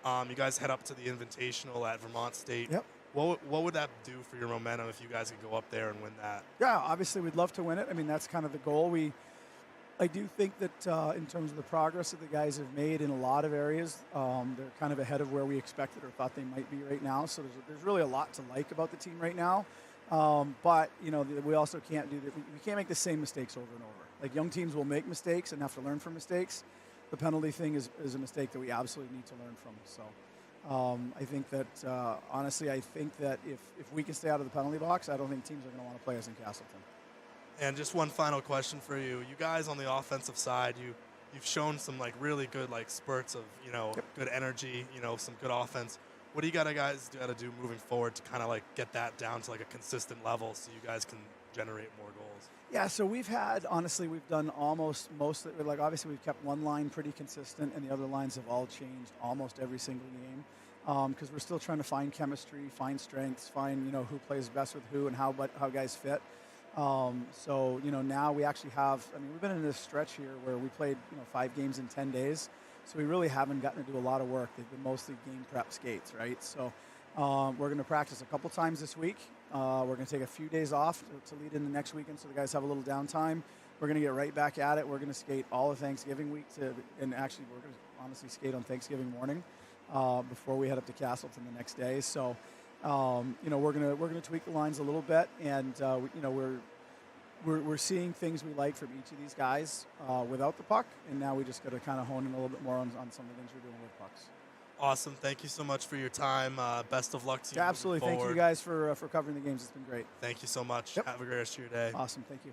You guys head up to the Invitational at Vermont State.
Yep.
What would that do for your momentum if you guys could go up there and win that?
Yeah, obviously we'd love to win it. I mean, that's kind of the goal. I do think that in terms of the progress that the guys have made in a lot of areas, they're kind of ahead of where we expected or thought they might be right now. So there's really a lot to like about the team right now. But, you know, we also can't do that. We can't make the same mistakes over and over. Like, young teams will make mistakes and have to learn from mistakes. The penalty thing is a mistake that we absolutely need to learn from. So I think that, honestly, I think that if we can stay out of the penalty box, I don't think teams are going to want to play us in Castleton.
And just one final question for you. You guys on the offensive side, you've shown some like really good like spurts of, you know, good energy, you know, some good offense. What do you guys got to do moving forward to kind of like get that down to like a consistent level so you guys can generate more goals?
Yeah, so we've done almost mostly, like obviously we've kept one line pretty consistent and the other lines have all changed almost every single game because we're still trying to find chemistry, find strengths, find, you know, who plays best with who and how guys fit. So, you know, now we actually have, I mean, we've been in this stretch here where we played, you know, 5 games in 10 days. So we really haven't gotten to do a lot of work. They've been mostly game prep skates, right? So we're going to practice a couple times this week. We're going to take a few days off to lead in the next weekend so the guys have a little downtime. We're going to get right back at it. We're going to skate all of Thanksgiving week and actually we're going to honestly skate on Thanksgiving morning before we head up to Castleton the next day. So, you know, we're going to tweak the lines a little bit, and you know, we're seeing things we like from each of these guys without the puck, and now we just got to kind of hone in a little bit more on some of the things we're doing with pucks.
Awesome. Thank you so much for your time. Best of luck to you.
Yeah, absolutely. Thank you guys for covering the games. It's been great.
Thank you so much. Yep. Have a great rest of your day.
Awesome. Thank you.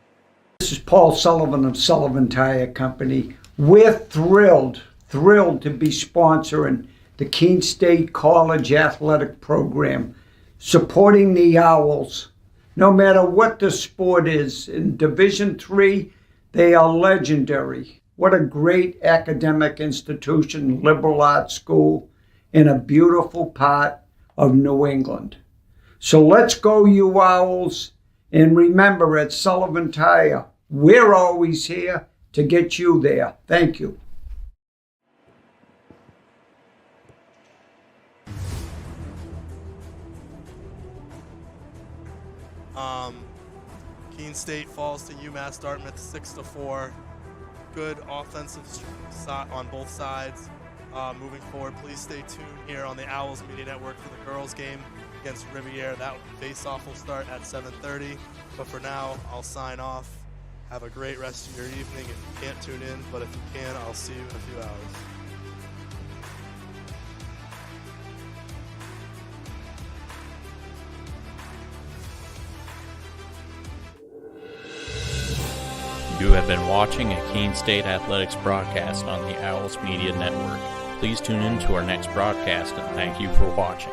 This is Paul Sullivan of Sullivan Tire Company. We're thrilled to be sponsoring the Keene State College Athletic Program, supporting the Owls. No matter what the sport is, in Division III, they are legendary. What a great academic institution, liberal arts school, in a beautiful part of New England. So let's go, you Owls. And remember, at Sullivan Tire, we're always here to get you there. Thank you.
Keene State falls to UMass-Dartmouth 6-4. Good offensive on both sides. Moving forward, please stay tuned here on the Owls Media Network for the girls' game against Riviera. That face-off will start at 7:30. But for now, I'll sign off. Have a great rest of your evening if you can't tune in, but if you can, I'll see you in a few hours.
You have been watching a Keene State Athletics broadcast on the Owls Media Network. Please tune in to our next broadcast and thank you for watching.